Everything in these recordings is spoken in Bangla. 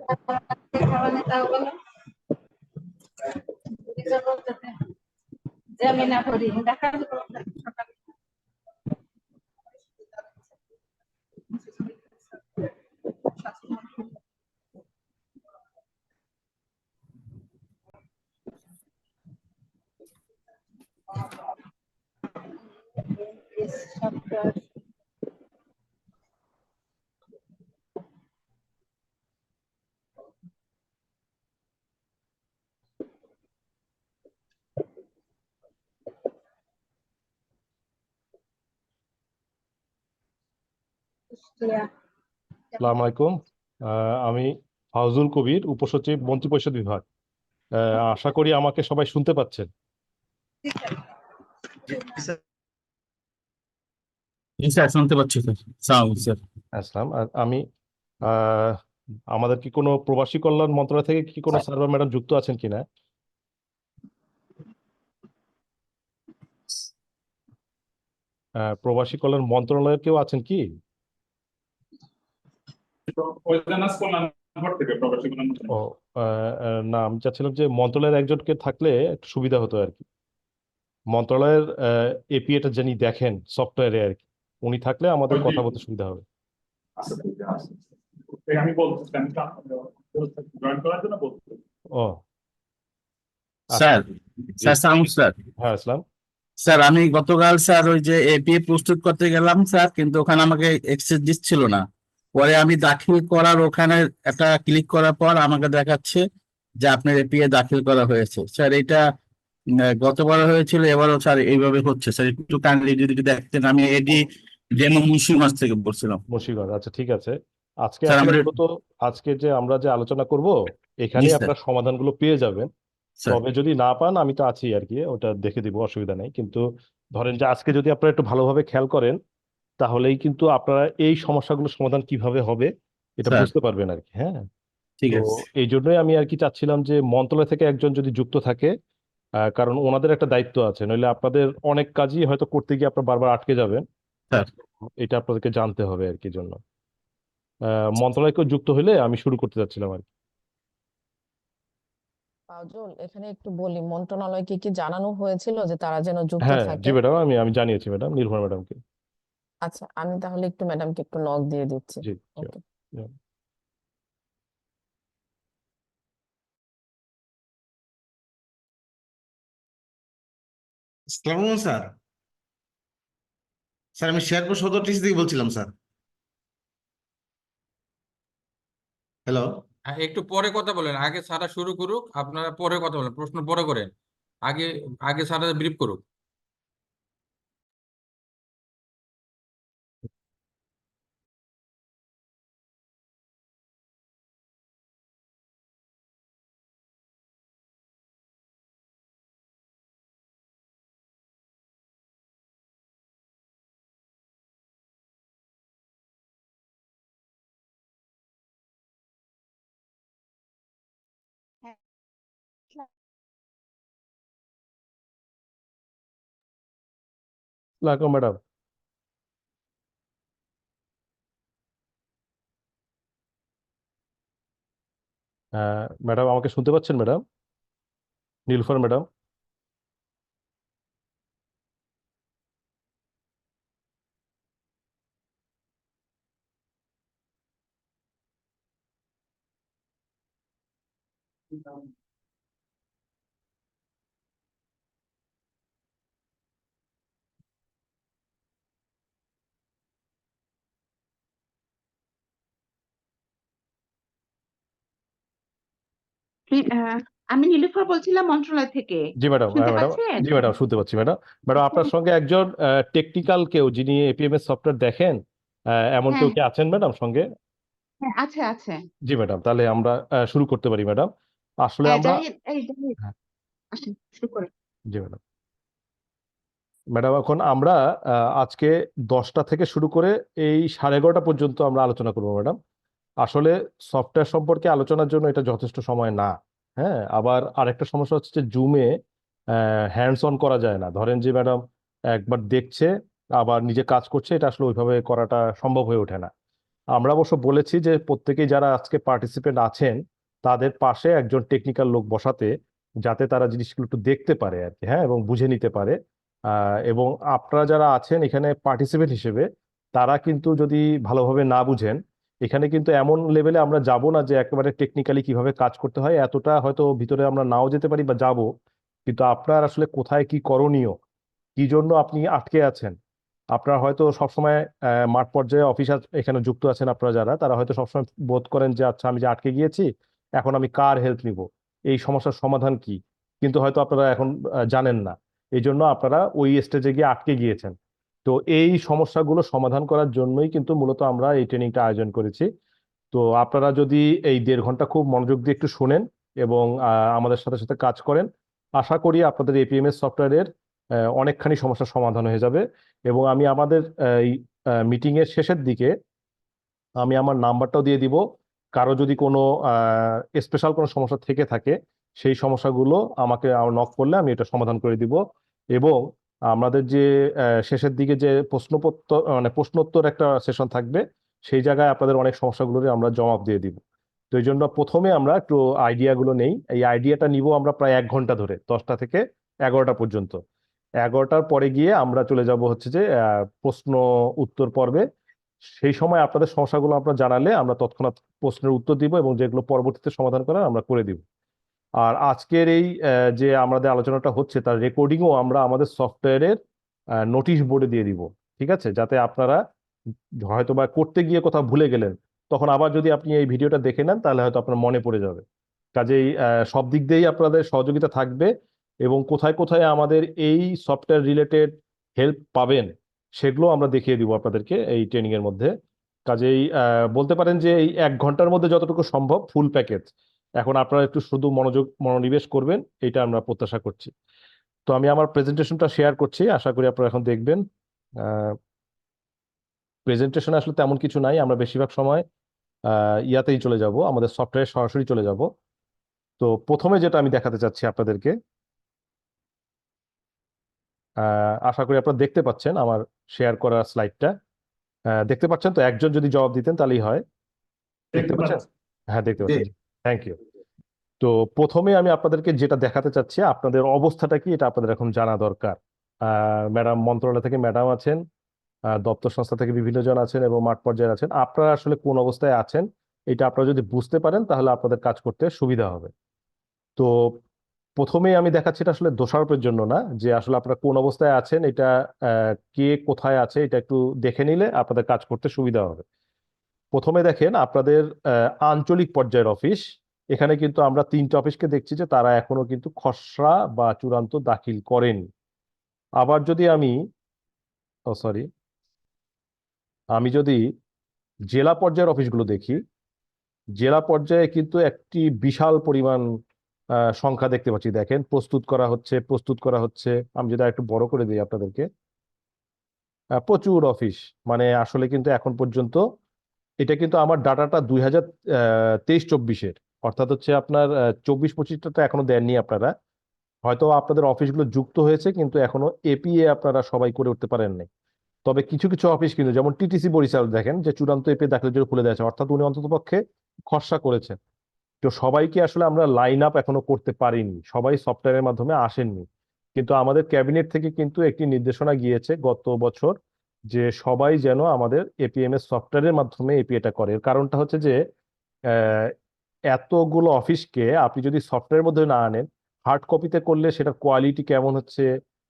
খাওয়ালে তাও বলো যে আমি না করি দেখা সকালে সপ্তাহ আসসালামু আলাইকুম। আমি ফাউজুল কবির, উপসচিব, মন্ত্রিপরিষদ বিভাগ। আশা করি আমাকে সবাই শুনতে পাচ্ছেন। জি স্যার, শুনতে পাচ্ছি স্যার। Sound sir. আসসালাম। আর আমি আহ, আমাদের কি কোনো প্রবাসী কল্যাণ মন্ত্রণালয় থেকে কি কোনো স্যার বা ম্যাডাম যুক্ত আছেন কিনা? প্রবাসী কল্যাণ মন্ত্রণালয়ের কেউ আছেন কি? ও, না, আমি চাচ্ছিলাম যে মন্ত্রণালয়ের একজনকে থাকলে একটু সুবিধা হতো আর কি। মন্ত্রণালয়ের এপিএটা যিনি দেখেন সফটওয়্যারে আর কি, উনি থাকলে আমাদের কথা বলতে সুবিধা হবে। আমি বলছি জয়েন করার জন্য বলছি। ও আচ্ছা, স্যার, জি। Sir sound sir. হ্যাঁ, আসলাম। স্যার আমি গতকাল স্যার ওই যে এপিএ প্রস্তুত করতে গেলাম স্যার, কিন্তু ওখানে আমাকে অ্যাক্সেস দিচ্ছিল না। পরে আমি দাখিল করার ওখানে একটা ক্লিক করার পর আমাকে দেখাচ্ছে যে আপনার এপিএ দাখিল করা হয়েছে। স্যার এটা গতবার হয়েছিল, এবারও স্যার এইভাবে হচ্ছে। স্যার একটু কাইন্ডলি যদি একটু দেখতেন। আমি এডি ডেমো মুন্সিগঞ্জ থেকে বলছিলাম। মুন্সিগঞ্জ, আচ্ছা, ঠিক আছে। আজকে স্যার আসলে আমরা। মূলত আজকে যে আমরা যে আলোচনা করব জি এখানে স্যার। আপনার সমাধানগুলো পেয়ে যাবেন। স্যার। তবে যদি না পান আমি তো আছি আর কি, ওটা দেখে দিব, অসুবিধা নেই। কিন্তু ধরেন যে আজকে যদি আপনারা একটু ভালোভাবে খেয়াল করেন তাহলেই কিন্তু আপনারা এই সমস্যাগুলো সমাধান কিভাবে হবে এটা স্যার। বুঝতে পারবেন আর কি। হ্যাঁ, ঠিক তো আছে। এই জন্যই আমি আর কি চাচ্ছিলাম যে মন্ত্রণালয় থেকে একজন যদি যুক্ত থাকে, কারণ ওনাদের একটা দায়িত্ব আছে, নইলে আপনাদের অনেক কাজই হয়তো করতে গিয়ে আপনার বারবার আটকে যাবেন। স্যার। এটা আপনাদেরকে জানতে হবে আর কি জন্য মন্ত্রণালয়কে যুক্ত হলে আমি শুরু করতে যাচ্ছিলাম আর কি। ফাউজুল, এখানে একটু বলি, মন্ত্রণালয়কে কি জানানো হয়েছিল যে তারা যেন যুক্ত হ্যাঁ জি থাকে? ম্যাডাম, আমি জানিয়েছি ম্যাডাম, নির্ভর ম্যাডামকে। আচ্ছা, আমি তাহলে একটু ম্যাডামকে একটু নক দিয়ে দিচ্ছি। জি, ওকে। জি। আসসালামু আলাইকুম স্যার। স্যার আমি শেরপুর সদর টিসি থেকে বলছিলাম স্যার। হ্যালো। একটু পরে কথা বলেন, আগে স্যারা শুরু করুক, আপনারা পরে কথা বলেন, প্রশ্ন পরে করেন। আগে আগে স্যারা ব্রিফ করুক। লাগো ম্যাডাম। ম্যাডাম আমাকে শুনতে পাচ্ছেন ম্যাডাম? নীলুফার ম্যাডাম? আমি নীলুফার বলছিলাম মন্ত্রণালয় থেকে। জি ম্যাডাম, হ্যাঁ শুনতে ম্যাডাম। পাচ্ছেন? জি ম্যাডাম, শুনতে পাচ্ছি ম্যাডাম। ম্যাডাম আপনার সঙ্গে একজন টেকনিক্যাল কেউ যিনি এপিএমএস সফটওয়্যার দেখেন, এমন কেউ হ্যাঁ, কি আছেন ম্যাডাম সঙ্গে? হ্যাঁ, আছে আছে। জি ম্যাডাম, তাহলে আমরা শুরু করতে পারি ম্যাডাম। আসলে আমরা জাহিদ, এই জাহিদ, হ্যাঁ, আসেন শুরু করে। জি ম্যাডাম। ম্যাডাম এখন আমরা আজকে 10টা থেকে শুরু করে এই 11:30 পর্যন্ত আমরা আলোচনা করবো ম্যাডাম। আসলে সফটওয়্যার সম্পর্কে আলোচনার জন্য এটা যথেষ্ট সময় না। হ্যাঁ, আবার আরেকটা সমস্যা হচ্ছে যে জুমে হ্যান্ডস অন করা যায় না। ধরেন যে ম্যাডাম একবার দেখছে আবার নিজে কাজ করছে, এটা আসলে ওইভাবে করাটা সম্ভব হয়ে ওঠে না। আমরা অবশ্য বলেছি যে প্রত্যেকেই যারা আজকে পার্টিসিপেন্ট আছেন তাদের পাশে একজন টেকনিক্যাল লোক বসাতে, যাতে তারা জিনিসগুলো একটু দেখতে পারে আর কি, হ্যাঁ, এবং বুঝে নিতে পারে। এবং আপনারা যারা আছেন এখানে পার্টিসিপেন্ট হিসেবে, তারা কিন্তু যদি ভালোভাবে না বুঝেন, এখানে কিন্তু এমন লেভেলে আমরা যাব না যে একেবারে টেকনিক্যালি কিভাবে কাজ করতে হয় এতটা হয়তো ভিতরে আমরা নাও যেতে পারি বা যাব, কিন্তু আপনার আসলে কোথায় কি করণীয়, কি জন্য আপনি আটকে আছেন, আপনারা হয়তো সবসময় মাঠ পর্যায়ে অফিসার এখানে যুক্ত আছেন, আপনারা যারা, তারা হয়তো সবসময় বোধ করেন যে আচ্ছা আমি যে আটকে গিয়েছি, এখন আমি কার হেল্প নিব, এই সমস্যার সমাধান কি, কিন্তু হয়তো আপনারা এখন জানেন না, এই জন্য আপনারা ওই স্টেজে গিয়ে আটকে গিয়েছেন। তো এই সমস্যাগুলো সমাধান করার জন্যই কিন্তু মূলত আমরা এই ট্রেনিংটা আয়োজন করেছি। তো আপনারা যদি এই 1.5 ঘন্টা খুব মনোযোগ দিয়ে একটু শোনেন এবং আমাদের সাথে সাথে কাজ করেন, আশা করি আপনাদের এপিএমএস সফটওয়্যারের অনেকখানি সমস্যার সমাধান হয়ে যাবে। এবং আমি আমাদের এই মিটিং এর শেষের দিকে আমি আমার নাম্বারটাও দিয়ে দিব, কারো যদি কোনো স্পেশাল কোনো সমস্যা থেকে থাকে সেই সমস্যাগুলো আমাকে নক করলে আমি এটা সমাধান করে দিব। এবং আমাদের যে শেষের দিকে যে প্রশ্নপত্র মানে প্রশ্নোত্তর একটা সেশন থাকবে, সেই জায়গায় আপনাদের অনেক সমস্যাগুলোর আমরা জবাব দিয়ে দিব। তো এই জন্য প্রথমে আমরা একটু আইডিয়াগুলো নেই, এই আইডিয়াটা নিব আমরা প্রায় 1 ঘন্টা ধরে, 10টা থেকে 11টা পর্যন্ত। 11টার পরে গিয়ে আমরা চলে যাব হচ্ছে যে প্রশ্ন উত্তর পর্বে। সেই সময় আপনাদের সমস্যাগুলো আপনারা জানালে আমরা তৎক্ষণাৎ প্রশ্নের উত্তর দিব এবং যেগুলো পরবর্তীতে সমাধান করার আমরা করে দিব। আর আজকের এই যে আমাদের আলোচনাটা হচ্ছে তার রেকর্ডিংও আমরা আমাদের সফটওয়্যারের নোটিশ বোর্ডে দিয়ে দিব, ঠিক আছে, যাতে আপনারা হয়তো বা করতে গিয়ে কোথাও ভুলে গেলেন, তখন আবার যদি আপনি এই ভিডিওটা দেখে নেন তাহলে হয়তো আপনার মনে পড়ে যাবে। কাজেই সব দিক দিয়েই আপনাদের সহযোগিতা থাকবে এবং কোথায় কোথায় আমাদের এই সফটওয়্যার রিলেটেড হেল্প পাবেন সেগুলো আমরা দেখিয়ে দিব আপনাদেরকে এই ট্রেনিং এর মধ্যে। কাজেই বলতে পারেন যে এই 1 ঘন্টার মধ্যে যতটুকু সম্ভব ফুল প্যাকেজ। এখন আপনারা একটু শুধু মনোনিবেশ করবেন, এটা আমরা প্রত্যাশা করছি। তো আমি আমার প্রেজেন্টেশনটা শেয়ার করছি, আশা করি আপনারা এখন দেখবেন। প্রেজেন্টেশন আসলে তেমন কিছু নাই, আমরা বেশিরভাগ সময় ইয়াতেই চলে যাব, আমাদের সফটওয়্যার সরাসরি চলে যাব। তো প্রথমে যেটা আমি দেখাতে চাচ্ছি আপনাদেরকে, আশা করি আপনারা দেখতে পাচ্ছেন আমার শেয়ার করা স্লাইডটা। দেখতে পাচ্ছেন তো? একজন যদি জবাব দিতেন তাহলেই হয়। দেখতে পাচ্ছেন? হ্যাঁ, দেখতে পাচ্ছেন। Thank you. তো প্রথমে আমি আপনাদেরকে যেটা দেখাতে চাচ্ছি, আপনাদের অবস্থাটা কি এটা আপনাদের এখন জানা দরকার। ম্যাডাম মন্ত্রণালয় থেকে ম্যাডাম আছেন, দপ্তর সংস্থা থেকে বিভিন্ন জন আছেন এবং মাঠ পর্যায়ে আছেন, আপনারা আসলে কোন অবস্থায় আছেন এটা আপনারা যদি বুঝতে পারেন তাহলে আপনাদের কাজ করতে সুবিধা হবে। তো প্রথমেই আমি দেখাচ্ছি, এটা আসলে দোষারোপের জন্য না, যে আসলে আপনারা কোন অবস্থায় আছেন এটা কে কোথায় আছে এটা একটু দেখে নিলে আপনাদের কাজ করতে সুবিধা হবে। প্রথমে দেখেন আপনাদের আঞ্চলিক পর্যায়ের অফিস, এখানে কিন্তু আমরা 3টে অফিসকে দেখছি যে তারা এখনো কিন্তু খসড়া বা চূড়ান্ত দাখিল করেনি। আবার যদি আমি আমি যদি জেলা পর্যায়ের অফিসগুলো দেখি, জেলা পর্যায়ে কিন্তু একটি বিশাল পরিমাণ সংখ্যা দেখতে পাচ্ছি। দেখেন প্রস্তুত করা হচ্ছে। আমি যদি একটু বড় করে দিই আপনাদেরকে, প্রচুর অফিস, মানে আসলে কিন্তু এখন পর্যন্ত এটা কিন্তু আমার ডাটাটা 2023-24-এর, অর্থাৎ হচ্ছে আপনার 24-25টা এখনো দেননি আপনারা, হয়তো আপনাদের অফিসগুলো যুক্ত হয়েছে কিন্তু এখনো এপিএ আপনারা সবাই করে উঠতে পারেন নাই। তবে কিছু কিছু অফিস কিন্তু, যেমন টিটিসি বরিশাল দেখেন যে চূড়ান্ত এপিএ দাখিলের জন্য খুলে দেওয়া আছে, অর্থাৎ উনি অন্ততপক্ষে খসড়া করেছেন। তো সবাইকে আসলে আমরা লাইন আপ এখনো করতে পারিনি, সবাই সফটওয়্যারের মাধ্যমে আসেননি। কিন্তু আমাদের ক্যাবিনেট থেকে কিন্তু একটি নির্দেশনা গিয়েছে গত বছর যে সবাই যেন আমাদের এপিএমএস সফটওয়্যারের মাধ্যমে এপিএটা করে। এর কারণটা হচ্ছে যে আহ, এতগুলো অফিসকে আপনি যদি সফটওয়্যারের মধ্যে না আনেন, হার্ড কপিতে করলে সেটার কোয়ালিটি কেমন হচ্ছে,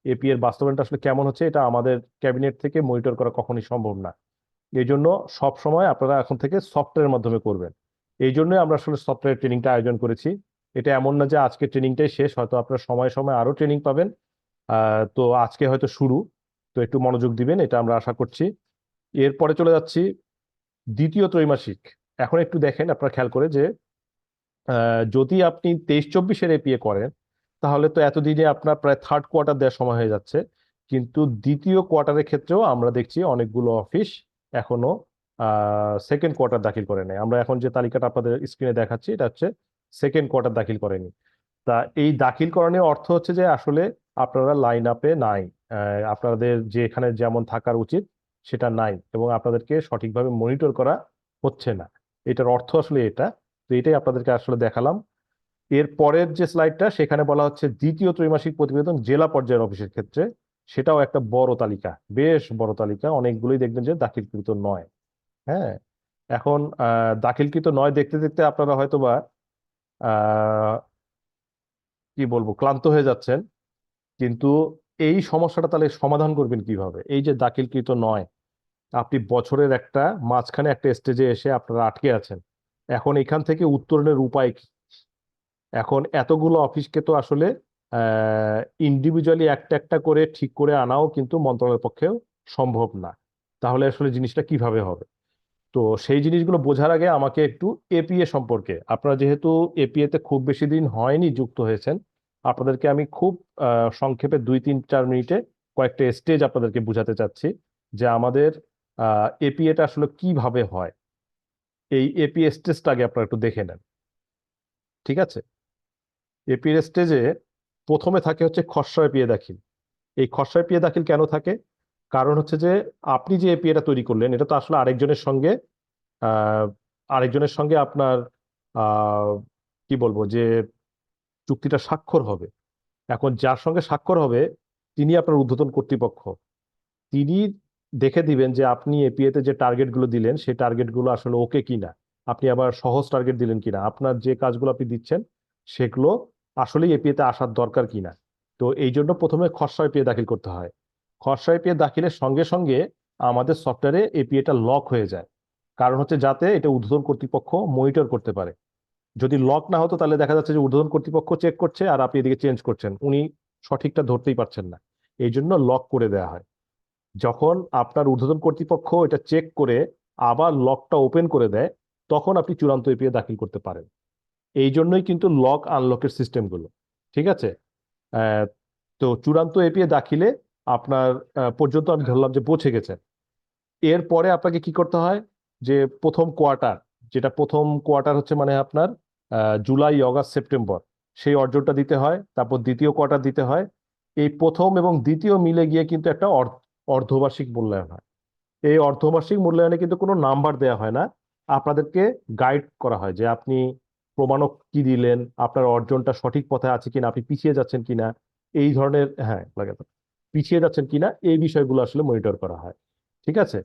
এপি এর বাস্তবায়নটা আসলে কেমন হচ্ছে, এটা আমাদের ক্যাবিনেট থেকে মনিটর করা কখনোই সম্ভব না। এই জন্য সব সময় আপনারা এখন থেকে সফটওয়্যারের মাধ্যমে করবেন। এই জন্যই আমরা আসলে সফটওয়্যার ট্রেনিংটা আয়োজন করেছি। এটা এমন না যে আজকে ট্রেনিংটাই শেষ, হয়তো আপনারা সময় সময় আরো ট্রেনিং পাবেন। তো আজকে হয়তো শুরু, তো একটু মনোযোগ দিবেন, এটা আমরা আশা করছি। এরপরে চলে যাচ্ছি দ্বিতীয় ত্রৈমাসিক। এখন একটু দেখেন আপনারা খেয়াল করে যে যদি আপনি 23-24-এর এপিএ করেন তাহলে তো এতদিনে আপনার প্রায় থার্ড কোয়ার্টার দেওয়ার সময় হয়ে যাচ্ছে, কিন্তু দ্বিতীয় কোয়ার্টারের ক্ষেত্রেও আমরা দেখছি অনেকগুলো অফিস এখনো সেকেন্ড কোয়ার্টার দাখিল করে নেই। আমরা এখন যে তালিকাটা আপনাদের স্ক্রিনে দেখাচ্ছি এটা হচ্ছে সেকেন্ড কোয়ার্টার দাখিল করেনি। তা এই দাখিল করানোর অর্থ হচ্ছে যে আসলে আপনারা লাইন আপে নাই, আপনাদের যে এখানে যেমন থাকার উচিত সেটা নাই, এবং আপনাদেরকে সঠিকভাবে মনিটর করা হচ্ছে না। এটার অর্থ আসলে এটা। তো এটাই আপনাদেরকে আসলে দেখালাম। এর পরের যে স্লাইডটা, সেখানে বলা হচ্ছে দ্বিতীয় ত্রৈমাসিক প্রতিবেদন জেলা পর্যায়ের অফিসের ক্ষেত্রে। সেটাও একটা বড় তালিকা, বেশ বড় তালিকা, অনেকগুলোই দেখবেন যে দাখিলকৃত নয়। হ্যাঁ, এখন দাখিলকৃত নয় দেখতে দেখতে আপনারা হয়তোবা আহ কি বলবো, ক্লান্ত হয়ে যাচ্ছেন। কিন্তু এই সমস্যাটা তাহলে সমাধান করবেন কিভাবে? এই যে দাখিলকৃত নয়, আপনি বছরের একটা মাঝখানে একটা স্টেজে এসে আপনারা আটকে আছেন। এখন এখান থেকে উত্তরণের উপায় কি? এখন এতগুলো অফিসকে তো আসলে ইন্ডিভিজুয়ালি একটা একটা করে ঠিক করে আনাও কিন্তু মন্ত্রণালয়ের পক্ষেও সম্ভব না। তাহলে আসলে জিনিসটা কিভাবে হবে? তো সেই জিনিসগুলো বোঝার আগে আমাকে একটু এপিএ সম্পর্কে, আপনারা যেহেতু এপিএ তে খুব বেশি দিন হয়নি যুক্ত হয়েছেন, আপনাদেরকে আমি খুব সংক্ষেপে 2-3-4 মিনিটে কয়েকটা স্টেজ আপনাদেরকে বোঝাতে চাচ্ছি যে আমাদের এপিএটা আসলে কিভাবে হয়। এই এপিএ স্টেজটা আগে আপনারা একটু দেখে নেন, ঠিক আছে? এপিএ স্টেজে প্রথমে থাকে হচ্ছে খসড়া এপিএ দাখিল। এই খসড়া এপিএ দাখিল কেন থাকে? কারণ হচ্ছে যে আপনি যে এপিএটা তৈরি করলেন, এটা তো আসলে আহ, আরেকজনের সঙ্গে আপনার আহ, কি বলবো যে চুক্তিটা স্বাক্ষর হবে। এখন যার সঙ্গে স্বাক্ষর হবে তিনি আপনার ঊর্ধ্বতন কর্তৃপক্ষ। তিনি দেখে দিবেন যে আপনি এপিএতে যে টার্গেট গুলো দিলেন সেই টার্গেট গুলো আসলে ওকে কিনা, আপনি আবার সহজ টার্গেট দিলেন কিনা, আপনার যে কাজগুলো আপনি দিচ্ছেন সেগুলো আসলেই এপিএতে আসার দরকার কিনা। তো এই জন্য প্রথমে খসড়া এপিএ দাখিল করতে হয়। খসড়া এপিএ দাখিলের সঙ্গে সঙ্গে আমাদের সফটওয়্যারে এপিএটা লক হয়ে যায়। কারণ হচ্ছে যাতে এটা ঊর্ধ্বতন কর্তৃপক্ষ মনিটর করতে পারে। যদি লক না হতো তাহলে দেখা যাচ্ছে যে ঊর্ধ্বতন কর্তৃপক্ষ চেক করছে আর আপনি এদিকে চেঞ্জ করছেন, উনি সঠিকটা ধরতেই পারছেন না। এই জন্য লক করে দেওয়া হয়। যখন আপনার ঊর্ধ্বতন কর্তৃপক্ষ এটা চেক করে আবার লকটা ওপেন করে দেয়, তখন আপনি চূড়ান্ত এপিএ দাখিল করতে পারেন। এই জন্যই কিন্তু লক আনলকের সিস্টেমগুলো, ঠিক আছে? আহ, তো চূড়ান্ত এপিএ দাখিলে আপনার পর্যন্ত আমি ধরলাম যে পৌঁছে গেছেন। এরপরে আপনাকে কি করতে হয়, যে প্রথম কোয়ার্টার, যেটা প্রথম কোয়ার্টার হচ্ছে মানে আপনার জুলাই, অগাস্ট, সেপ্টেম্বর, সেই অর্জনটা দিতে হয়। তারপর দ্বিতীয় কোয়ার্টার দিতে হয়। এই প্রথম এবং দ্বিতীয় মিলে গিয়ে কিন্তু একটা অর্ধবার্ষিক মূল্যায়ন হয়। এই অর্ধবার্ষিক মূল্যায়নে কিন্তু কোনো নাম্বার দেওয়া হয় না, আপনাদেরকে গাইড করা হয় যে আপনি প্রমাণক কি দিলেন, আপনার অর্জনটা সঠিক পথে আছে কিনা, আপনি পিছিয়ে যাচ্ছেন কিনা, এই ধরনের, হ্যাঁ লাগে তো, পিছিয়ে যাচ্ছেন কিনা এই বিষয়গুলো আসলে মনিটর করা হয়, ঠিক আছে?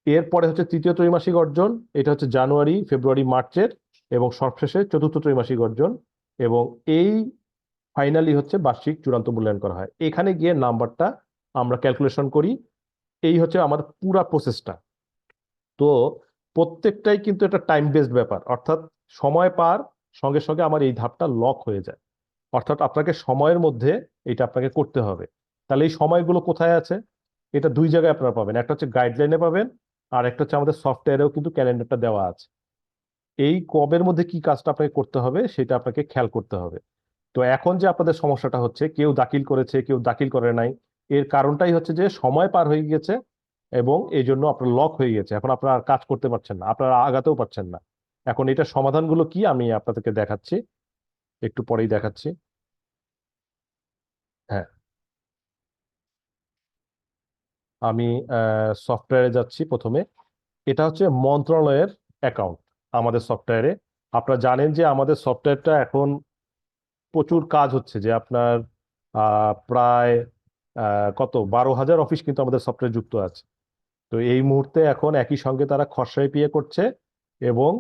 এরপরে হচ্ছে তৃতীয় ত্রৈমাসিক অর্জন, এটা হচ্ছে জানুয়ারি, ফেব্রুয়ারি, মার্চের, এবং সবশেষে চতুর্থ ত্রৈমাসিক অর্জন। এবং এই ফাইনালি হচ্ছে বার্ষিক চূড়ান্ত মূল্যায়ন করা হয়। এখানে গিয়ে নাম্বারটা আমরা ক্যালকুলেশন করি। এই হচ্ছে আমাদের পুরা প্রসেসটা। তো প্রত্যেকটাই কিন্তু একটা টাইম বেসড ব্যাপার, অর্থাৎ সময় পার সঙ্গে সঙ্গে আমার এই ধাপটা লক হয়ে যায়। অর্থাৎ আপনাকে সময়ের মধ্যে এটা আপনাকে করতে হবে। তাহলে এই সময়গুলো কোথায় আছে? এটা দুই জায়গায় আপনারা পাবেন, একটা হচ্ছে গাইডলাইনে পাবেন, আর একটা হচ্ছে আমাদের সফটওয়্যারেও কিন্তু ক্যালেন্ডারটা দেওয়া আছে। এই কবের মধ্যে কি কাজটা আপনাকে করতে হবে সেটা আপনাকে খেয়াল করতে হবে। তো এখন যে আপনাদের সমস্যাটা হচ্ছে, কেউ দাখিল করেছে কেউ দাখিল করে নাই, এর কারণটাই হচ্ছে যে সময় পার হয়ে গেছে এবং এই জন্য আপনার লক হয়ে গেছে। এখন আপনারা আর কাজ করতে পারছেন না, আপনারা আগাতেও পারছেন না। এখন এটা সমাধানগুলো কি আমি আপনাদেরকে দেখাচ্ছি, একটু পরেই দেখাচ্ছি। হ্যাঁ, আমি সফটওয়্যারে যাচ্ছি প্রথমে। এটা হচ্ছে মন্ত্রণালয়ের অ্যাকাউন্ট আমাদের সফটওয়্যারে। আপনারা জানেন যে আমাদের সফটওয়্যারটা এখন প্রচুর কাজ হচ্ছে, যে আপনার প্রায় কত 12,000 অফিস কিন্তু আমাদের সফটওয়্যার যুক্ত আছে। তো এই মুহূর্তে এখন একই সঙ্গে তারা খসড়া এপিএ করছে এবং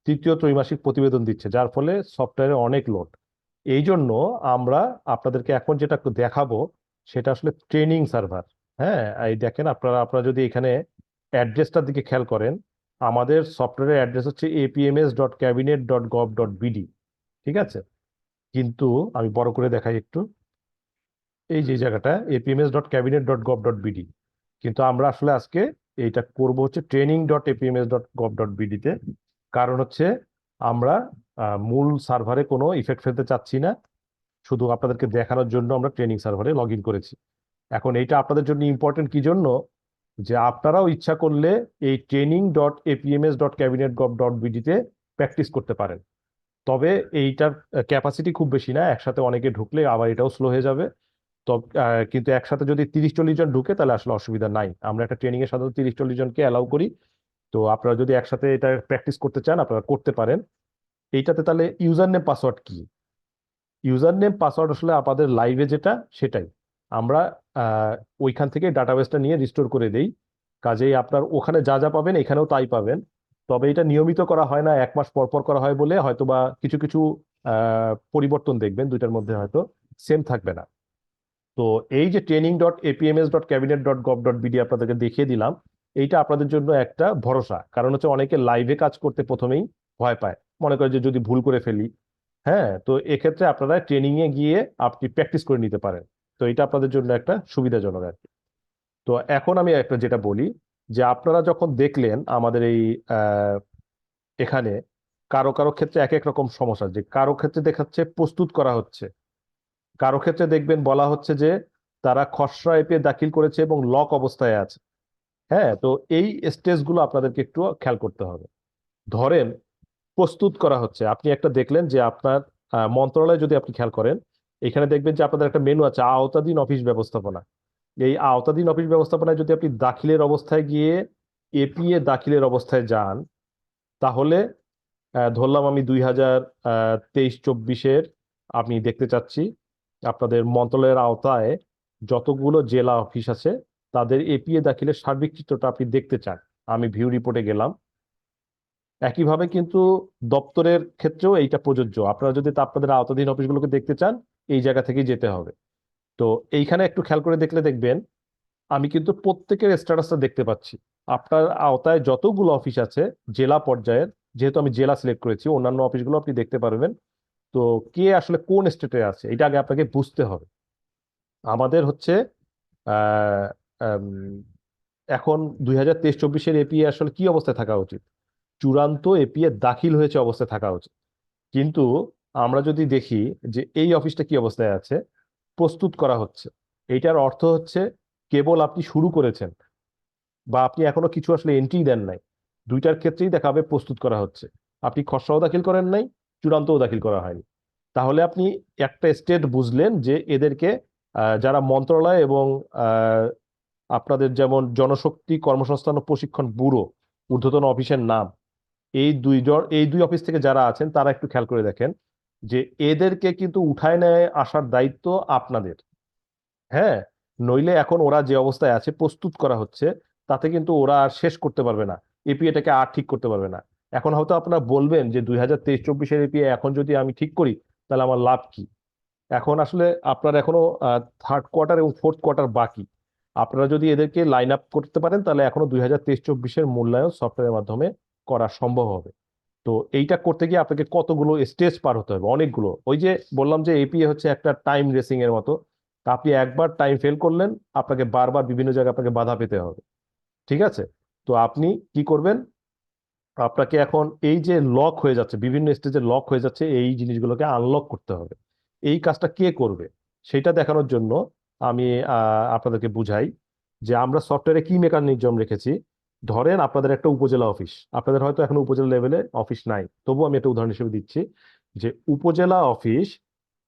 তৃতীয় ত্রৈমাসিক প্রতিবেদন দিচ্ছে, যার ফলে সফটওয়্যারে অনেক লোড। এই জন্য আমরা আপনাদেরকে এখন যেটা দেখাবো সেটা আসলে ট্রেনিং সার্ভার। হ্যাঁ, এই দেখেন, আপনারা যদি এখানে অ্যাড্রেসটার দিকে খেয়াল করেন, আমাদের সফটওয়্যারের অ্যাড্রেস হচ্ছে apms.cabinet.gov.bd, ঠিক আছে? কিন্তু আমি বড় করে দেখাই একটু, এই যে জায়গাটা apms.cabinet.gov.bd, কিন্তু আমরা আসলে আজকে এইটা করব হচ্ছে training.apms.gov.bd তে। কারণ হচ্ছে আমরা মূল সার্ভারে কোনো ইফেক্ট ফেলতে চাচ্ছি না, শুধু আপনাদেরকে দেখানোর জন্য আমরা ট্রেনিং সার্ভারে লগ ইন করেছি। এখন এইটা আপনাদের জন্য ইম্পর্টেন্ট কি জন্য, যে আপনারাও ইচ্ছা করলে এই training.apms.cabinet.gov.bd তে প্র্যাকটিস করতে পারেন। তবে এইটার ক্যাপাসিটি খুব বেশি না, একসাথে অনেকে ঢুকলে আবার এটাও স্লো হয়ে যাবে। তো কিন্তু একসাথে যদি 30-40 জন ঢুকে তাহলে আসলে অসুবিধা নাই। আমরা একটা ট্রেনিং এ সাধারণত 30-40 জনকে অ্যালাউ করি। তো আপনারা যদি একসাথে এটা প্র্যাকটিস করতে চান আপনারা করতে পারেন। এইটাতে তাহলে ইউজার নেম পাসওয়ার্ড কি? ইউজার নেম পাসওয়ার্ড আসলে আপনাদের লাইভে যেটা সেটাই আমরা ওইখান থেকে ডাটাবেসটা নিয়ে রিস্টোর করে দেই। কাজেই আপনার ওখানে যা যা পাবেন এখানেও তাই পাবেন। তবে এটা নিয়মিত করা হয় না, 1 মাস পর পর করা হয় বলে হয়তো বা কিছু কিছু পরিবর্তন দেখবেন, দুইটার মধ্যে হয়তো সেম থাকবে না। তো এই যে training.apms.cabinet.gov.bd আপনাদেরকে দেখিয়ে দিলাম, এইটা আপনাদের জন্য একটা ভরসা। কারণ হচ্ছে অনেকে লাইভে কাজ করতে প্রথমেই ভয় পায়, মনে করে যে যদি ভুল করে ফেলি। হ্যাঁ, তো এক্ষেত্রে আপনারা ট্রেনিং এ গিয়ে আপনি প্র্যাকটিস করে নিতে পারেন। তো এটা আপনাদের জন্য একটা সুবিধাজনক আর কি। তো এখন আমি একটা যেটা বলি যে আপনারা যখন দেখলেন আমাদের এই এখানে কারো কারো ক্ষেত্রে এক এক রকম সমস্যা, যে কারো ক্ষেত্রে দেখাচ্ছে প্রস্তুত করা হচ্ছে, কারো ক্ষেত্রে দেখবেন বলা হচ্ছে যে তারা খসড়া এপিএ দাখিল করেছে এবং লক অবস্থায় আছে। হ্যাঁ, তো এই স্টেজগুলো আপনাদেরকে একটু খেয়াল করতে হবে। ধরেন প্রস্তুত করা হচ্ছে, আপনি একটা দেখলেন যে আপনার মন্ত্রণালয়ে যদি আপনি খেয়াল করেন, এখানে দেখবেন যে আপনাদের একটা মেনু আছে আওতাধীন অফিস ব্যবস্থাপনা। এই আওতাধীন অফিস ব্যবস্থাপনায় যদি আপনি দাখিলের অবস্থায় গিয়ে এপিএ দাখিলের অবস্থায় যান, তাহলে ধরলাম আমি 2023-24 আমি দেখতে চাচ্ছি আপনাদের মন্ত্রণালয়ের আওতায় যতগুলো জেলা অফিস আছে তাদের এপিএ দাখিলের সার্বিক চিত্রটা আপনি দেখতে চান। আমি ভিউ রিপোর্টে গেলাম। একইভাবে কিন্তু দপ্তরের ক্ষেত্রেও এইটা প্রযোজ্য। আপনারা যদি আপনাদের আওতাধীন অফিসগুলোকে দেখতে চান এই জায়গা থেকেই যেতে হবে। তো এইখানে একটু খেয়াল করে দেখলে দেখবেন আমি কিন্তু প্রত্যেকের স্ট্যাটাসটা দেখতে পাচ্ছি। আপনার আওতায় যতগুলো অফিস আছে জেলা পর্যায়ের, যেহেতু আমি জেলা সিলেক্ট করেছি, অন্যান্য অফিসগুলো আপনি দেখতে পারবেন। তো কে আসলে কোন স্টেটে আছে এটা আগে আপনাকে বুঝতে হবে। আমাদের হচ্ছে আহ এখন 2023-24 এপিএ আসলে কি অবস্থায় থাকা উচিত? চূড়ান্ত এপিএ দাখিল হয়েছে অবস্থায় থাকা উচিত। কিন্তু আমরা যদি দেখি যে এই অফিসটা কি অবস্থায় আছে, প্রস্তুত করা হচ্ছে, এইটার অর্থ হচ্ছে কেবল আপনি শুরু করেছেন বা আপনি এখনো কিছু আসলে এন্ট্রি দেন নাই। দুইটার ক্ষেত্রেই দেখাবে প্রস্তুত করা হচ্ছে। আপনি খসড়াও দাখিল করেন নাই, চূড়ান্তও দাখিল করা হয়নি। তাহলে আপনি একটা স্টেট বুঝলেন যে এদেরকে যারা মন্ত্রণালয় এবং আপনাদের যেমন জনশক্তি কর্মসংস্থান ও প্রশিক্ষণ ব্যুরো ঊর্ধ্বতন অফিসের নাম, এই দুই অফিস থেকে যারা আছেন তারা একটু খেয়াল করে দেখেন যে এদেরকে কিন্তু উঠায় নিয়ে আসার দায়িত্ব আপনাদের। হ্যাঁ, নইলে এখন ওরা যে অবস্থায় আছে প্রস্তুত করা হচ্ছে, তাতে কিন্তু ওরা আর শেষ করতে পারবে না, এপিএটাকে আর ঠিক করতে পারবে না। এখন হয়তো আপনারা বলবেন যে 2023-24 এপিএ এখন যদি আমি ঠিক করি তাহলে আমার লাভ কি? এখন আসলে আপনার এখনো 3rd কোয়ার্টার এবং 4th কোয়ার্টার বাকি। আপনারা যদি এদেরকে লাইন আপ করতে পারেন তাহলে এখনো 2023-24 মূল্যায়ন সফটওয়্যারের মাধ্যমে করা সম্ভব হবে। তো এইটা করতে গিয়ে আপনাকে কতগুলো স্টেজ পার হতে হবে, অনেকগুলো। ওই যে বললাম যে এপিএ হচ্ছে একটা টাইম রেসিং এর মতো। তা আপনি একবার টাইম ফেল করলেন, আপনাকে বারবার বিভিন্ন জায়গায় আপনাকে বাধা পেতে হবে। ঠিক আছে? তো আপনি কি করবেন, আপনাকে এখন এই যে লক হয়ে যাচ্ছে, বিভিন্ন স্টেজে লক হয়ে যাচ্ছে, এই জিনিসগুলোকে আনলক করতে হবে। এই কাজটা কে করবে সেটা দেখানোর জন্য আমি আপনাদেরকে বুঝাই যে আমরা সফটওয়্যারে কি মেকানিজম রেখেছি। ধরেন আপনাদের একটা উপজেলা অফিস, আপনাদের হয়তো এখনো উপজেলা লেভেলে অফিস নাই, তবু আমি একটা উদাহরণ হিসেবে দিচ্ছি যে উপজেলা অফিস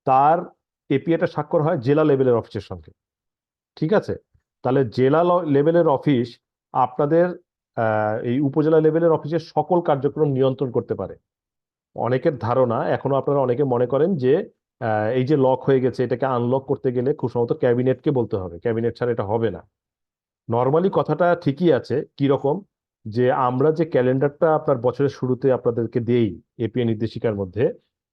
তার এপিএটা স্বাক্ষর হয় জেলা লেভেলের অফিসের সঙ্গে। ঠিক আছে? তাহলে জেলা লেভেলের অফিস আপনাদের এই উপজেলা লেভেলের অফিসের সকল কার্যক্রম নিয়ন্ত্রণ করতে পারে। অনেকের ধারণা এখনো আপনারা অনেকে মনে করেন যে এই যে লক হয়ে গেছে এটাকে আনলক করতে গেলে খুব সম্ভবত ক্যাবিনেটকে বলতে হবে, ক্যাবিনেট ছাড়া এটা হবে না। নর্মালি কথাটা ঠিকই আছে, কি রকম যে আমরা যে ক্যালেন্ডারটা আপনার বছরের শুরুতে আপনাদেরকে দেই এপিএ নির্দেশিকার মধ্যে,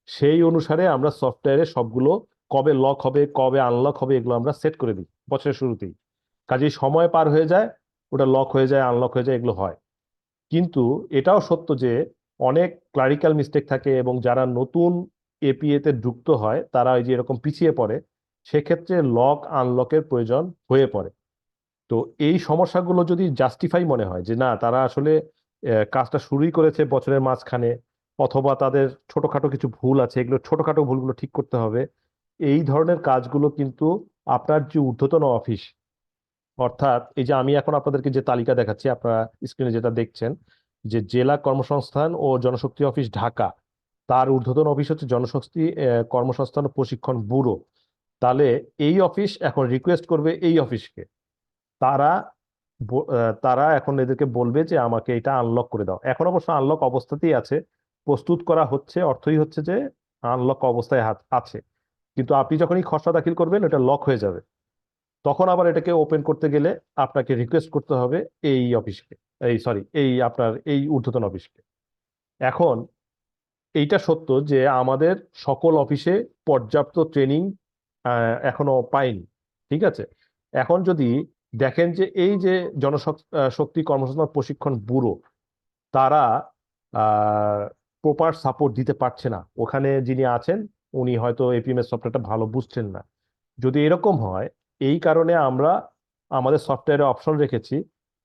সেই অনুসারে আমরা সফটওয়্যারে সবগুলো কবে লক হবে কবে আনলক হবে এগুলো আমরা সেট করে দিই বছরের শুরুতেই। কাজেই সময় পার হয়ে যায়, ওটা লক হয়ে যায় আনলক হয়ে যায়, এগুলো হয়। কিন্তু এটাও সত্য যে অনেক ক্লারিক্যাল মিস্টেক থাকে এবং যারা নতুন এপিএ তে যুক্ত হয় তারা ওই যে এরকম পিছিয়ে পড়ে, সেক্ষেত্রে লক আনলকের প্রয়োজন হয়ে পড়ে। তো এই সমস্যাগুলো যদি জাস্টিফাই মনে হয় যে না তারা আসলে কাজটা শুরুই করেছে বছরের মাঝখানে, অথবা তাদের ছোটখাটো কিছু ভুল আছে, এগুলো ছোটখাটো ভুলগুলো ঠিক করতে হবে, এই ধরনের কাজগুলো কিন্তু আপনার যে ঊর্ধ্বতন অফিস, অর্থাৎ এই যে আমি এখন আপনাদেরকে যে তালিকা দেখাচ্ছি আপনারা স্ক্রিনে যেটা দেখছেন, যে জেলা কর্মসংস্থান ও জনশক্তি অফিস ঢাকা, তার ঊর্ধ্বতন অফিস হচ্ছে জনশক্তি কর্মসংস্থান ও প্রশিক্ষণ ব্যুরো। তাহলে এই অফিস এখন রিকোয়েস্ট করবে এই অফিসকে, তারা তারা এখন এদেরকে বলবে যে আমাকে এটা আনলক করে দাও। এখন অবশ্য আনলক অবস্থাতেই আছে, প্রস্তুত করা হচ্ছে, অর্থই হচ্ছে যে আনলক অবস্থায় আছে। কিন্তু আপনি যখনই খসড়া দাখিল করবেন এটা লক হয়ে যাবে, তখন আবার এটাকে ওপেন করতে গেলে আপনাকে রিকোয়েস্ট করতে হবে এই অফিসকে, এই আপনার এই ঊর্ধ্বতন অফিসকে। এখন এইটা সত্য যে আমাদের সকল অফিসে পর্যাপ্ত ট্রেনিং এখনো পাইনি, ঠিক আছে। এখন যদি দেখেন যে এই যে জনশক্তি কর্মসংস্থান প্রশিক্ষণ ব্যুরো, তারা প্রপার সাপোর্ট দিতে পারছে না, ওখানে যিনি আছেন উনি হয়তো এপিএমএস সফটওয়্যারটা ভালো বুঝছেন না। যদি এরকম হয়, এই কারণে আমরা আমাদের সফটওয়্যারে অপশন রেখেছি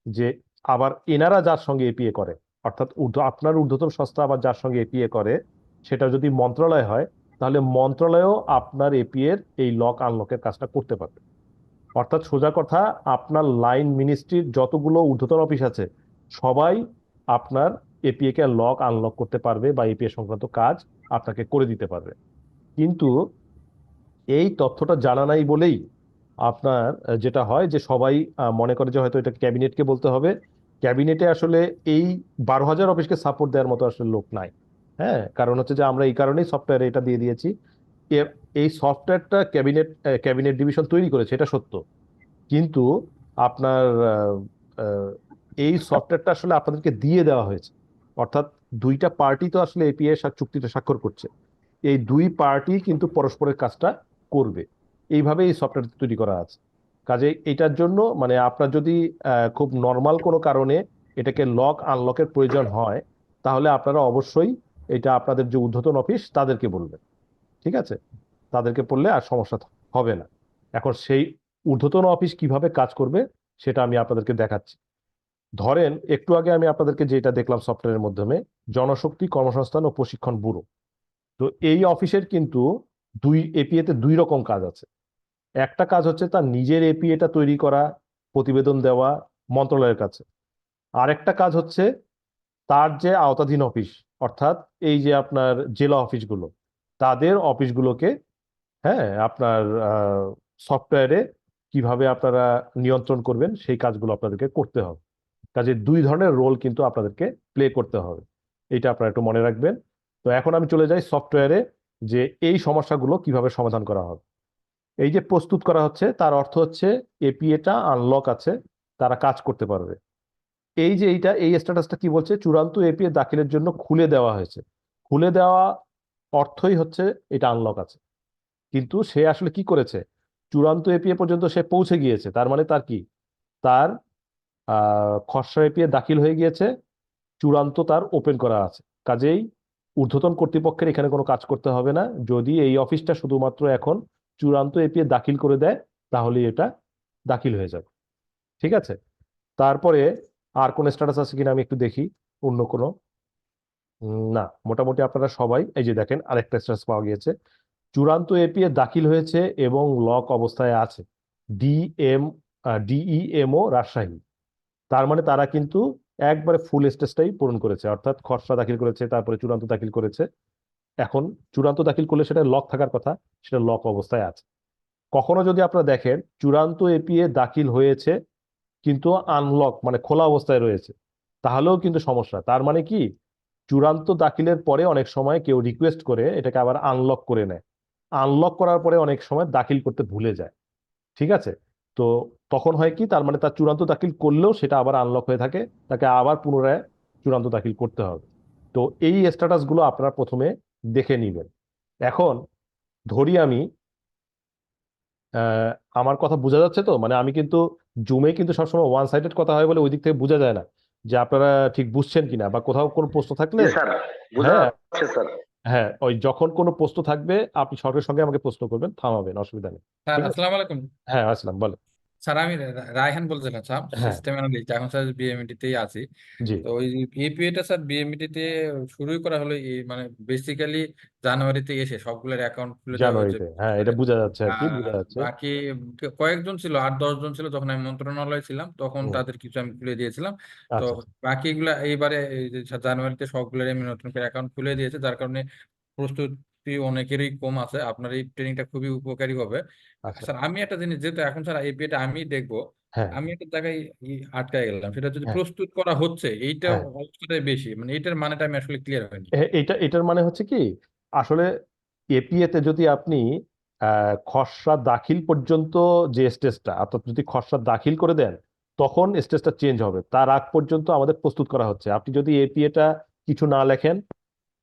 যে আবার এনারা যার সঙ্গে এপিএ করে, অর্থাৎ আপনার ঊর্ধ্বতন সংস্থা আবার যার সঙ্গে এপিএ করে, সেটা যদি মন্ত্রণালয় হয়, তাহলে মন্ত্রণালয়ও আপনার এপিএ এর এই লক আনলকের কাজটা করতে পারবে। অর্থাৎ সোজা কথা, আপনার লাইন মিনিস্ট্রির যতগুলো ঊর্ধ্বতন অফিস আছে সবাই আপনার এপিএ কে লক আনলক করতে পারবে বা এপিএ সংক্রান্ত কাজ আপনাকে করে দিতে পারবে। কিন্তু এই তথ্যটা জানা নাই বলেই আপনার যেটা হয় যে সবাই মনে করে যে হয়তো এটা ক্যাবিনেটকে বলতে হবে। ক্যাবিনেটে আসলে এই 12,000 অফিসকে সাপোর্ট দেওয়ার মতো আসলে লোক নাই। হ্যাঁ, কারণ হচ্ছে যে আমরা এই কারণেই সফটওয়্যারে এটা দিয়ে দিয়েছি। এই সফটওয়্যারটা ক্যাবিনেট ডিভিশন তৈরি করেছে, এটা সত্য, কিন্তু আপনার এই সফটওয়্যারটা আসলে আপনাদেরকে দিয়ে দেওয়া হয়েছে। অর্থাৎ দুইটা পার্টি তো আসলে এপিএ চুক্তিতে স্বাক্ষর করছে, এই দুই পার্টি কিন্তু পরস্পরের কাজটা করবে, এইভাবে এই সফটওয়্যার তৈরি করা আছে। কাজে এটার জন্য মানে আপনার যদি খুব নর্মাল কোনো কারণে এটাকে লক আনলকের প্রয়োজন হয়, তাহলে আপনারা অবশ্যই এটা আপনাদের যে ঊর্ধ্বতন অফিস তাদেরকে বলবেন, ঠিক আছে। তাদেরকে বললে আর সমস্যা হবে না। এখন সেই ঊর্ধ্বতন অফিস কিভাবে কাজ করবে সেটা আমি আপনাদেরকে দেখাচ্ছি। ধরেন একটু আগে আমি আপনাদেরকে যেটা দেখলাম সফটওয়্যারের মাধ্যমে, জনশক্তি কর্মসংস্থান ও প্রশিক্ষণ ব্যুরো, তো এই অফিসের কিন্তু এপিএ তে দুই রকম কাজ আছে। একটা কাজ হচ্ছে তার নিজের এপিএটা তৈরি করা, প্রতিবেদন দেওয়া মন্ত্রণালয়ের কাছে। আরেকটা কাজ হচ্ছে তার যে আওতাধীন অফিস, অর্থাৎ এই যে আপনার জেলা অফিসগুলো, তাদের অফিসগুলোকে, হ্যাঁ, আপনার সফটওয়্যারে কিভাবে আপনারা নিয়ন্ত্রণ করবেন সেই কাজগুলো আপনাদেরকে করতে হবে। কাজে দুই ধরনের রোল কিন্তু আপনাদেরকে প্লে করতে হবে, এটা আপনারা একটু মনে রাখবেন। তো এখন আমি চলে যাই সফটওয়্যারে, যে এই সমস্যাগুলো কিভাবে সমাধান করা হবে। এই যে প্রস্তুত করা হচ্ছে তার অর্থ হচ্ছে এপিএটা আনলক আছে, তারা কাজ করতে পারবে। এই যে এই স্ট্যাটাসটা কি বলছে, চূড়ান্ত এপিএ দাখিলের জন্য খুলে দেওয়া হয়েছে। খুলে দেওয়া অর্থই হচ্ছে এটা আনলক আছে, কিন্তু সে আসলে কি করেছে, চূড়ান্ত এপিএ পর্যন্ত সে পৌঁছে গিয়েছে, তার মানে তার কি, তার খসড়া এপিএ দাখিল হয়ে গিয়েছে, চূড়ান্ত তার ওপেন করা আছে। কাজেই ঊর্ধ্বতন কর্তৃপক্ষের এখানে কোনো কাজ করতে হবে না। যদি এই অফিসটা শুধুমাত্র এখন চূড়ান্ত এপিএ দাখিল করে দেয়, তাহলে এটা দাখিল হয়ে যাবে, ঠিক আছে। তারপরে আর কোন স্ট্যাটাস আছে কিনা আমি একটু দেখি, অন্য কোনো। না, মোটামুটি আপনারা সবাই, এই যে দেখেন আরেকটা স্ট্যাটাস পাওয়া গিয়েছে, চূড়ান্ত এপিএ দাখিল হয়েছে এবং লক অবস্থায় আছে, ডিইএমও রাজশাহী। তার মানে তারা কিন্তু একবারে ফুল স্টেজটাই পূরণ করেছে, অর্থাৎ খসড়া দাখিল করেছে, তারপরে চূড়ান্ত দাখিল করেছে। এখন চূড়ান্ত দাখিল করলে সেটা লক থাকার কথা, সেটা লক অবস্থায় আছে। কখনো যদি আপনারা দেখেন চূড়ান্ত এপিএ দাখিল হয়েছে কিন্তু আনলক মানে খোলা অবস্থায় রয়েছে, তাহলেও কিন্তু সমস্যা। তার মানে কি, চূড়ান্ত দাখিলের পরে অনেক সময় কেউ রিকোয়েস্ট করে এটাকে আবার আনলক করে নেয়, আনলক করার পরে অনেক সময় দাখিল করতে ভুলে যায়, ঠিক আছে। তো তখন হয় কি, তার মানে তার চূড়ান্ত দাখিল করলেও সেটা আবার আনলক হয়ে থাকে, তাকে আবার পুনরায় চূড়ান্ত দাখিল করতে হবে। তো এই স্ট্যাটাস গুলো আপনারা প্রথমে দেখে নিবেন। এখন ধরি আমি আমার কথা বোঝা যাচ্ছে তো, মানে আমি কিন্তু জুমে কিন্তু সবসময় ওয়ান সাইডেড কথা হয় বলে ওই দিক থেকে বোঝা যায় না যে আপনারা ঠিক বুঝছেন কিনা, বা কোথাও কোনো প্রশ্ন থাকলে, হ্যাঁ হ্যাঁ, ওই যখন কোনো প্রশ্ন থাকবে আপনি সঙ্গে সঙ্গে আমাকে প্রশ্ন করবেন, থামাবেন, অসুবিধা নেই, স্যার ঠিক আছে। আসসালামু আলাইকুম। হ্যাঁ, আসলাম, বলে। স্যার আমি রায়হান বলছিলাম স্যার, হ্যাঁ, সিস্টেম অ্যানালিস্ট, এখন স্যার বিএমইটি তেই আছি। জি, তো ওই এপিএটা স্যার বিএমইটি তে শুরুই করা হলো এই মানে বেসিক্যালি জানুয়ারিতে এসে সবগুলোর অ্যাকাউন্ট খুলে দেওয়া হয়েছে। জানুয়ারিতে, হ্যাঁ, এটা বোঝা যাচ্ছে আর কি, বোঝা আর যাচ্ছে। বাকি কয়েকজন ছিল, 8-10 জন ছিল যখন আমি মন্ত্রণালয়ে ছিলাম, তখন হুম, তাদের কিছু আমি খুলে দিয়েছিলাম। তো আচ্ছা আচ্ছা। বাকিগুলা এইবারে এই যে জানুয়ারিতে সবগুলোর আমি নতুন করে অ্যাকাউন্ট খুলে দিয়েছে, যার কারণে প্রস্তুতি অনেকেরই কম আছে। আপনার এই ট্রেনিংটা খুবই উপকারী হবে। আচ্ছা, স্যার আমি একটা জিনিস, যেহেতু এখন স্যার এপিএটা আমি দেখবো, হ্যাঁ আমি একটা জায়গায় আটকায় গেলাম, সেটা হচ্ছে যে হ্যাঁ প্রস্তুত করা হচ্ছে, এইটা হ্যাঁ অবস্থাটাই বেশি, মানে এটার মানেটা আমি আসলে ক্লিয়ার হয়নি। এটার মানে হচ্ছে কি, আসলে এপিএ তে যদি আপনি খসড়া দাখিল পর্যন্ত যে স্টেজটা, অর্থাৎ যদি খসড়া দাখিল করে দেন তখন স্টেজটা চেঞ্জ হবে, তার আগ পর্যন্ত আমাদের প্রস্তুত করা হচ্ছে। আপনি যদি এপিএ টা কিছু না লেখেন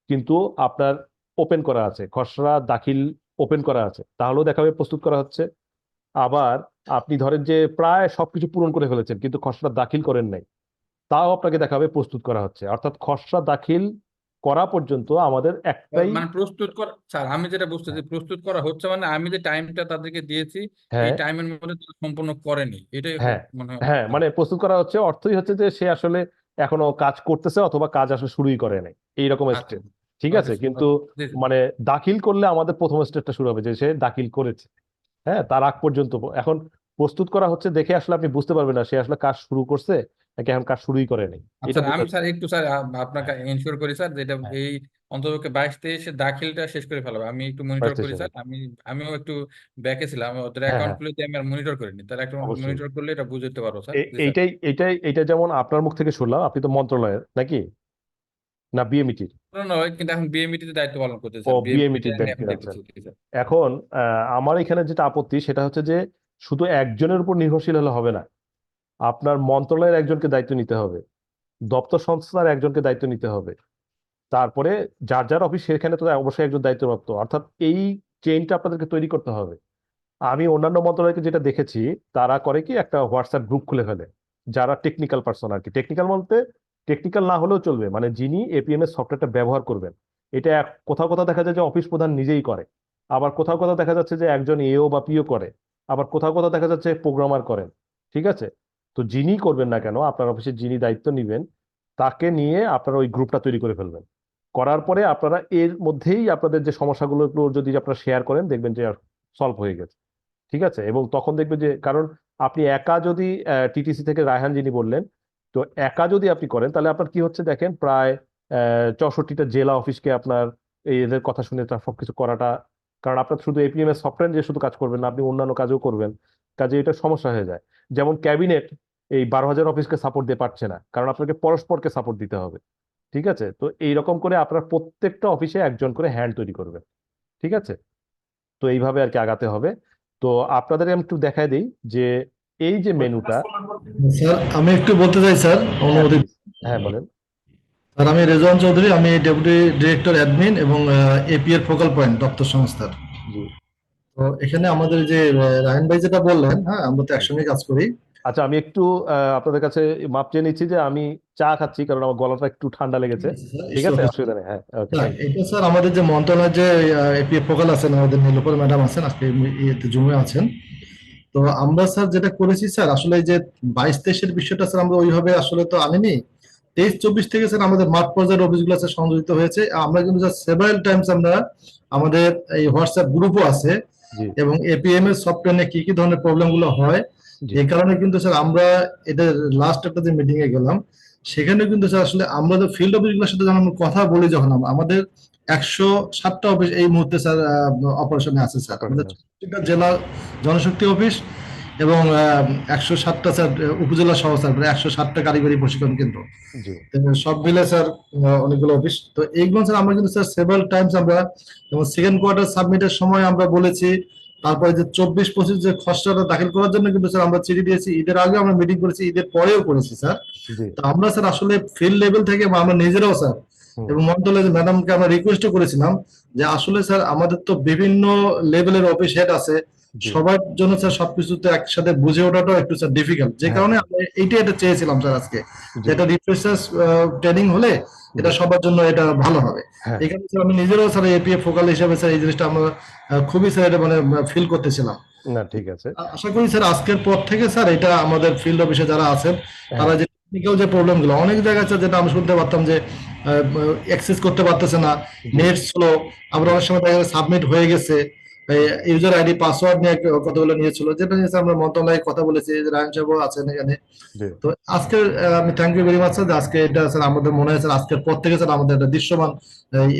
কিন্তু আপনার ওপেন করা আছে, খসড়া দাখিল ওপেন করা আছে, তাহলেও দেখাবে প্রস্তুত করা হচ্ছে। আবার আপনি ধরেন যে প্রায় সবকিছু পূরণ করে ফেলেছেন কিন্তু খসড়া দাখিল করেন নাই, তাও আপনাকে দেখাবে প্রস্তুত করা হচ্ছে। অর্থাৎ খসড়া দাখিল করা পর্যন্ত আমাদের একটাই। মানে প্রস্তুত করা, স্যার আমি যেটা বুঝতেছি প্রস্তুত করা হচ্ছে মানে আমি যে টাইমটা তাদেরকে দিয়েছি এই হ্যাঁ টাইমের মধ্যে তারা সম্পূর্ণ করেনি, এটাই হ্যাঁ মনে হয়। হ্যাঁ, মানে প্রস্তুত করা হচ্ছে অর্থই হচ্ছে যে সে আসলে এখনো কাজ করতেছে অথবা কাজ আসলে শুরুই করে নাই, এইরকম আচ্ছা, স্টেজ। ঠিক ওকে, আছে, কিন্তু জি জি। মানে দাখিল করলে আমাদের প্রথম স্টেজটা শুরু হবে যে সে দাখিল করেছে। হ্যাঁ, তার আগ পর্যন্ত এখন প্রস্তুত করা হচ্ছে দেখে আসলে আপনি বুঝতে পারবেন না সে আসলে কাজ শুরু করছে নাকি এখন কাজ শুরুই করে নাই, আচ্ছা এটা আমি বোঝা। স্যার একটু স্যার আপনাকে হ্যাঁ এনশিওর করি স্যার, যেটা হ্যাঁ, এই অন্ততপক্ষে 22-23 দাখিলটা শেষ করে ফেলাবো, আমি একটু মনিটর করি স্যার। আমিও একটু ব্যাকে ছিলাম, আমি ওদের হ্যাঁ অ্যাকাউন্ট হ্যাঁ, খুলে আমি আর মনিটর করিনি, তাহলে একটু অবশ্যই। মনিটর করলে এটা বুঝতে পারবো স্যার। জি স্যার। এইটা যেমন আপনার মুখ থেকে শুনলাম, আপনি তো মন্ত্রণালয়ের নাকি, না বিএমইটির? নয়, কিন্তু এখন বিএমইটি তে দায়িত্ব পালন করতে ও, স্যার, বিএমইটি বিএমইটির আমি এখন দায়িত্বে আছেন। দেখতেছি। জি স্যার। এখন আমার এখানে যেটা আপত্তি সেটা হচ্ছে যে শুধু একজনের উপর নির্ভরশীল হলে হবে না, আপনার মন্ত্রণালয়ের একজনকে দায়িত্ব নিতে হবে, দপ্তর সংস্থার একজনকে দায়িত্ব নিতে হবে, তারপরে যার যার অফিস সেখানে তো অবশ্যই একজন দায়িত্বপ্রাপ্ত, অর্থাৎ এই চেইনটা আপনাদেরকে তৈরি করতে হবে। আমি অন্যান্য মন্ত্রণালয়কে যেটা দেখেছি, তারা করে কি একটা হোয়াটসঅ্যাপ গ্রুপ খুলে ফেলে, যারা টেকনিক্যাল পার্সন আর কি, টেকনিক্যাল বলতে টেকনিক্যাল না হলেও চলবে, মানে যিনি এপিএম এর সফটওয়্যারটা ব্যবহার করবেন। এটা কোথাও কোথাও দেখা যায় যে অফিস প্রধান নিজেই করে, আবার কোথাও কোথাও দেখা যাচ্ছে যে একজন এও বা পিও করে, আবার কোথাও কোথাও দেখা যাচ্ছে প্রোগ্রামার করেন। ঠিক আছে, তো যিনি করবেন না কেন আপনার অফিসে যিনি দায়িত্ব নিবেন তাকে নিয়ে আপনারা ওই গ্রুপটা তৈরি করে ফেলবেন। করার পরে আপনারা এর মধ্যেই আপনাদের যে সমস্যাগুলো যদি আপনারা শেয়ার করেন দেখবেন যে সলভ হয়ে গেছে। ঠিক আছে, এবং তখন দেখবে যে, কারণ আপনি একা যদি টিটিসি থেকে রায়হান যিনি বললেন, তো একা যদি আপনি করেন তাহলে আপনার কি হচ্ছে দেখেন, প্রায় 64টা জেলা অফিসকে আপনার এদের কথা শুনে তার সবকিছু করাটা, কারণ আপনার শুধু এপিএম এর সফটওয়্যার যে শুধু কাজ করবেন না, আপনি অন্যান্য কাজও করবেন, কাজে এটা সমস্যা হয়ে যায়। যেমন ক্যাবিনেট এই 12,000 অফিসকে সাপোর্ট দিয়ে পারছে না, কারণ আপনাকে পরস্পরকে সাপোর্ট দিতে হবে। ঠিক আছে, তো এইরকম করে আপনার প্রত্যেকটা অফিসে একজন করে হ্যান্ড তৈরি করবেন। ঠিক আছে, তো এইভাবে আর কি আগাতে হবে। তো আপনাদের আমি একটু দেখায় দিই যে এই যে মেনুটা। স্যার আমি একটু বলতে চাই স্যার, হ্যাঁ অনুমতি। প্লিজ, হ্যাঁ বলেন। স্যার আমি রেজওয়ান চৌধুরী, আমি ডেপুটি ডিরেক্টর অ্যাডমিন এবং এপি এর ফোকাল পয়েন্ট দপ্তর সংস্থার। জি তো এখানে আমাদের যে রায়হান ভাই যেটা বললেন, হ্যাঁ আমরা তো জি। একসঙ্গে কাজ করি। আচ্ছা, আমি একটু আপনাদের কাছে মাপ চেয়ে নিচ্ছি যে আমি চা খাচ্ছি কারণ আমার গলাটা একটু ঠান্ডা লেগেছে। ঠিক আছে, অসুবিধা নেই, হ্যাঁ ওকে, স্যার থ্যাংক ইউ। এটা স্যার আমাদের যে মন্ত্রণালয়ের যে এপি ফোকাল আছেন, আমাদের নীলোফার ম্যাডাম আছেন, আজকে ইয়েতে জুমে আছেন। তো আমরা স্যার যেটা করেছি স্যার, আসলে এই যে 22-23-এর বিষয়টা স্যার আমরা ওইভাবে আসলে তো আনিনি। 23-24 থেকে স্যার আমাদের মাঠ পর্যায়ের অফিসগুলো স্যার সংযোজিত হয়েছে। আমরা কিন্তু স্যার সেভারাল টাইমস আমরা আমাদের এই হোয়াটসঅ্যাপ গ্রুপও আছে, জি এবং এপিএম এর সফটওয়্যার নিয়ে কি কি ধরনের প্রবলেম গুলো হয় জি এই কারণে কিন্তু স্যার আমরা এটা লাস্ট একটা যে মিটিং এ গেলাম, সেখানে কিন্তু স্যার আসলে আমরা যে ফিল্ড অফিসগুলোর সাথে যখন আমরা কথা বলি, যখন আমাদের 107টা অফিস এই মুহূর্তে স্যার অপারেশনে আছে স্যার, আমাদের 64টা জেলা জনশক্তি অফিস এবং 107টা স্যার উপজেলা সহ স্যার 107টা কারিগরি প্রশিক্ষণ কেন্দ্র, জি সব মিলে স্যার অনেকগুলো অফিস। তো এইগুলো স্যার আমরা কিন্তু স্যার সেভারাল টাইমস আমরা, যেমন সেকেন্ড কোয়ার্টার সাবমিটের সময় আমরা বলেছি, তারপরে যে 24-25 যে খসড়াটা দাখিল করার জন্য কিন্তু স্যার আমরা চিঠি দিয়েছি, ঈদের আগে আমরা মিটিং করেছি, ঈদের পরেও করেছি স্যার। জি। তো আমরা স্যার আসলে ফিল্ড লেভেল থেকে বা আমরা নিজেরাও স্যার হুম, এবং মন্ত্রণালয়ের ম্যাডামকে আমরা রিকোয়েস্টও করেছিলাম যে আসলে স্যার আমাদের তো বিভিন্ন লেভেলের অফিস হেড আছে, জি সবার জন্য স্যার সবকিছু তো একসাথে বুঝে ওঠাটাও একটু স্যার ডিফিকাল্ট, যে হ্যাঁ কারণে আমরা এটা চেয়েছিলাম স্যার আজকে, জি যেটা রিফ্রেশার্স ট্রেনিং হলে এটা জি সবার জন্য এটা ভালো হবে। হ্যাঁ এই কারণে স্যার আমি নিজেরাও স্যার এপিএফ ফোকাল হিসেবে স্যার এই জিনিসটা আমরা খুবই স্যার এটা মানে ফিল করতেছিলাম। না ঠিক আছে। আশা করি স্যার আজকের পর থেকে স্যার এটা আমাদের ফিল্ড অফিসে যারা আছেন হ্যাঁ তারা যে টেকনিক্যাল যে প্রবলেম গুলো অনেক জায়গায় স্যার যেটা আমি শুনতে পারতাম যে অ্যাক্সেস করতে পারতেছে না, জি নেট স্লো, আমরা অনেক সময় দেখা যায় সাবমিট হয়ে গেছে, ইউজার আইডি পাসওয়ার্ড নিয়ে কতগুলো নিয়েছিল, যেটা নিয়ে আমরা মন্ত্রণালয়ে কথা বলেছি, যে রায়ন সাহেবও আছেন এখানে। জি তো আজকে আমি thank you very much sir, আজকে এটা স্যার আমাদের মনে হয় স্যার আজকের পর থেকে স্যার আমাদের একটা দৃশ্যমান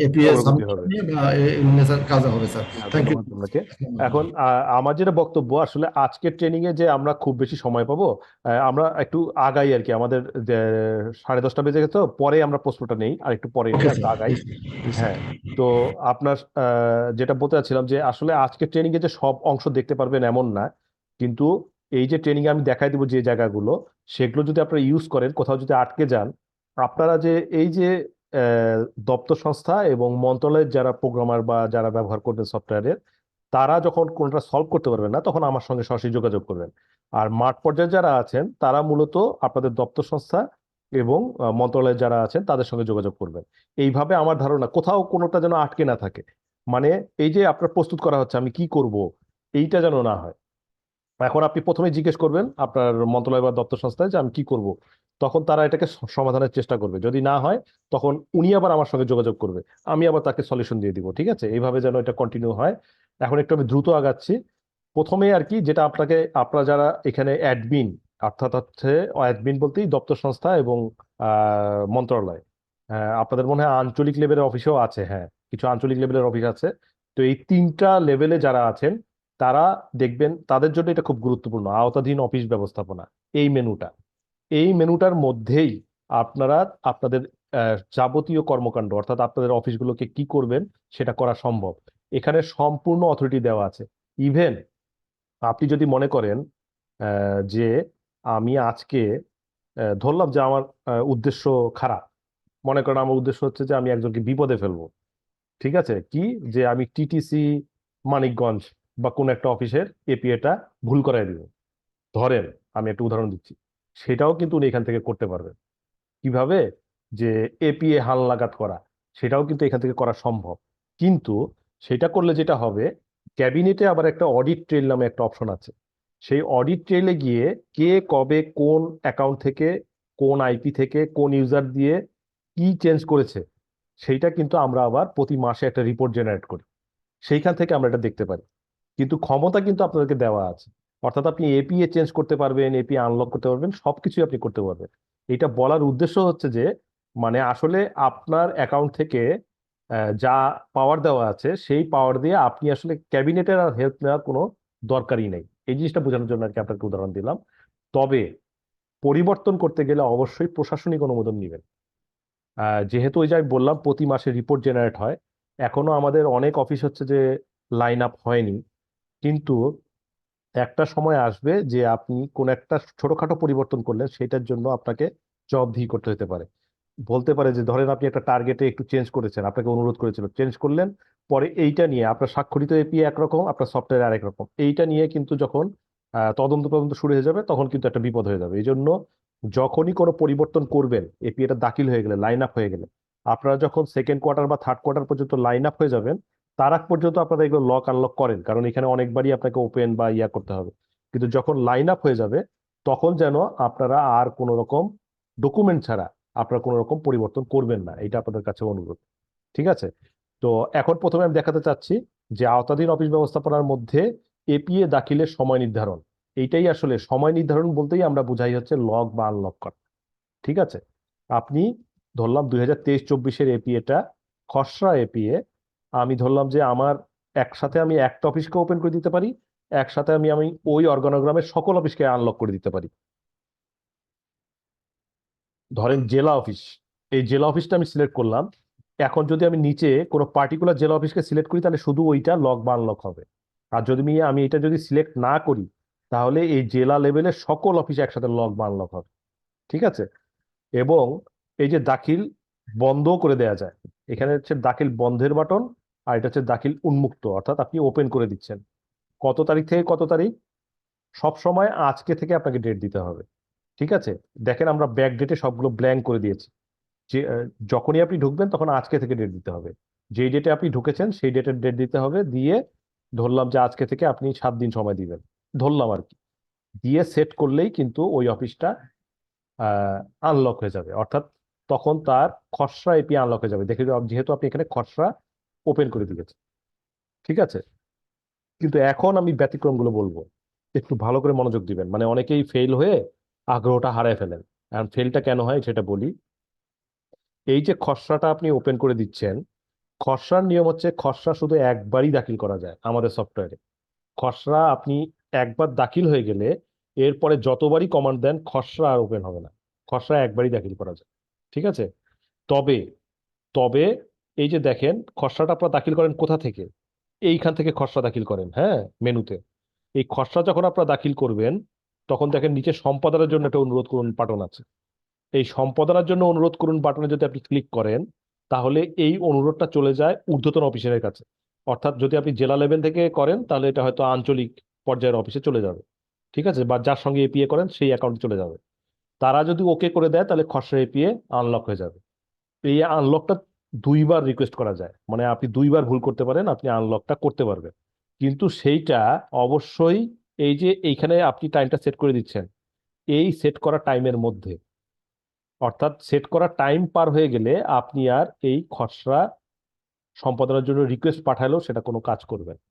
এপিএ অগ্রগতি সাবমিট হবে। নিয়ে বা এই নিয়ে স্যার কাজ হবে স্যার। হ্যাঁ, থ্যাংক ইউ। ধন্যবাদ আপনাকে। এখন আমার যেটা বক্তব্য, আসলে আজকের ট্রেনিং এ যে আমরা খুব বেশি সময় পাবো, আমরা একটু আগাই আর কি। আমাদের যে 10:30 বেজে গেছে, তো পরে আমরা প্রশ্নটা নেই, আর একটু পরে নিই, একটু আগাই। হ্যাঁ, তো আপনার যেটা বলতে চাচ্ছিলাম যে আসলে আজকের ট্রেনিং এ যে সব অংশ দেখতে পারবেন এমন না, কিন্তু এই যে ট্রেনিং এ আমি দেখাই দিব যে জায়গাগুলো, সেগুলো যদি আপনারা ইউজ করেন, কোথাও যদি আটকে যান, আপনারা যে এই যে দপ্তর সংস্থা এবং মন্ত্রণালয়ের যারা প্রোগ্রামার বা যারা ব্যবহার করবেন সফটওয়্যারের, তারা যখন কোনটা সলভ করতে পারবেন না, তখন আমার সঙ্গে সরাসরি যোগাযোগ করবেন। আর মাঠ পর্যায়ে যারা আছেন, তারা মূলত আপনাদের দপ্তর সংস্থা এবং মন্ত্রণালয়ে যারা আছেন তাদের সঙ্গে যোগাযোগ করবেন। এইভাবে আমার ধারণা কোথাও কোনোটা যেন আটকে না থাকে। মানে এই যে আপনার প্রস্তুত করা হচ্ছে আমি কি করব, এইটা যেন না হয়। এখন আপনি প্রথমে জিজ্ঞেস করবেন আপনার মন্ত্রণালয় বা দপ্তর সংস্থায় যে আমি কি করব, তখন তারা এটাকে সমাধানের চেষ্টা করবে। যদি না হয়, তখন উনি আবার আমার সঙ্গে যোগাযোগ করবে, আমি আবার তাকে সলিউশন দিয়ে দিব। ঠিক আছে, এইভাবে যেন এটা কন্টিনিউ হয়। এখন একটু আমি দ্রুত আগাচ্ছি। প্রথমে আর কি, যেটা আপনারা যারা এখানে অ্যাডমিন, অর্থাৎ হচ্ছে অ্যাডমিন বলতেই দপ্তর সংস্থা এবং মন্ত্রণালয়। আপনাদের মনে হয় আঞ্চলিক লেভেলের অফিসেও আছে, হ্যাঁ কিছু আঞ্চলিক লেভেলের অফিস আছে। তো এই 3টা লেভেলে যারা আছেন, তারা দেখবেন তাদের জন্য এটা খুব গুরুত্বপূর্ণ, আওতাধীন অফিস ব্যবস্থাপনা। এই মেনুটার মধ্যেই আপনারা আপনাদের যাবতীয় কর্মকাণ্ড, অর্থাৎ আপনাদের অফিসগুলোকে কি করবেন সেটা করা সম্ভব। এখানে সম্পূর্ণ অথরিটি দেওয়া আছে। ইভেন আপনি যদি মনে করেন যে আমি আজকে ধরলাম যে আমার উদ্দেশ্য খারাপ, মনে করেন আমার উদ্দেশ্য হচ্ছে যে আমি একজনকে বিপদে ফেলবো, ঠিক আছে, কি যে আমি টিটিসি মানিকগঞ্জ বা কোন একটা অফিসের এপিএটা ভুল করাই দিব, ধরেন আমি একটা উদাহরণ দিচ্ছি, সেটাও কিন্তু উনি এখান থেকে করতে পারবেন। কিভাবে? যে এপিএ হালনাগাদ করা, সেটাও কিন্তু এখান থেকে করা সম্ভব। কিন্তু সেটা করলে যেটা হবে, ক্যাবিনেটে আবার একটা অডিট ট্রেল নামে একটা অপশন আছে। সেই অডিট ট্রেলে গিয়ে কে কবে কোন অ্যাকাউন্ট থেকে, কোন আইপি থেকে, কোন ইউজার দিয়ে কি চেঞ্জ করেছে, সেইটা কিন্তু আমরা আবার প্রতি মাসে একটা রিপোর্ট জেনারেট করি। সেইখান থেকে আমরা এটা দেখতে পারি। কিন্তু ক্ষমতা কিন্তু আপনাদেরকে দেওয়া আছে, অর্থাৎ আপনি এপিএ চেঞ্জ করতে পারবেন, এপিএ আনলক করতে পারবেন, সবকিছুই আপনি করতে পারবেন। এটা বলার উদ্দেশ্য হচ্ছে যে মানে আসলে আপনার অ্যাকাউন্ট থেকে যা পাওয়ার দেওয়া আছে, সেই পাওয়ার দিয়ে আপনি আসলে ক্যাবিনেটের আর হেল্প নেওয়ার কোনো দরকারই নেই। এই জিনিসটা বোঝানোর জন্য আর কি আপনাকে উদাহরণ দিলাম। তবে পরিবর্তন করতে গেলে অবশ্যই প্রশাসনিক অনুমোদন নেবেন। যেহেতু ওই যে আমি বললাম প্রতি মাসে রিপোর্ট জেনারেট হয়, এখনো আমাদের অনেক অফিস হচ্ছে যে লাইন আপ হয়নি। কিন্তু একটা সময় আসবে যে আপনি কোন একটা ছোটখাটো পরিবর্তন করলেন, সেটার জন্য আপনাকে জবাবদিহি করতে হতে পারে। বলতে পারে যে ধরেন আপনি একটা টার্গেটে একটু চেঞ্জ করেছেন, আপনাকে অনুরোধ করেছিল, চেঞ্জ করলেন, পরে এইটা নিয়ে আপনার স্বাক্ষরিত এপিএ একরকম, আপনার সফটওয়্যার আরেক রকম, এইটা নিয়ে কিন্তু যখন তদন্ত শুরু হয়ে যাবে, তখন কিন্তু একটা বিপদ হয়ে যাবে। এই জন্য যখনই কোনো পরিবর্তন করবেন, এপিএটা দাখিল হয়ে গেলে, লাইন আপ হয়ে গেলে, আপনারা যখন সেকেন্ড কোয়ার্টার বা থার্ড কোয়ার্টার পর্যন্ত লাইন আপ হয়ে যাবেন, তার আগ পর্যন্ত আপনারা এগুলো লক আনলক করেন, কারণ এখানে অনেকবারই আপনাকে ওপেন বা ইয়া করতে হবে। কিন্তু যখন লাইন আপ হয়ে যাবে, তখন যেন আপনারা আর কোনো রকম ডকুমেন্ট ছাড়া আপনারা কোনো রকম পরিবর্তন করবেন না, এটা আপনাদের কাছে অনুরোধ। ঠিক আছে, তো এখন প্রথমে আমি দেখাতে চাচ্ছি যে আওতাধীন অফিস ব্যবস্থাপনার মধ্যে এপিএ দাখিলের সময় নির্ধারণ। এইটাই আসলে সময় নির্ধারণ বলতেই আমরা বুঝাই হচ্ছে লক বা আনলক করা। ঠিক আছে, আপনি ধরলাম 2023-24 এপিএটা খসড়া এপিএ, আমি ধরলাম যে আমার একসাথে আমি একটা অফিসকে ওপেন করে দিতে পারি, একসাথে আমি ওই অর্গানোগ্রামের সকল অফিসকে আনলক করে দিতে পারি। ধরেন জেলা অফিস, এই জেলা অফিসটা আমি সিলেক্ট করলাম। এখন যদি আমি নিচে কোনো পার্টিকুলার জেলা অফিসকে সিলেক্ট করি, তাহলে শুধু ওইটা লক বা আনলক হবে। আর যদি আমি এটা যদি সিলেক্ট না করি, তাহলে এই জেলা লেভেলের সকল অফিস একসাথে লক বা আনলক হবে। ঠিক আছে, এবং এই যে দাখিল বন্ধ করে দেয়া যায়, এখানে হচ্ছে দাখিল বন্ধের বাটন, আর এটা হচ্ছে দাখিল উন্মুক্ত, অর্থাৎ আপনি ওপেন করে দিচ্ছেন। কত তারিখ থেকে কত তারিখ, সব সময় আজকে থেকে আপনাকে ডেট দিতে হবে। ঠিক আছে, দেখেন আমরা ব্যাক ডেটে সবগুলো ব্ল্যাঙ্ক করে দিয়েছি। যে যখনই আপনি ঢুকবেন তখন আজকে থেকে ডেট দিতে হবে, যেই ডেটে আপনি ঢুকেছেন সেই ডেটের ডেট দিতে হবে, দিয়ে ধরলাম যে আজকে থেকে আপনি 7 দিন সময় দিবেন, ধরলাম আর কি, দিয়ে সেট করলেই কিন্তু ওই অফিসটা আনলক হয়ে যাবে। অর্থাৎ তখন তার খসড়া এপি আনলক হয়ে যাবে, দেখে যেহেতু আপনি এখানে খসড়া ওপেন করে দিয়েছেন। ঠিক আছে, কিন্তু এখন আমি ব্যতিক্রমগুলো বলবো, একটু ভালো করে মনোযোগ দিবেন। মানে অনেকেই ফেল হয়ে আগ্রহটা হারায় ফেলেন। আর ফেলটা কেন হয় সেটা বলি। এই যে খসড়াটা আপনি ওপেন করে দিচ্ছেন, খসড়ার নিয়ম হচ্ছে খসড়া শুধু একবারই দাখিল করা যায় আমাদের সফটওয়্যারে। খসড়া আপনি একবার দাখিল হয়ে গেলে এরপরে যতবারই কমান্ড দেন খসড়া আর ওপেন হবে না, খসড়া একবারই দাখিল করা যায়। ঠিক আছে? তবে তবে এই যে দেখেন খসড়াটা আপনারা দাখিল করেন কোথা থেকে? এইখান থেকে খসড়া দাখিল করেন, হ্যাঁ, মেনুতে। এই খসড়া যখন আপনারা দাখিল করবেন তখন দেখেন নিচে সম্পাদনার জন্য একটা অনুরোধ করুন বাটন আছে। এই সম্পাদনার জন্য অনুরোধ করুন বাটনে যদি আপনি ক্লিক করেন তাহলে এই অনুরোধটা চলে যায় ঊর্ধ্বতন অফিসারের কাছে। অর্থাৎ যদি আপনি জেলা লেভেল থেকে করেন তাহলে এটা হয়তো আঞ্চলিক পর্যায়ের অফিসে চলে যাবে। ঠিক আছে? বা যার সঙ্গে এপিএ করেন সেই অ্যাকাউন্টে চলে যাবে। তারা যদি ওকে করে দেয় তাহলে খসড়া এপিএ আনলক হয়ে যাবে। এই আনলকটা দুইবার রিকোয়েস্ট করা যায়, মানে আপনি দুইবার ভুল করতে পারেন, আপনি আনলকটা করতে পারবেন। কিন্তু সেইটা অবশ্যই এই যে এইখানে আপনি টাইমটা সেট করে দিচ্ছেন, এই সেট করা টাইমের মধ্যে, অর্থাৎ সেট করা টাইম পার হয়ে গেলে আপনি আর এই খসড়া সম্পাদনার জন্য রিকোয়েস্ট পাঠালেও সেটা কোনো কাজ করবে না।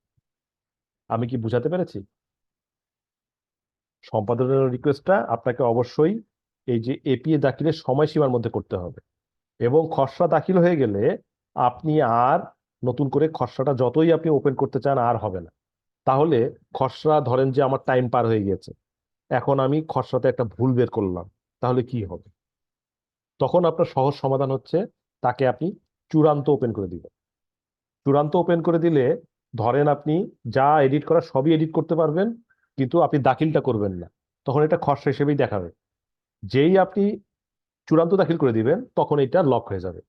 আমি কি বুঝাতে পেরেছি? সম্পাদনার রিকোয়েস্টটা আপনাকে অবশ্যই এই যে এপিএ দাখিলের সময়সীমার মধ্যে করতে হবে, এবং খসড়া দাখিল হয়ে গেলে আপনি আর নতুন করে খসড়াটা যতই আপনি ওপেন করতে চান আর হবে না। তাহলে খসড়া ধরেন যে আমার টাইম পার হয়ে গেছে, এখন আমি খসড়াতে একটা ভুল বের করলাম, তাহলে কি হবে? তখন আপনার সহজ সমাধান হচ্ছে তাকে আপনি চূড়ান্ত ওপেন করে দিবেন। চূড়ান্ত ওপেন করে দিলে ধরেন আপনি যা এডিট করা সবই এডিট করতে পারবেন, কিন্তু আপনি দাখিলটা করবেন না, তখন এটা খসড়া হিসেবেই দেখাবে। যেই আপনি চূড়ান্ত দাখিল করে দিবেন তখন এটা লক হয়ে যাবে।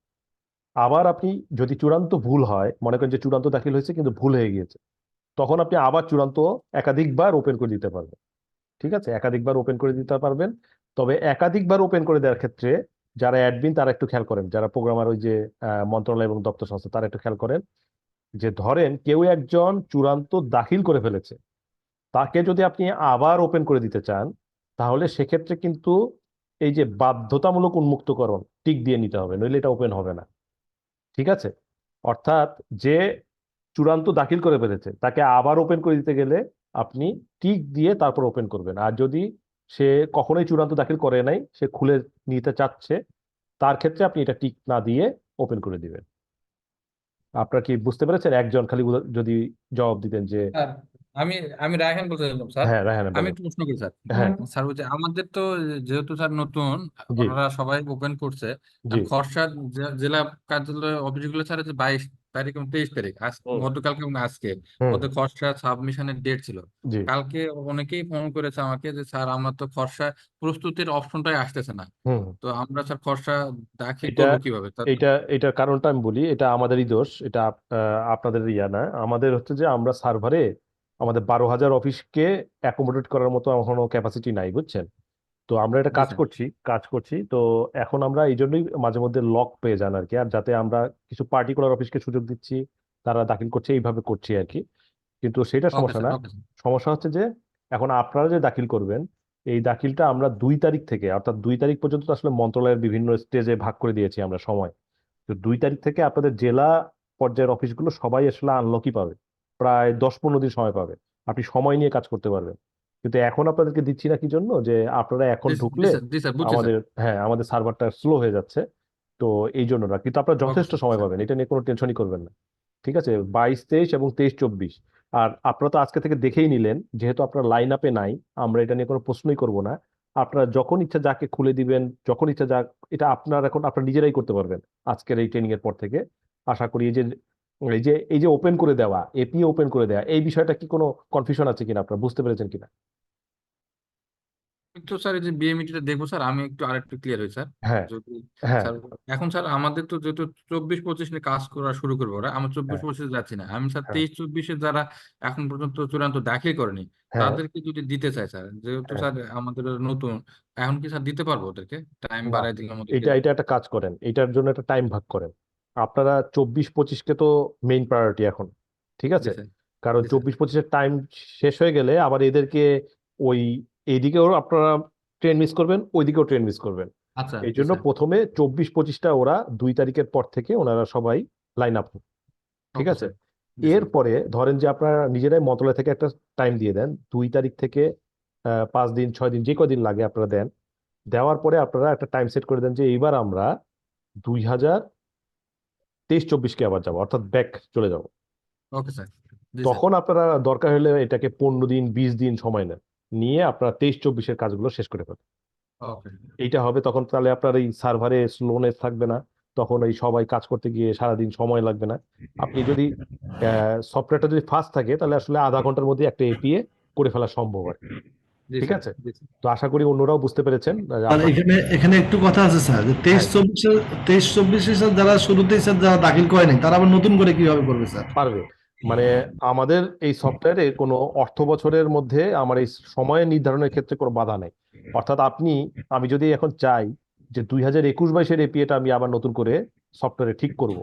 আবার আপনি যদি চূড়ান্ত ভুল হয়, মনে করেন যে চূড়ান্ত দাখিল হয়েছে কিন্তু ভুল হয়ে গিয়েছে, তখন আপনি আবার চূড়ান্ত একাধিকবার ওপেন করে দিতে পারবেন। ঠিক আছে? একাধিকবার ওপেন করে দিতে পারবেন। তবে একাধিকবার ওপেন করে দেওয়ার ক্ষেত্রে যারা অ্যাডমিন তারা একটু খেয়াল করেন, যারা প্রোগ্রামার ওই যে মন্ত্রণালয় এবং দপ্তর সংস্থা তারা একটু খেয়াল করেন যে ধরেন কেউ একজন চূড়ান্ত দাখিল করে ফেলেছে, তাকে যদি আপনি আবার ওপেন করে দিতে চান তাহলে সেক্ষেত্রে কিন্তু এই যে বাধ্যতামূলক উন্মুক্তকরণ টিক দিয়ে নিতে হবে, নইলে এটা ওপেন হবে না। ঠিক আছে? অর্থাৎ যে চূড়ান্ত দাখিল করে ফেলেছে তাকে আবার ওপেন করে দিতে গেলে আপনি টিক দিয়ে তারপর ওপেন করবেন। আর যদি সে কখনোই চূড়ান্ত দাখিল করে নাই, সে খুলে নিতে চাচ্ছে, তার ক্ষেত্রে আপনি এটা টিক না দিয়ে ওপেন করে দিবেন। আপনারা কি বুঝতে পেরেছেন? একজন খালি যদি জবাব দিতেন যে স্যার, আমি আমি রায়হান বলতে চাইলাম স্যার। হ্যাঁ, রায়হান আমি বলেন। একটু প্রশ্ন করি স্যার। হ্যাঁ, স্যার ওই যে আমাদের তো যেহেতু স্যার নতুন, জি ওনারা সবাই ওপেন করছে। জি। আর খরচা জেলা কার্যালয় অফিসগুলো স্যার হচ্ছে 22 তারিখ এবং 23 তারিখ, আজ হুম গতকালকে এবং আজকে হুম ওদের খরচা সাবমিশনের ডেট ছিল। জি। কালকে অনেকেই ফোন করেছে আমাকে যে স্যার আমরা তো খরচা প্রস্তুতির অপশনটাই আসতেছে না, হুম তো আমরা স্যার খরচা দাখিল এটা করবো কিভাবে স্যার? এটার কারণটা আমি বলি, এটা আমাদেরই দোষ, এটা আপনাদের ইয়া না। আমাদের হচ্ছে যে আমরা সার্ভারে আমাদের 12,000 অফিসকে অ্যাকোমোডেট করার মতো এখনো ক্যাপাসিটি নাই, বুঝছেন? তো আমরা এটা জি স্যার। কাজ করছি তো এখন আমরা এই জন্যই মাঝে মধ্যে লক পেয়ে যান আর কি। আর যাতে আমরা কিছু পার্টিকুলার অফিসকে সুযোগ দিচ্ছি, তারা দাখিল করছে, এইভাবে করছি আর কি। কিন্তু সেটা ওকে সমস্যা স্যার, না। Okay sir. সমস্যা হচ্ছে যে এখন আপনারা যে দাখিল করবেন, এই দাখিলটা আমরা 2 তারিখ থেকে, অর্থাৎ 2 তারিখ পর্যন্ত তো আসলে মন্ত্রণালয়ের বিভিন্ন স্টেজে ভাগ করে দিয়েছি আমরা সময়। তো 2 তারিখ থেকে আপনাদের জেলা পর্যায়ের অফিসগুলো সবাই আসলে আনলকই পাবে, প্রায় 10-15 দিন সময় পাবে, আপনি সময় নিয়ে কাজ করতে পারবেন। কিন্তু এখন আপনাদেরকে দিচ্ছি না কি জন্য, যে আপনারা এখন জি জি ঢুকলে স্যার, জি স্যার, বুঝছি স্যার। আমাদের, হ্যাঁ, আমাদের সার্ভারটা স্লো হয়ে যাচ্ছে। তো এই জন্য না, কিন্তু আপনারা ওকে যথেষ্ট সময় স্যার। পাবেন, এটা নিয়ে কোনো টেনশনই করবেন না। ঠিক আছে? 22-23 এবং 23-24। আর আপনারা তো আজকে থেকে দেখেই নিলেন, যেহেতু আপনারা লাইন আপে নাই, আমরা এটা নিয়ে কোনো প্রশ্নই করব না। আপনারা যখন ইচ্ছা যাকে খুলে দিবেন, যখন ইচ্ছা যা, এটা আপনারা এখন আপনারা নিজেরাই করতে পারবেন আজকের এই ট্রেনিং এর পর থেকে। আশা করি এই যে ওপেন করে দেওয়া, এপি ওপেন করে দেওয়া, এই বিষয়টা কি কোনো কনফিউশন আছে কিনা, আপনারা বুঝতে পেরেছেন কিনা? তো স্যার এই যে বিএমইটিটা দেখবো স্যার, আমি একটু আরেকটু ক্লিয়ার হই স্যার। হ্যাঁ যদি হ্যাঁ স্যার এখন স্যার আমাদের তো যেহেতু 24-25 নিয়ে কাজ করা শুরু করবো ওরা, আমরা হ্যাঁ 24-25 যাচ্ছি না, আমি স্যার হ্যাঁ 23-24 যারা এখন পর্যন্ত চূড়ান্ত দাখিল করেনি হ্যাঁ তাদেরকে যদি দিতে চাই স্যার, যেহেতু হ্যাঁ। স্যার আমাদের নতুন, এখন কি স্যার দিতে পারবো ওদেরকে? টাইম না, বাড়াই দিলাম ওদেরকে। এটা এটা একটা কাজ করেন, এটার জন্য একটা টাইম ভাগ করেন। আপনারা 24-25কে তো মেইন প্রায়োরিটি এখন, ঠিক জি আছে? স্যার। কারণ জি স্যার। 24-25-এর টাইম শেষ হয়ে গেলে আবার এদেরকে ওই এইদিকেও আপনারা ট্রেন মিস করবেন, ওইদিকেও ট্রেন মিস করবেন। আচ্ছা। এই জি জন্য স্যার। প্রথমে 24-25টা ওরা 2 তারিখের পর থেকে ওনারা সবাই লাইন আপ, ঠিক ওকে আছে? স্যার। জি স্যার। এরপরে ধরেন যে আপনারা নিজেরাই মন্ত্রণালয় থেকে একটা টাইম দিয়ে দেন, 2 তারিখ থেকে 5 দিন 6 দিন যে কদিন লাগে আপনারা দেন। দেওয়ার পরে আপনারা একটা টাইম সেট করে দেন যে এইবার আমরা 2023-24-কে আবার যাবো, অর্থাৎ ব্যাক চলে যাব। Okay sir. জি স্যার। তখন আপনারা দরকার হলে এটাকে 15 দিন 20 দিন সময় নেন, নিয়ে আপনারা 23-24-এর কাজগুলো শেষ করে ফেলেন। ওকে। এইটা হবে তখন, তাহলে আপনার এই সার্ভারে স্লোনেস থাকবে না, তখন এই সবাই কাজ করতে গিয়ে সারাদিন সময় লাগবে না। আপনি যদি সফটওয়্যারটা যদি ফাস্ট থাকে তাহলে আসলে আধা ঘন্টার মধ্যে একটা এপিএ করে ফেলা সম্ভব আর কি। জি ঠিক স্যার। আছে, জি স্যার। তো আশা করি অন্যরাও বুঝতে পেরেছেন আর আপনার। এখানে একটু কথা আছে স্যার, যে হ্যাঁ, 23-24 স্যার যারা শুরুতেই স্যার যারা দাখিল করে নাই তারা আবার নতুন করে কিভাবে করবে স্যার? পারবে। মানে আমাদের এই সফটওয়্যারে কোনো অর্থ বছরের মধ্যে আমার এই সময় নির্ধারণের ক্ষেত্রে কোনো বাধা নেই। অর্থাৎ আমি যদি এখন চাই যে 2021-22-এর এপিএটা আমি আবার নতুন করে সফটওয়্যারে ঠিক করব,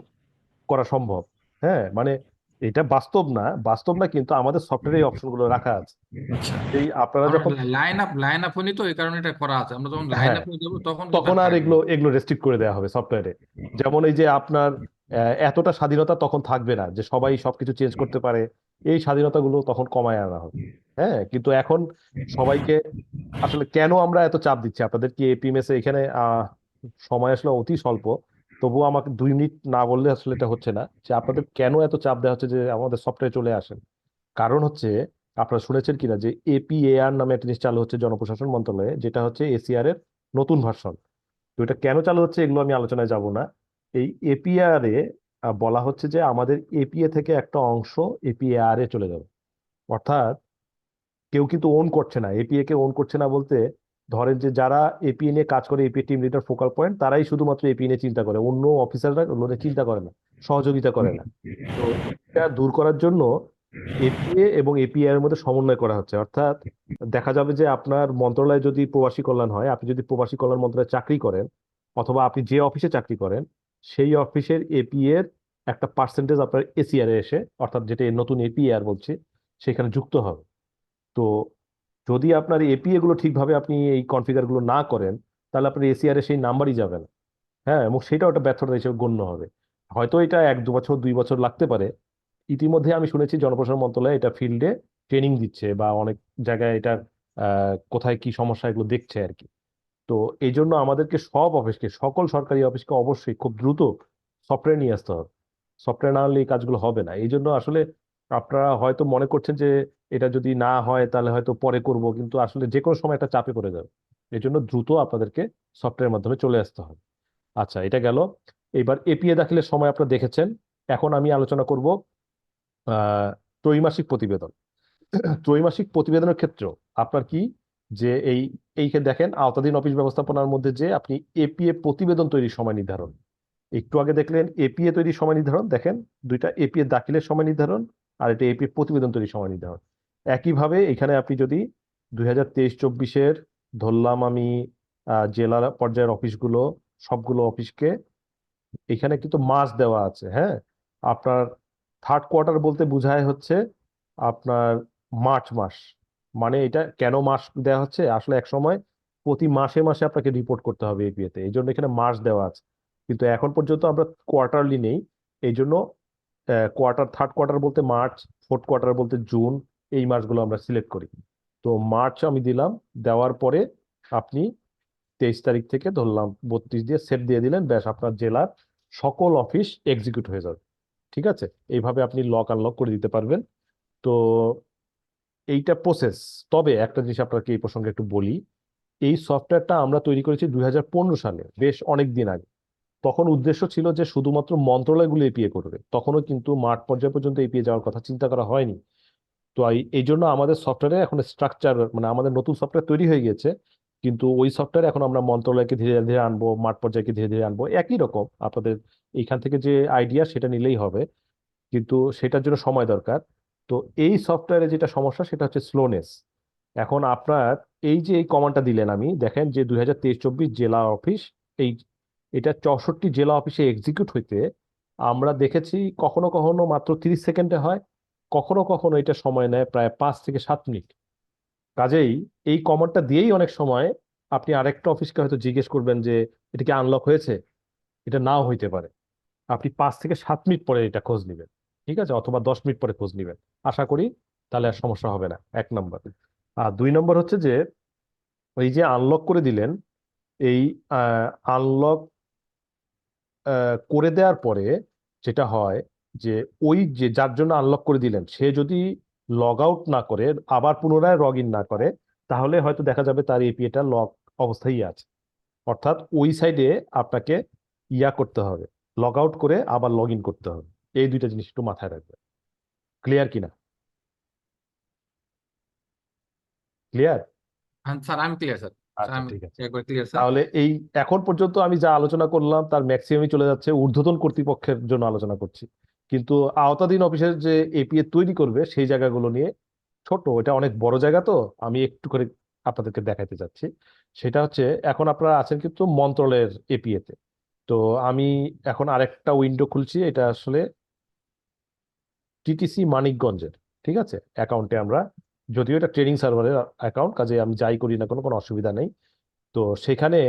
করা সম্ভব। হ্যাঁ, মানে এটা বাস্তব না, কিন্তু আমাদের সফটওয়্যারে এই অপশনগুলো রাখা আছে। আচ্ছা, এই আপনারা আমরা যখন, লাইন আপ হয়নি তো এই কারণে এটা করা আছে। আমরা যখন লাইন হ্যাঁ, আপ হয়ে যাবো তখন কিন্তু তখন আর থাকবে না। এগুলো রেস্ট্রিক্ট করে দেওয়া হবে সফটওয়্যারে। যেমন এই যে আপনার এতটা স্বাধীনতা তখন থাকবে না যে সবাই সবকিছু চেঞ্জ করতে পারে, এই স্বাধীনতাগুলো তখন কমায় আনা হবে। হ্যাঁ, কিন্তু এখন সবাইকে আসলে কেন আমরা এত চাপ দিচ্ছি আপনাদের কি এপিএমএস এ, এখানে সময় আসলে অতি স্বল্প, তবুও আমাকে 2 মিনিট না বললে আসলে এটা হচ্ছে না যে আপনাদের কেন এত চাপ দেওয়া হচ্ছে যে আমাদের সফটওয়্যারে চলে আসেন। কারণ হচ্ছে, আপনারা শুনেছেন কিনা যে এপিএআর নামে একটা জিনিস চালু হচ্ছে জনপ্রশাসন মন্ত্রণালয়ে, যেটা হচ্ছে এসিআর এর নতুন ভার্সন। তো এটা কেন চালু হচ্ছে এগুলো আমি আলোচনায় যাব না। এই এপিআর এ বলা হচ্ছে যে আমাদের এপিএ থেকে একটা অংশ এপিআর এ চলে যাবে। অর্থাৎ কেউ কিন্তু ওন করছে না, এপিএ কে ওন করছে না বলতে, ধরেন যে যারা এপিএ নিয়ে কাজ করে, APA team leader focal point, তারাই শুধুমাত্র এপিএ নিয়ে চিন্তা করে, অন্য অফিসাররা ওগুলো নিয়ে চিন্তা করে না, সহযোগিতা করে না। তো এটা দূর করার জন্য এপিএ এবং এপিআই এর মধ্যে সমন্বয় করা হচ্ছে। অর্থাৎ দেখা যাবে যে আপনার মন্ত্রণালয়ে যদি প্রবাসী কল্যাণ হয়, আপনি যদি প্রবাসী কল্যাণ মন্ত্রণালয়ে চাকরি করেন, অথবা আপনি যে অফিসে চাকরি করেন, সেই অফিসের এপিএ এর একটা পার্সেন্টেজ আপনার এসিআর এ এসে, অর্থাৎ যেটা নতুন এপিআর বলছি, সেখানে যুক্ত হবে। তো যদি আপনার এপিএ গুলো ঠিকভাবে আপনি এই কনফিগার গুলো না করেন, তাহলে আপনার এসিআর এ সেই নাম্বারই যাবে না। হ্যাঁ, এবং সেটাও একটা ব্যর্থতা হিসেবে গণ্য হবে। হয়তো এটা 1-2 বছর 2 বছর লাগতে পারে। ইতিমধ্যে আমি শুনেছি জনপ্রশাসন মন্ত্রণালয় এটা ফিল্ডে ট্রেনিং দিচ্ছে, বা অনেক জায়গায় এটা কোথায় কি সমস্যা এগুলো দেখছে আর কি। তো এই জন্য আমাদেরকে সব অফিসকে, সকল সরকারি অফিসকে অবশ্যই খুব দ্রুত সফটওয়্যার নিয়ে আসতে হবে। সফটওয়্যার না হলে এই কাজগুলো হবে না। এই জন্য আসলে আপনারা হয়তো মনে করছেন যে এটা যদি না হয় তাহলে হয়তো পরে করব, কিন্তু আসলে যে কোনো সময় একটা চাপে পড়ে যাবে। এই জন্য দ্রুত আপনাদেরকে সফটওয়্যারের মাধ্যমে চলে আসতে হবে। আচ্ছা, এটা গেল। এবার এপিএ দাখিলের সময় আপনারা দেখেছেন। এখন আমি আলোচনা করব আহ ত্রৈমাসিক প্রতিবেদন। ত্রৈমাসিক প্রতিবেদনের ক্ষেত্রেও আপনার কি, যে এইখানে দেখেন আওতাধীন অফিস ব্যবস্থাপনার মধ্যে যে আপনি এপিএ প্রতিবেদন তৈরির সময় নির্ধারণ, একটু আগে দেখলেন এপিএ তৈরির সময় নির্ধারণ, দেখেন দুইটা, এপিএ দাখিলের সময় নির্ধারণ আর এটা এপিএ প্রতিবেদন তৈরির সময় নির্ধারণ। একইভাবে এখানে আপনি যদি 2023-24-এর ধরলাম আমি জেলা পর্যায়ের অফিসগুলো, সবগুলো অফিসকে এখানে কিন্তু মাস দেওয়া আছে। হ্যাঁ, আপনার থার্ড কোয়ার্টার বলতে বোঝায় হচ্ছে আপনার মার্চ মাস। মানে এটা কেন মাস দেওয়া হচ্ছে, আসলে এক সময় প্রতি মাসে মাসে আপনাকে রিপোর্ট করতে হবে এপিএ তে, এই জন্য এখানে মাস দেওয়া আছে। কিন্তু এখন পর্যন্ত আমরা কোয়ার্টারলি নেই, এই জন্য থার্ড কোয়ার্টার বলতে মার্চ, ফোর্থ কোয়ার্টার বলতে জুন, এই মাসগুলো আমরা সিলেক্ট করি। তো মার্চ আমি দিলাম, দেওয়ার পরে আপনি 23 তারিখ থেকে ধরলাম 32 দিয়ে সেভ দিয়ে দিলেন, ব্যাস আপনার জেলার সকল অফিস এক্সিকিউট হয়ে যাবে। ঠিক আছে, এইভাবে আপনি লক আনলক করে দিতে পারবেন। তো এইটা প্রসেস। তবে একটা জিনিস আপনাকে এই প্রসঙ্গে একটু বলি, এই সফটওয়্যারটা আমরা তৈরি করেছি 2015 সালে, বেশ অনেক দিন আগে। তখন উদ্দেশ্য ছিল যে শুধুমাত্র মন্ত্রণালয়গুলো এপিএ করবে, তখনও কিন্তু মাঠ পর্যায় পর্যন্ত এপিএ যাওয়ার কথা চিন্তা করা হয়নি। তো এই জন্য আমাদের সফটওয়্যারে এখন স্ট্রাকচার, মানে আমাদের নতুন সফটওয়্যার তৈরি হয়ে গেছে, কিন্তু ওই সফটওয়্যার এখন আমরা মন্ত্রণালয়কে ধীরে ধীরে আনবো, মাঠ পর্যায়কে ধীরে ধীরে আনবো। একই রকম আপনাদের এইখান থেকে যে আইডিয়া সেটা নিলেই হবে, কিন্তু সেটার জন্য সময় দরকার। তো এই সফটওয়্যারে যেটা সমস্যা সেটা হচ্ছে স্লোনেস। এখন আপনার এই যে এই কমান্ডটা দিলেন, আমি দেখেন যে 2023-24 জেলা অফিস, এই এটা 64 জেলা অফিসে এক্সিকিউট হইতে আমরা দেখেছি কখনো কখনো মাত্র 30 সেকেন্ডে হয়, কখনো কখনো এটা সময় নেয় প্রায় 5 থেকে 7 মিনিট। কাজেই এই কমান্ডটা দিয়েই অনেক সময় আপনি আরেকটা অফিসকে হয়তো জিজ্ঞেস করবেন যে এটা কি আনলক হয়েছে, এটা নাও হইতে পারে। আপনি 5 থেকে 7 মিনিট পরে এটা খোঁজ নেবেন। ঠিক আছে, অথবা 10 মিনিট পরে খোঁজ নেবেন। আশা করি তাহলে আর সমস্যা হবে না, 1 নম্বর। আর 2 নম্বর হচ্ছে যে এই যে আনলক করে দিলেন, এই আনলক করে দেওয়ার পরে যেটা হয় যে ওই যে যার জন্য আনলক করে দিলেন সে যদি লগ আউট না করে আবার পুনরায় লগ ইন না করে, তাহলে হয়তো দেখা যাবে তার এপিএটা লক অবস্থায় আছে। অর্থাৎ ওই সাইডে আপনাকে করতে হবে, লগ আউট করে আবার লগ ইন করতে হবে। এই দুইটা জিনিস একটু মাথায় রাখবেন। ক্লিয়ার কিনা? ক্লিয়ার? হ্যাঁ স্যার, আমি ক্লিয়ার স্যার। আচ্ছা, আমি ঠিক আছে। একবার ক্লিয়ার স্যার। তাহলে এই এখন পর্যন্ত আমি যা আলোচনা করলাম তার ম্যাক্সিমামই চলে যাচ্ছে ঊর্ধ্বতন কর্তৃপক্ষের জন্য আলোচনা করছি, কিন্তু আওতাধীন অফিসের যে এপিএ তৈরি করবে সেই জায়গাগুলো নিয়ে ছোট, এটা অনেক বড় জায়গা, তো আমি একটু করে আপনাদেরকে দেখাতে যাচ্ছি। সেটা হচ্ছে এখন আপনারা আছেন কিন্তু মন্ত্রণালয়ের এপিএ তে। তো আমি এখন আরেকটা উইন্ডো খুলছি, এটা আসলে টিটিসি মানিকগঞ্জের, ঠিক আছে, অ্যাকাউন্টে আমরা, যদিও এটা ট্রেনিং সার্ভারের অ্যাকাউন্ট, কাজে আমি যাই করি না কোনো কোনো অসুবিধা নেই। তো সেখানে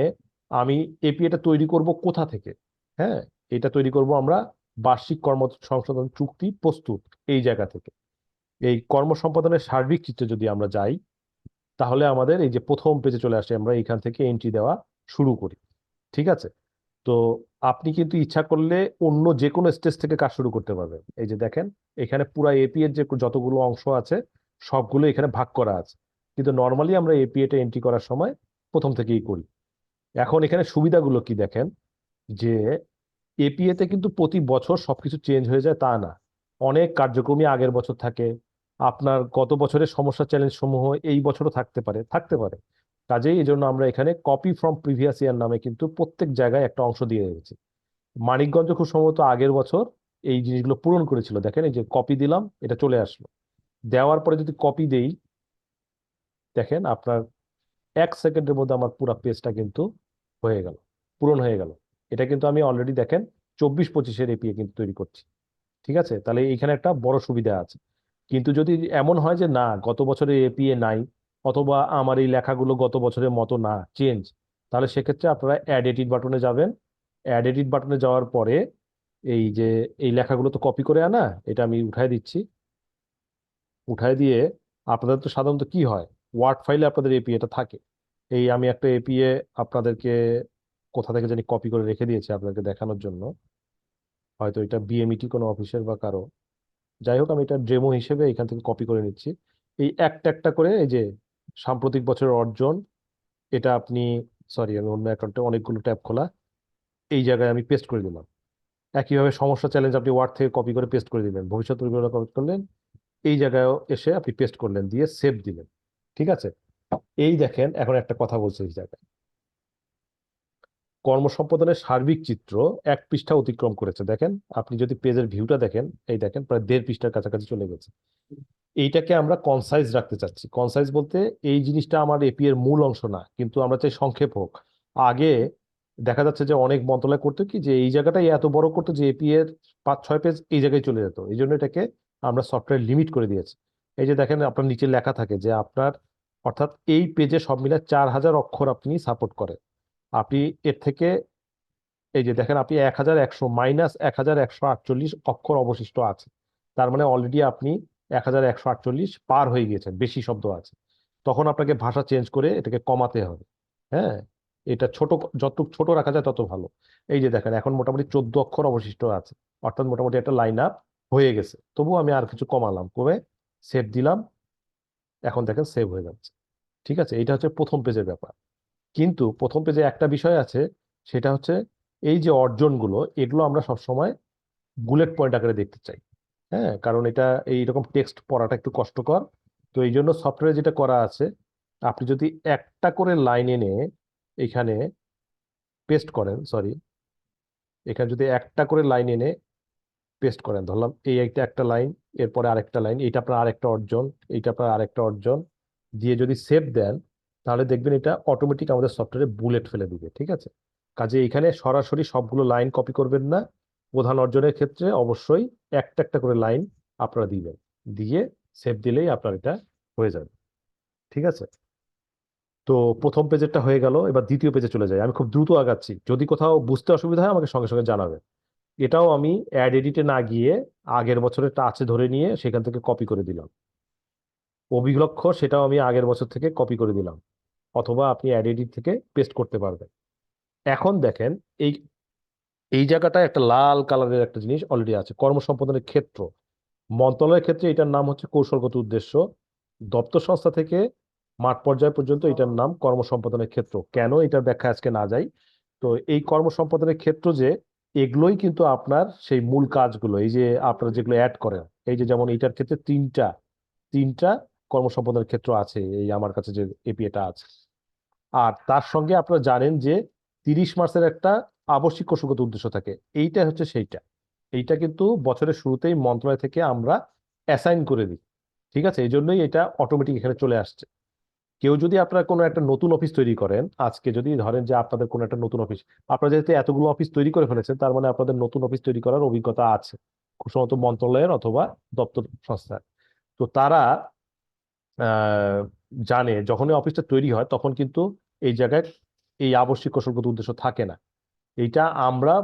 আমি এপিএটা তৈরি করব কোথা থেকে? হ্যাঁ, এটা তৈরি করব আমরা বার্ষিক কর্ম সংশোধন চুক্তি প্রস্তুত এই জায়গা থেকে। এই কর্ম সম্পাদনের সার্বিক চিত্রে যদি আমরা যাই, তাহলে আমাদের এই যে প্রথম পেজে চলে আসে, আমরা এখান থেকে এন্ট্রি দেওয়া শুরু করি। ঠিক আছে, তো আপনি কিন্তু ইচ্ছা করলে অন্য যে কোনো স্টেজ থেকে কাজ শুরু করতে পারবেন। এই যে দেখেন এখানে পুরো এপি এর যে যতগুলো অংশ আছে সবগুলো এখানে ভাগ করা আছে, কিন্তু নর্মালি আমরা এপিএটা এন্ট্রি করার সময় প্রথম থেকেই করি। এখন এখানে সুবিধাগুলো কি দেখেন, যে এপিএতে কিন্তু প্রতি বছর সবকিছু চেঞ্জ হয়ে যায় তা না, অনেক কার্যক্রমই আগের বছর থাকে। আপনার গত বছরের সমস্যা চ্যালেঞ্জ সমূহ এই বছরও থাকতে পারে। কাজেই এই জন্য আমরা এখানে কপি ফ্রম প্রিভিয়াস ইয়ার নামে কিন্তু প্রত্যেক জায়গায় একটা অংশ দিয়ে রেখেছি। মানিকগঞ্জ খুব সম্ভবত আগের বছর এই জিনিসগুলো পূরণ করেছিল, দেখেন এই যে কপি দিলাম, এটা চলে আসলো। দেওয়ার পরে যদি কপি দেই, দেখেন আপনার 1 সেকেন্ডের মধ্যে আমার পুরো পেজটা কিন্তু হয়ে গেল, পূরণ হয়ে গেল। এটা কিন্তু আমি অলরেডি দেখেন 24-25-এর এপিএ কিন্তু তৈরি করছি। ঠিক আছে, তাহলে এইখানে একটা বড় সুবিধা আছে। কিন্তু যদি এমন হয় যে না গত বছরের এপিএ নাই, অথবা আমার এই লেখাগুলো গত বছরের মতো না, চেঞ্জ, তাহলে সেক্ষেত্রে আপনারা অ্যাড এডিট বাটনে যাবেন। অ্যাড এডিট বাটনে যাওয়ার পরে এই যে এই লেখাগুলো তো কপি করে আনা, এটা আমি উঠাই দিচ্ছি। উঠাই দিয়ে আপনাদের তো সাধারণত কি হয়, ওয়ার্ড ফাইলে আপনাদের এপিএটা থাকে। এই আমি একটা এপিএ আপনাদেরকে কোথা থেকে জানি কপি করে রেখে দিয়েছি আপনাদেরকে দেখানোর জন্য, হয়তো এটা বিএমইটি কোনো অফিসের বা কারো, যাই হোক আমি এটা ডেমো হিসেবে এখান থেকে কপি করে নিচ্ছি। এই একটা একটা করে এই যে সাম্প্রতিক বছরের অর্জন, এটা আপনি, সরি আমি অন্য অ্যাকাউন্টে অনেকগুলো ট্যাব খোলা, এই জায়গায় আমি পেস্ট করে দিলাম। একইভাবে সমস্যা চ্যালেঞ্জ আপনি ওয়ার্ড থেকে কপি করে পেস্ট করে দিলেন, ভবিষ্যৎ পরিকল্পনা কপি করলেন, এই জায়গায় এসে আপনি পেস্ট করলেন, দিয়ে সেভ দিলেন। ঠিক আছে, এই দেখেন এখন একটা কথা বলছে এই জায়গায়, কর্মসম্পাদনের সার্বিক চিত্র 1 পৃষ্ঠা অতিক্রম করেছে। দেখেন আপনি যদি পেজের ভিউটা দেখেন, এই দেখেন প্রায় 1.5 পৃষ্ঠার কাছাকাছি চলে গেছে। এইটাকে আমরা কনসাইজ রাখতে চাচ্ছি। কনসাইজ বলতে এই জিনিসটা আমার এপি এর মূল অংশ না, কিন্তু আমরা চাই সংক্ষেপ হোক। আগে দেখা যাচ্ছে যে অনেক মন্ত্রণালয় করতো কি, যে এই জায়গাটাই এত বড় করতো যে এপি এর 5-6 পেজ এই জায়গায় চলে যেত। এই জন্য এটাকে আমরা সফটওয়্যার লিমিট করে দিয়েছি। এই যে দেখেন আপনার নিচে লেখা থাকে যে আপনার, অর্থাৎ এই পেজে সব মিলে 4000 অক্ষর আপনি সাপোর্ট করেন। আপনি এর থেকে এই যে দেখেন আপনি 1100 মাইনাস 1148 অক্ষর অবশিষ্ট আছে, তার মানে অলরেডি আপনি 1148 পার হয়ে গিয়েছেন, বেশি শব্দ আছে। তখন আপনাকে ভাষা চেঞ্জ করে এটাকে কমাতে হবে। হ্যাঁ, এটা ছোট, যতটুকু ছোট রাখা যায় তত ভালো। এই যে দেখেন এখন মোটামুটি 14 অক্ষর অবশিষ্ট আছে, অর্থাৎ মোটামুটি একটা লাইন আপ হয়ে গেছে। তবুও আমি আর কিছু কমালাম, কমে সেভ দিলাম, এখন দেখেন সেভ হয়ে যাচ্ছে। ঠিক আছে, এটা হচ্ছে প্রথম পেজের ব্যাপার। কিন্তু প্রথম পেজে একটা বিষয় আছে, সেটা হচ্ছে এই যে অর্জনগুলো, এগুলো আমরা সবসময় বুলেট পয়েন্ট আকারে দেখতে চাই। হ্যাঁ, কারণ এটা এইরকম টেক্সট পড়াটা একটু কষ্টকর। তো এই জন্য সফটওয়্যারে যেটা করা আছে, আপনি যদি একটা করে লাইন এনে এখানে পেস্ট করেন, সরি, এখানে যদি একটা করে লাইন এনে পেস্ট করেন, ধরলাম এই একটা লাইন, এরপরে আরেকটা লাইন, এইটা আপনার আরেকটা অর্জন, এইটা আপনার আরেকটা অর্জন, দিয়ে যদি সেভ দেন, তাহলে দেখবেন এটা অটোমেটিক আমাদের সফটওয়্যারে বুলেট ফেলে দিবে। ঠিক আছে, কাজে এখানে সরাসরি সবগুলো লাইন কপি করবেন না, প্রধান অর্জনের ক্ষেত্রে অবশ্যই একটা একটা করে লাইন আপনারা দিবেন, দিয়ে সেভ দিলেই আপনার এটা হয়ে যাবে। ঠিক আছে, তো প্রথম পেজেরটা হয়ে গেল, এবার দ্বিতীয় পেজে চলে যাই। আমি খুব দ্রুত আগাচ্ছি, যদি কোথাও বুঝতে অসুবিধা হয় আমাকে সঙ্গে সঙ্গে জানাবেন। এটাও আমি অ্যাড এডিটে না গিয়ে আগের বছরেরটা আছে ধরে নিয়ে সেখান থেকে কপি করে দিলাম। অভিলক্ষ সেটাও আমি আগের বছর থেকে কপি করে দিলাম, অথবা আপনি অ্যাড এডিট থেকে পেস্ট করতে পারবেন। এখন দেখেন এই এই জায়গাটায় একটা লাল কালারের একটা জিনিস অলরেডি আছে, কর্মসম্পাদনের ক্ষেত্র। মন্ত্রণালয়ের ক্ষেত্রে এটার নাম হচ্ছে কৌশলগত উদ্দেশ্য, দপ্তর সংস্থা থেকে মাঠ পর্যায় পর্যন্ত এটার নাম কর্মসম্পাদনের ক্ষেত্র। কেন, এটার ব্যাখ্যা আজকে না যাই। তো এই কর্মসম্পাদনের ক্ষেত্র যে এগুলোই কিন্তু আপনার সেই মূল কাজগুলো, এই যে আপনারা যেগুলো অ্যাড করেন, এই যে যেমন এটার ক্ষেত্রে তিনটা কর্মসম্পাদনের ক্ষেত্র আছে এই আমার কাছে যে এপিএটা আছে। আর তার সঙ্গে আপনারা জানেন যে 30 মাসের একটা আবশ্যিক কৌশলগত উদ্দেশ্য থাকে, এইটা হচ্ছে সেইটা। এইটা কিন্তু বছরের শুরুতেই মন্ত্রণালয় থেকে আমরা অ্যাসাইন করে দিই, ঠিক আছে? এই জন্যই এটা অটোমেটিক এখানে চলে আসছে। কেউ যদি আপনারা কোনো একটা নতুন অফিস তৈরি করেন, আজকে যদি ধরেন যে আপনাদের কোনো একটা নতুন অফিস, আপনারা যেহেতু এতগুলো অফিস তৈরি করে ফেলেছেন, তার মানে আপনাদের নতুন অফিস তৈরি করার অভিজ্ঞতা আছে, খুব সম্ভবত মন্ত্রণালয়ের অথবা দপ্তর সংস্থার। তো তারা জানে যখনই অফিসটা তৈরি হয় তখন কিন্তু এই জায়গায় এই আবশ্যিক কৌশলগত উদ্দেশ্য থাকে না, এইটা আমরা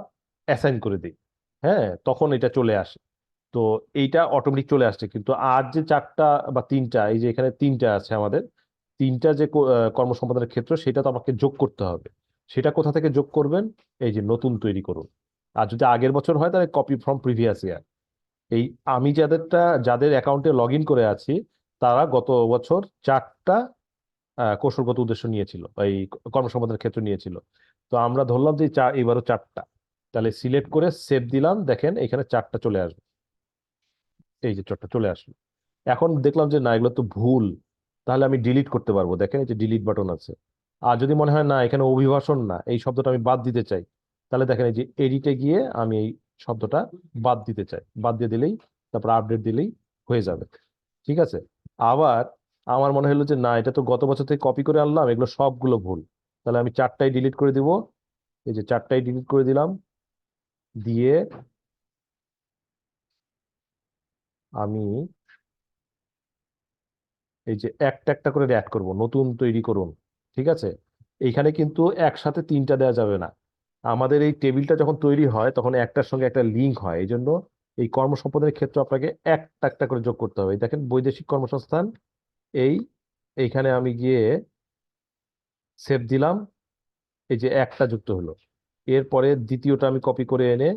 অ্যাসাইন করে দিই। হ্যাঁ, তখন এটা চলে আসে। তো এইটা অটোমেটিক চলে আসছে। কিন্তু আর যে 4টা বা 3টা, এই যে এখানে 3টা আছে আমাদের, 3টা যে কর্মসম্পাদনের ক্ষেত্র, সেটা তো আমাকে যোগ করতে হবে। সেটা কোথা থেকে যোগ করবেন? এই যে নতুন তৈরি করুন। আর যদি আগের বছর হয় তাহলে কপি ফ্রম প্রিভিয়াস ইয়ার। এই আমি যাদের অ্যাকাউন্টে লগ ইন করে আছি, তারা গত বছর 4টা কৌশলগত উদ্দেশ্য নিয়েছিল, এই কর্মসম্পাদনের ক্ষেত্র নিয়েছিল। তো আমরা ধরলাম যে এবারও 4টা, তাহলে সিলেক্ট করে সেভ দিলাম। দেখেন এখানে 4টা চলে আসবে, এই যে 4টা চলে আসলো। এখন দেখলাম যে না, এগুলো তো ভুল, তাহলে আমি ডিলিট করতে পারবো। দেখেন এই যে ডিলিট বাটন আছে। আর যদি মনে হয় না এখানে অভিবাসন না, এই শব্দটা আমি বাদ দিতে চাই, তাহলে দেখেন এই যে এডিটে গিয়ে আমি এই শব্দটা বাদ দিতে চাই, বাদ দিয়ে দিলেই, তারপর আপডেট দিলেই হয়ে যাবে। ঠিক আছে? আবার আমার মনে হলো যে না, এটা তো গত বছর থেকে কপি করে আনলাম, এগুলো সবগুলো ভুল, তাহলে আমি 4টাই ডিলিট করে দিব। এই যে 4টাই ডিলিট করে দিলাম, দিয়ে আমি এই যে একটা একটা করে অ্যাড করব, নতুন তৈরি করুন। ঠিক আছে? এইখানে কিন্তু একসাথে 3টা দেওয়া যাবে না। আমাদের এই টেবিলটা যখন তৈরি হয় তখন একটার সঙ্গে একটা লিঙ্ক হয়, এই জন্য এই কর্মসম্পাদনের ক্ষেত্রে আপনাকে একটা একটা করে যোগ করতে হবে। এই দেখেন বৈদেশিক কর্মসংস্থান, এইখানে আমি গিয়ে সেভ দিলাম, এই যে একটা যুক্ত হলো। এরপরে দ্বিতীয়টা আমি কপি করে এনে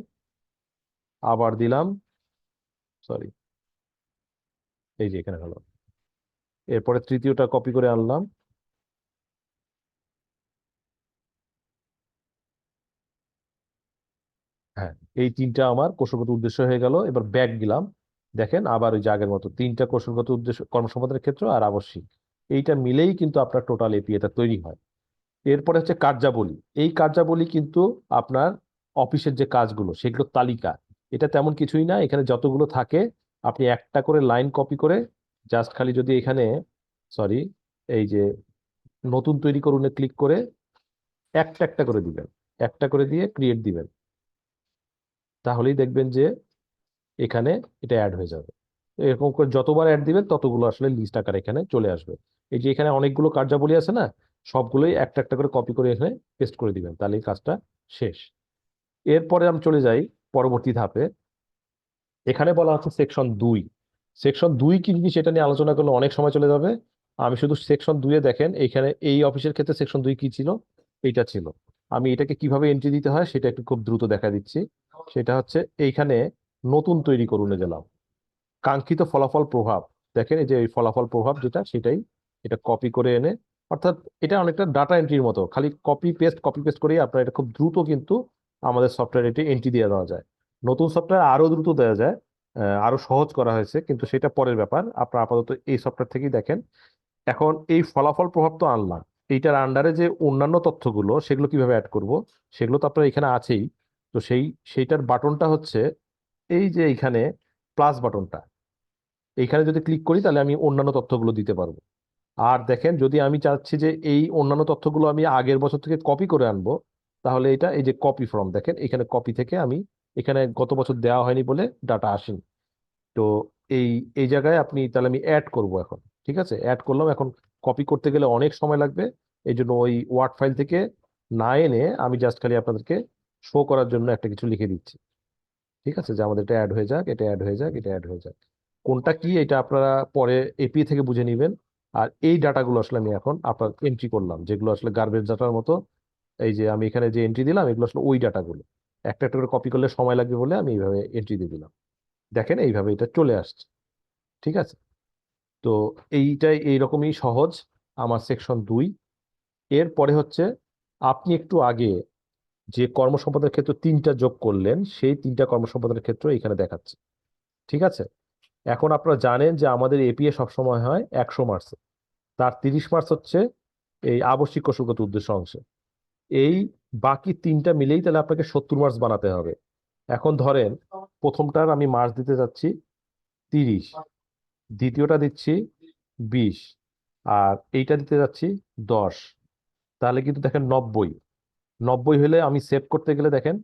আবার দিলাম, সরি, এই যে এখানে হলো। এরপরে তৃতীয়টা কপি করে আনলাম, হ্যাঁ, এই 3টা আমার কৌশলগত উদ্দেশ্য হয়ে গেল। এবার ব্যাক দিলাম, দেখেন আবার ওই যে আগের মতো 3টা কৌশলগত উদ্দেশ্য, কর্মসম্পাদনের ক্ষেত্র আর আবশ্যিক, এইটা মিলেই কিন্তু আপনার টোটাল এপিএটা তৈরি হয়। এরপরে হচ্ছে কার্যাবলী। এই কার্যাবলী কিন্তু আপনার অফিসের যে কাজগুলো সেগুলোর তালিকা। এটা তেমন কিছুই না, এখানে যতগুলো থাকে আপনি একটা করে লাইন কপি করে জাস্ট খালি যদি এখানে, সরি, এই যে নতুন তৈরি করুনে ক্লিক করে একটা একটা করে দিবেন, একটা করে দিয়ে ক্রিয়েট দিবেন, তাহলেই দেখবেন যে এখানে এটা অ্যাড হয়ে যাবে। এরকম করে যতবার অ্যাড দিবেন ততগুলো আসলে লিস্ট আকারে এখানে চলে আসবে। এই যে এখানে অনেকগুলো কার্যাবলী আছে না, সবগুলোই একটা একটা করে কপি করে এখানে পেস্ট করে দিবেন, তাহলে এই কাজটা শেষ। এরপরে আমি চলে যাই পরবর্তী ধাপে। এখানে বলা হচ্ছে সেকশন 2। সেকশন 2 কি জিনিস, সেটা নিয়ে আলোচনা করলে অনেক সময় চলে যাবে। আমি শুধু সেকশন 2-এ দেখেন, এখানে এই অফিসের ক্ষেত্রে সেকশন 2 কি ছিল, এইটা ছিল। আমি এটাকে কিভাবে এন্ট্রি দিতে হয় সেটা একটু খুব দ্রুত দেখা দিচ্ছি। সেটা হচ্ছে এইখানে নতুন তৈরি করুনে গেলাম, কাঙ্ক্ষিত ফলাফল প্রভাব, দেখেন এই যে এই ফলাফল প্রভাব যেটা, সেটাই এটা কপি করে এনে, অর্থাৎ এটা অনেকটা ডাটা এন্ট্রির মতো, খালি কপি পেস্ট করেই আপনার এটা খুব দ্রুত কিন্তু আমাদের সফটওয়্যারে এটি এন্ট্রি দিয়ে দেওয়া যায়। নতুন সফটওয়্যার আরো দ্রুত দেওয়া যায়, আরো সহজ করা হয়েছে, কিন্তু সেটা পরের ব্যাপার। আপনার আপাতত এই সফটওয়্যার থেকেই দেখেন। এখন এই ফলাফল প্রভাব তো আনলাম, এইটার আন্ডারে যে অন্যান্য তথ্যগুলো সেগুলো কিভাবে অ্যাড করব, সেগুলো তো আপনার এখানে আছেই। তো সেইটার বাটনটা হচ্ছে এই যে এইখানে প্লাস বাটনটা, এইখানে যদি ক্লিক করি তাহলে আমি অন্যান্য তথ্যগুলো দিতে পারবো। আর দেখেন যদি আমি চাচ্ছি যে এই অন্যান্য তথ্যগুলো আমি আগের বছর থেকে কপি করে আনবো, তাহলে এটা এই যে কপি ফ্রম, দেখেন এখানে কপি থেকে আমি, এখানে গত বছর দেওয়া হয়নি বলে ডাটা আসেনি। তো এই এই জায়গায় আপনি তাহলে আমি অ্যাড করব এখন। ঠিক আছে, অ্যাড করলাম। এখন কপি করতে গেলে অনেক সময় লাগবে, এই জন্য ওই ওয়ার্ড ফাইল থেকে না এনে আমি জাস্ট খালি আপনাদেরকে শো করার জন্য একটা কিছু লিখে দিচ্ছি। ঠিক আছে, যে আমাদের এটা অ্যাড হয়ে যাক, এটা অ্যাড হয়ে যাক, এটা অ্যাড হয়ে যাক। কোনটা কি এটা আপনারা পরে এপিএ থেকে বুঝে নেবেন। আর এই ডাটাগুলো আসলে আমি এখন আপনার এন্ট্রি করলাম, যেগুলো আসলে গার্বেজ ডাটার মতো। এই যে আমি এখানে যে এন্ট্রি দিলাম, এগুলো আসলে ওই ডাটাগুলো একটা একটা করে কপি করলে সময় লাগবে বলে আমি এইভাবে এন্ট্রি দিয়ে দিলাম। দেখেন এইভাবে এটা চলে আসছে। ঠিক আছে, তো এইটাই এইরকমই সহজ আমার সেকশন 2। এরপরে হচ্ছে আপনি একটু আগে যে কর্মসম্পাদনের ক্ষেত্র 3টা যোগ করলেন, সেই 3টা কর্মসম্পাদনের ক্ষেত্র এখানে দেখাচ্ছে। ঠিক আছে, এখন আপনারা জানেন যে আমাদের এপিএ সবসময় হয় 100 মার্কসে, তার 30 মার্কস হচ্ছে এই আবশ্যিক কৌশলগত উদ্দেশ্য অংশে। এই বাকি 3টা মিলেই তাহলে আপনাকে 70 মার্কস বানাতে হবে। এখন ধরেন প্রথমটার আমি মার্কস দিতে যাচ্ছি 30, দ্বিতীয়টা দিচ্ছি 20, আর এইটা দিতে যাচ্ছি 10। তাহলে কিন্তু দেখেন 90 হলে আমি সেভ করতে গেলে দেখেন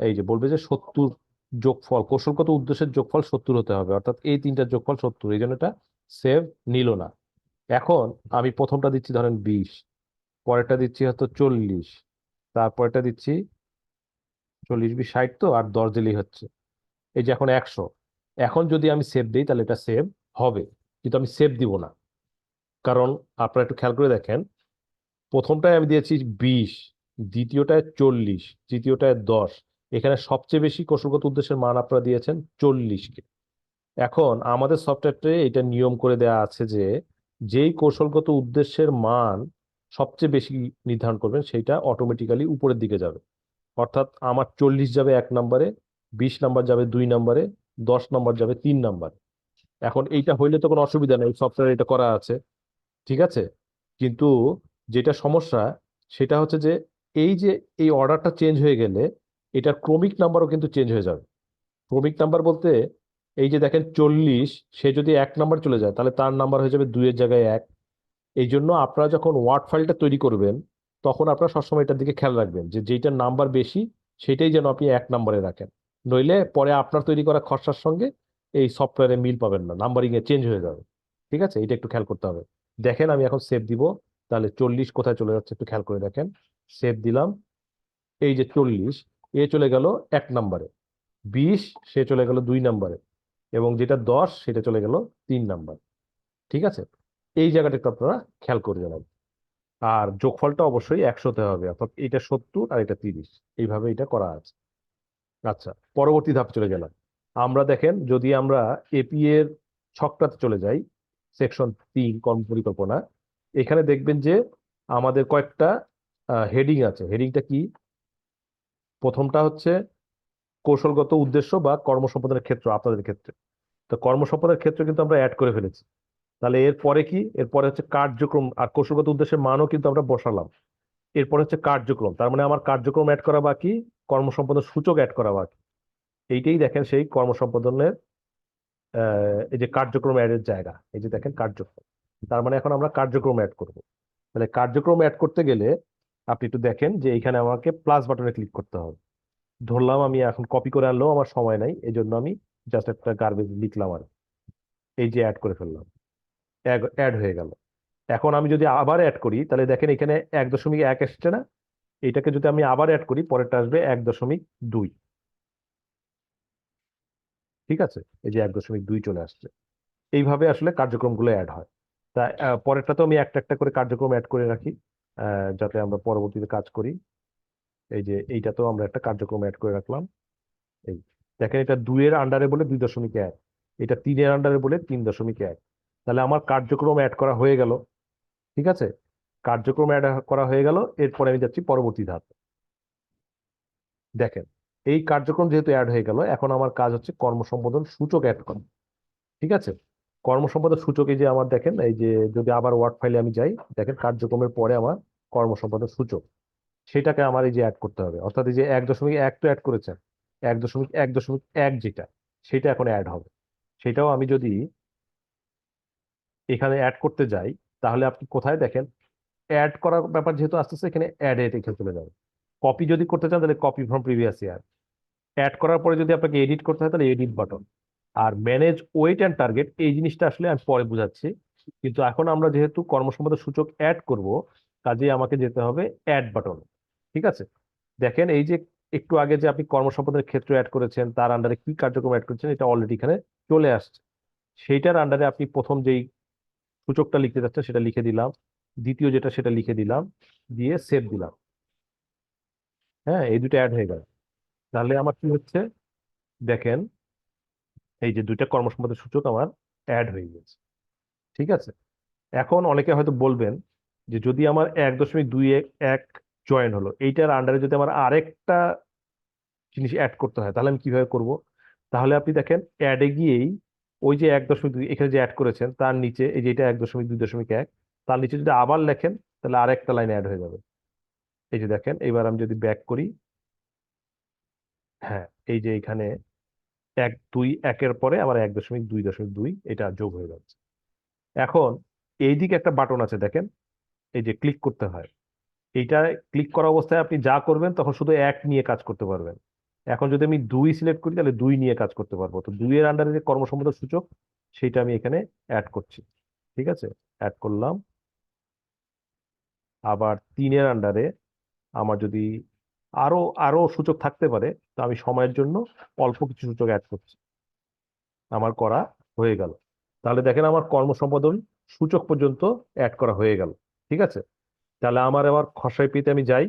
এই যে বলবে যে 70 যোগফল, কৌশলগত উদ্দেশ্যের যোগফল 70 হতে হবে, অর্থাৎ এই 3টার যোগফল 70, এই জন্য এটা সেভ নিল না। এখন আমি প্রথমটা দিচ্ছি ধরেন 20, পরেরটা দিচ্ছি হয়তো 40, তারপরেরটা দিচ্ছি 40 20 60, তো আর 10 দিলেই হচ্ছে। এই যে এখন 100। এখন যদি আমি সেভ দিই তাহলে এটা সেভ হবে, কিন্তু আমি সেভ দিব না। কারণ আপনারা একটু খেয়াল করে দেখেন, প্রথমটায় আমি দিয়েছি 20, দ্বিতীয়টায় 40, তৃতীয়টায় 10। এখানে সবচেয়ে বেশি কৌশলগত উদ্দেশ্যের মান আপনারা দিয়েছেন 40কে। এখন আমাদের সফটওয়্যারটা এটা নিয়ম করে দেয়া আছে যে যেই কৌশলগত উদ্দেশ্যের মান সবচেয়ে বেশি নির্ধারণ করবেন সেইটা অটোমেটিক্যালি উপরের দিকে যাবে। অর্থাৎ আমার 40 যাবে 1 নম্বরে, 20 নাম্বার যাবে 2 নম্বরে, 10 নম্বর যাবে 3 নম্বরে। এখন এইটা হইলে তো কোনো অসুবিধা নেই, সফটওয়্যার এটা করা আছে। ঠিক আছে, কিন্তু যেটা সমস্যা সেটা হচ্ছে যে এই যে এই অর্ডারটা চেঞ্জ হয়ে গেলে এটার ক্রমিক নাম্বারও কিন্তু চেঞ্জ হয়ে যাবে। ক্রমিক নাম্বার বলতে এই যে দেখেন 40, সে যদি 1 নাম্বার চলে যায় তাহলে তার নাম্বার হয়ে যাবে 2 এর জায়গায় 1। এই জন্য আপনারা যখন ওয়ার্ড ফাইলটা তৈরি করবেন তখন আপনারা সবসময় এটার দিকে খেয়াল রাখবেন যে যেটার নাম্বার বেশি সেটাই যেন আপনি 1 নম্বরে রাখেন, নইলে পরে আপনার তৈরি করা খসড়ার সঙ্গে এই সফটওয়্যারে মিল পাবেন না, নাম্বারিং এ চেঞ্জ হয়ে যাবে। ঠিক আছে, এটা একটু খেয়াল করতে হবে। দেখেন আমি এখন সেভ দিব, তাহলে 40 কোথায় চলে যাচ্ছে একটু খেয়াল করে দেখেন। সেভ দিলাম, এই যে 40 এ চলে গেল 1 নম্বরে, 20 সে চলে গেল 2 নম্বরে, এবং যেটা 10 সেটা চলে গেল 3 নাম্বার। ঠিক আছে, এই জায়গাটা একটু আপনারা খেয়াল করে যাবেন। আর যোগফলটা অবশ্যই 100 হতে হবে, অর্থাৎ এটা 70 আর এটা 30, এইভাবে এটা করা আছে। আচ্ছা, পরবর্তী ধাপ চলে গেলাম। আমরা দেখেন যদি আমরা এপি এর ছকটাতে চলে যাই, সেকশন 3 কর্মপরিকল্পনা, এখানে দেখবেন যে আমাদের কয়েকটা হেডিং আছে। হেডিংটা কি? প্রথমটা হচ্ছে কৌশলগত উদ্দেশ্য বা কর্মসম্পাদনের ক্ষেত্র আপনাদের ক্ষেত্রে। তো কর্মসম্পাদনের ক্ষেত্র কিন্তু আমরা অ্যাড করে ফেলেছি। তাহলে এরপরে কি? এরপরে হচ্ছে কার্যক্রম, আর কৌশলগত উদ্দেশ্যের মানও কিন্তু আমরা বসালাম। এরপর হচ্ছে কার্যক্রম, তার মানে আমার কার্যক্রম অ্যাড করা বাকি, কর্মসম্পাদন সূচক অ্যাড করা বাকি। এইটাই দেখেন সেই কর্মসম্পাদনের এই যে কার্যক্রম অ্যাডের জায়গা, এই যে দেখেন কার্যক্রম। তার মানে এখন আমরা কার্যক্রম অ্যাড করব। তাহলে কার্যক্রম অ্যাড করতে গেলে আপনি একটু দেখেন যে এইখানে আমাকে প্লাস বাটনে ক্লিক করতে হবে। ধরলাম আমি এখন কপি করে আনলেও আমার সময় নাই, এই জন্য আমি জাস্ট একটা গার্বেজ লিখলাম আর এই যে অ্যাড করে ফেললাম, অ্যাড হয়ে গেল। এখন আমি যদি আবার অ্যাড করি তাহলে দেখেন এখানে 1.1 এসছে না, এটাকে যদি আমি আবার অ্যাড করি পরেরটা আসবে 1.2। ঠিক আছে, এই যে 1.2 চলে আসছে। এইভাবে আসলে কার্যক্রমগুলো অ্যাড হয়। তা পরেরটা তো আমি একটা একটা করে কার্যক্রম অ্যাড করে রাখি যাতে আমরা পরবর্তীতে কাজ করি। এই যে এইটাতেও আমরা একটা কার্যক্রম অ্যাড করে রাখলাম। এই দেখেন এটা 2 এর আন্ডারে বলে 2.1, এটা 3 এর আন্ডারে বলে 3.1। তাহলে আমার কার্যক্রম অ্যাড করা হয়ে গেল। ঠিক আছে, কার্যক্রম অ্যাড করা হয়ে গেল। এরপরে আমি যাচ্ছি পরবর্তী ধাপে। দেখেন এই কার্যক্রম যেহেতু অ্যাড হয়ে গেল, এখন আমার কাজ হচ্ছে কর্মসম্পাদন সূচক অ্যাড করা। ঠিক আছে, কর্মসম্পাদন সূচক এই যে আমার দেখেন, এই যে যদি আবার ওয়ার্ড ফাইলে আমি যাই, দেখেন কার্যক্রমের পরে আমার কর্মসম্পাদন সূচক, সেটাকে আমার এই যে অ্যাড করতে হবে। অর্থাৎ এই যে 1.1 তো অ্যাড করেছেন, 1.1.1 যেটা, সেটা এখন অ্যাড হবে। সেটাও আমি যদি এখানে অ্যাড করতে যাই তাহলে আপনি কোথায় দেখেন অ্যাড করার ব্যাপার যেহেতু আসতেছে, এখানে অ্যাড এখানে চলে যাবে। কপি যদি করতে চান তাহলে copy from previous year. Add করার পরে যদি আপনাকে এডিট করতে হয় তাহলে এডিট বাটন। আর ম্যানেজ ওয়েট অ্যান্ড টার্গেট, এই জিনিসটা আসলে আমি পরে বুঝাচ্ছি, কিন্তু এখন আমরা যেহেতু কর্মসম্পাদন সূচক অ্যাড করব, কাজেই আমাকে যেতে হবে অ্যাড বাটন। ঠিক আছে, দেখেন এই যে একটু আগে যে আপনি কর্মসম্পাদনের ক্ষেত্র অ্যাড করেছেন, তার আন্ডারে কি কার্যক্রম অ্যাড করেছেন, এটা অলরেডি এখানে চলে আসছে। সেইটার আন্ডারে আপনি প্রথম যেই সূচকটা লিখতে যাচ্ছেন সেটা লিখে দিলাম, দ্বিতীয় যেটা সেটা লিখে দিলাম, দিয়ে সেভ দিলাম। হ্যাঁ, এই দুটো অ্যাড হয়ে গেল। তাহলে আমার কি হচ্ছে দেখেন, এই যে দুইটা কর্মসম্পাদন সূচক আমার অ্যাড হয়ে গেছে। ঠিক আছে, এখন অনেকে হয়তো বলবেন যে যদি আমার 1.21 জয়েন হলো, এইটার আন্ডারে যদি আমার আরেকটা জিনিস অ্যাড করতে হয় তাহলে আমি কিভাবে করব? তাহলে আপনি দেখেন অ্যাডে গিয়েই ওই যে 1.2 এখানে যে অ্যাড করেছেন তার নিচে এই যে এটা 1.2.1, তার নিচে যদি আবার লেখেন তাহলে আরেকটা লাইন অ্যাড হয়ে যাবে। এই যে দেখেন, এবার আমি যদি ব্যাক করি, হ্যাঁ এই যে এখানে 1.2.1 পরে আবার 1.2.2 এটা যোগ হয়ে যাচ্ছে। এখন এইদিকে একটা বাটন আছে দেখেন, এই যে ক্লিক করতে হয়, এইটা ক্লিক করা অবস্থায় আপনি যা করবেন তখন শুধু 1 নিয়ে কাজ করতে পারবেন। এখন যদি আমি 2 সিলেক্ট করি তাহলে 2 নিয়ে কাজ করতে পারবো। তো 2 এর আন্ডারে যে কর্মসম্পাদক সূচক সেটা আমি এখানে অ্যাড করছি। ঠিক আছে, অ্যাড করলাম। আবার 3 এর আন্ডারে আমার যদি আরো আরো সূচক থাকতে পারে, তো আমি সময়ের জন্য অল্প কিছু সূচক অ্যাড করছি। আমার করা হয়ে গেল। তাহলে দেখেন আমার কর্মসম্পাদন সূচক পর্যন্ত অ্যাড করা হয়ে গেল। ঠিক আছে, তাহলে আমার আবার খসাই পেতে আমি যাই।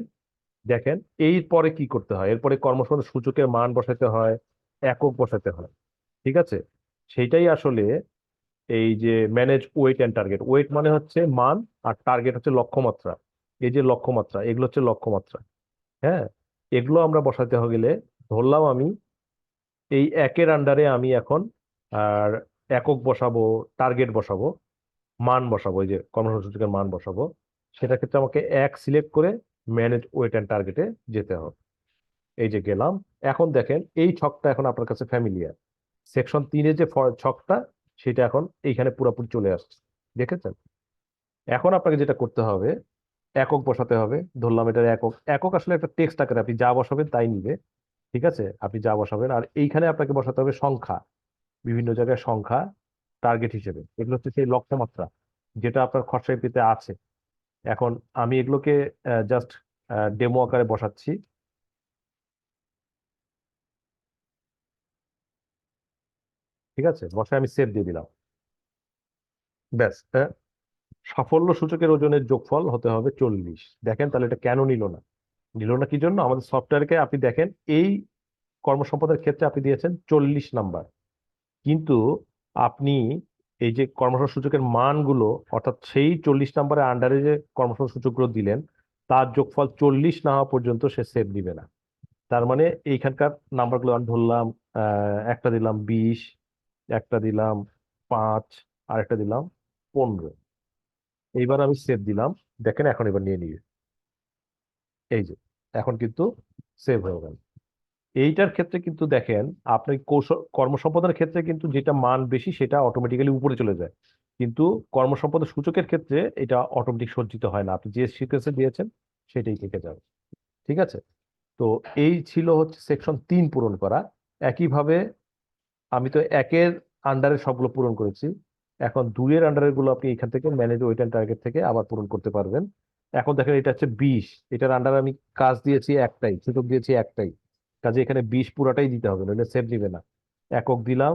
দেখেন এরপরে কি করতে হয়, এরপরে কর্মসম্পাদন সূচকের মান বসাতে হয়, একক বসাতে হয়। ঠিক আছে, সেইটাই আসলে এই যে manage weight and target. Weight মানে হচ্ছে মান, আর টার্গেট হচ্ছে লক্ষ্যমাত্রা। এই যে লক্ষ্যমাত্রা, এগুলো হচ্ছে লক্ষ্যমাত্রা। হ্যাঁ, এগুলো আমরা বসাতে গেলে ধরলাম আমি এই একের আন্ডারে আমি এখন আর একক বসাবো, টার্গেট বসাবো, মান বসাবো, এই যে কর্মসূচকের সূচকের মান বসাবো। সেটা ক্ষেত্রে আমাকে 1 সিলেক্ট করে ম্যানেজ ওয়েট অ্যান্ড টার্গেটে যেতে হবে। এই যে গেলাম। এখন দেখেন এই ছকটা এখন আপনার কাছে ফ্যামিলিয়ার। সেকশন 3-এর যে ছকটা সেটা এখন এইখানে পুরোপুরি চলে আসছে, দেখেছেন? এখন আপনাকে যেটা করতে হবে, একক বসাতে হবে। ধরলাম এটার একক, একক আসলে একটা টেক্সট আকারে আপনি যা বসাবেন তাই নিবে। ঠিক আছে, আপনি যা বসাবেন। আর এইখানে আপনাকে বসাতে হবে সংখ্যা, বিভিন্ন জায়গায় সংখ্যা টার্গেট হিসেবে। এগুলো হচ্ছে সেই লক্ষ্যমাত্রা যেটা আপনার খরচায় পেতে আছে। এখন আমি এগুলোকে জাস্ট ডেমো আকারে বসাচ্ছি। ঠিক আছে, বসায় আমি সেভ দিয়ে দিলাম। ব্যাস, সাফল্য সূচকের ওজনের যোগফল হতে হবে 40। দেখেন তাহলে এটা কেন নিল না? নিল না কি জন্য? আমাদের সফটওয়্যারকে আপনি দেখেন এই কর্মসম্পাদনের ক্ষেত্রে আপনি দিয়েছেন 40 নাম্বার, কিন্তু আপনি এই যে কর্মসংস্থান সূচকের মানগুলো, অর্থাৎ সেই 40 নাম্বারের আন্ডারে যে কর্মসংস্থান সূচকগুলো দিলেন তার যোগফল 40 না হওয়া পর্যন্ত সে সেভ দিবে না। তার মানে এইখানকার নাম্বারগুলো আমি ধরলাম, একটা দিলাম 20, একটা দিলাম 5, আর একটা দিলাম 15। এইবার আমি সেভ দিলাম। দেখেন এখন এবার নিয়ে নিবে। এই যে এখন কিন্তু সেভ হয়ে গেল। এইটার ক্ষেত্রে কিন্তু দেখেন আপনি কৌশল কর্মসম্পাদনের ক্ষেত্রে কিন্তু যেটা মান বেশি সেটা অটোমেটিক্যালি উপরে চলে যায়, কিন্তু কর্মসম্পাদন সূচকের ক্ষেত্রে এটা অটোমেটিক সজ্জিত হয় না, আপনি যে সিকোয়েন্সে দিয়েছেন সেটাই থেকে যাবে। ঠিক আছে, তো এই ছিল হচ্ছে সেকশন 3 পূরণ করা। একইভাবে আমি তো একের আন্ডারে সবগুলো পূরণ করেছি, এখন 2-এর আন্ডারের গুলো আপনি এখান থেকে ম্যানেজ ওয়েট অ্যান্ড টার্গেট থেকে আবার পূরণ করতে পারবেন। এখন দেখেন এটা হচ্ছে 20, এটার আন্ডারে আমি কাজ দিয়েছি একটাই, সূচক দিয়েছি একটাই, কাজে এখানে 20 পুরাটাই দিতে হবে, নইলে সেভ নিবে না। একক দিলাম,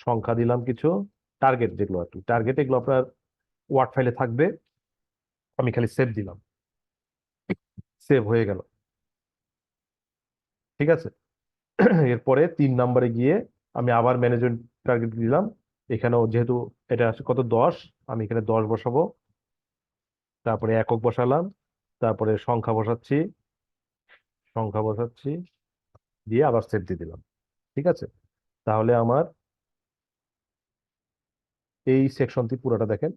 সংখ্যা দিলাম কিছু, টার্গেট যেগুলো আর কি, টার্গেট এগুলো আপনার ওয়ার্ড ফাইলে থাকবে। আমি খালি সেভ দিলাম, সেভ হয়ে গেল। ঠিক আছে, এরপরে 3 নম্বরে গিয়ে আমি আবার ম্যানেজমেন্ট টার্গেট দিলাম। এখানেও যেহেতু এটা আছে কত 10, আমি এখানে 10 বসাবো। তারপরে একক বসালাম, তারপরে সংখ্যা বসাচ্ছি, দিয়ে আবার সেভ দিয়ে দিলাম। ঠিক আছে, তাহলে আমার এই সেকশনটি পুরোটা দেখেন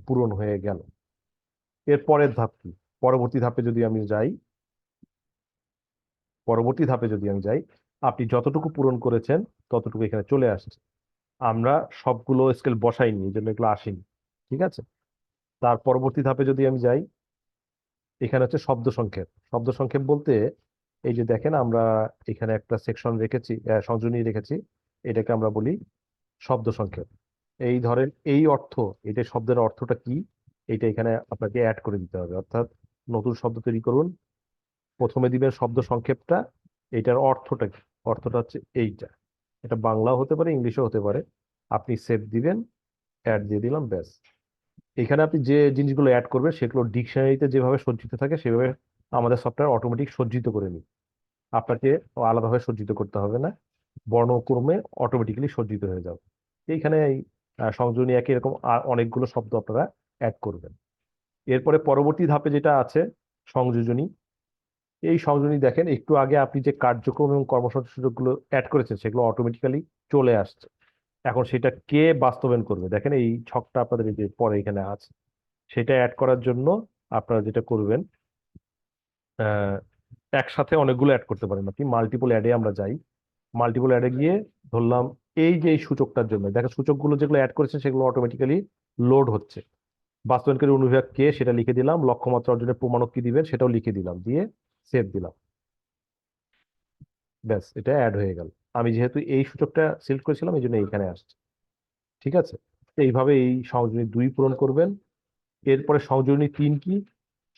পূরণ হয়ে গেল। এর পরের ধাপ কি? পরবর্তী ধাপে যদি আমি যাই, আপনি যতটুকু পূরণ করেছেন ততটুকু এখানে চলে আসছে। আমরা সবগুলো স্কেল বসাইনি, এই জন্য এগুলো আসেনি। ঠিক আছে, তার পরবর্তী ধাপে যদি আমি যাই, এখানে হচ্ছে শব্দ সংক্ষেপ। শব্দ সংক্ষেপ বলতে এই যে দেখেন আমরা এখানে একটা সেকশন রেখেছি, সংযোজনী রেখেছি, এটাকে আমরা বলি শব্দ সংক্ষেপ। এই ধরেন এই অর্থ, এটা শব্দের অর্থটা কি, এটা এখানে আপনাকে অ্যাড করে দিতে হবে। অর্থাৎ নতুন শব্দ তৈরি করুন, প্রথমে দিবেন শব্দ সংক্ষেপটা, এইটার অর্থটা কি? অর্থটা হচ্ছে এইটা, এটা বাংলাও হতে পারে, ইংলিশও হতে পারে। আপনি সেভ দিবেন, অ্যাড দিয়ে দিলাম, ব্যাস। এখানে আপনি যে জিনিসগুলো অ্যাড করবেন সেগুলো ডিকশনারিতে যেভাবে সজ্জিত থাকে সেভাবে আমাদের সফটওয়্যার অটোমেটিক সজ্জিত করে নিই। আপনাকে আলাদাভাবে সজ্জিত করতে হবে না, বর্ণক্রমে অটোমেটিক্যালি সজ্জিত হয়ে যাবে। এইখানে এই সংযোজনী একই রকম অনেকগুলো শব্দ আপনারা অ্যাড করবেন। এরপরে পরবর্তী ধাপে যেটা আছে সংযোজনী। এই সংযোজনী দেখেন একটু আগে আপনি যে কার্যক্রম এবং কর্মসূচি সুযোগগুলো অ্যাড করেছেন সেগুলো অটোমেটিক্যালি চলে আসছে। এখন সেটা কে বাস্তবায়ন করবে? দেখেন এই ছকটা আপনাদের এই যে পরে এখানে আছে, সেটা অ্যাড করার জন্য আপনারা যেটা করবেন, আহ, একসাথে অনেকগুলো অ্যাড করতে পারেন। আপনি মাল্টিপল অ্যাডে আমরা যাই, মাল্টিপল অ্যাডে গিয়ে ধরলাম এই যে এই সূচকটার জন্য দেখেন সূচকগুলো যেগুলো অ্যাড করেছেন সেগুলো অটোমেটিক্যালি লোড হচ্ছে। বাস্তবায়নকারী অনুবিভাগ কে সেটা লিখে দিলাম, লক্ষ্যমাত্রা অর্জনের প্রমাণক কি দিবেন সেটাও লিখে দিলাম, দিয়ে সেভ দিলাম, ব্যাস এটা অ্যাড হয়ে গেল। আমি যেহেতু এই সূচকটা সিলেক্ট করেছিলাম এই জন্য এইখানে আসছে। ঠিক আছে, তো এইভাবে এই সংযোজনী 2 পূরণ করবেন। এরপরে সংযোজনী 3 কি?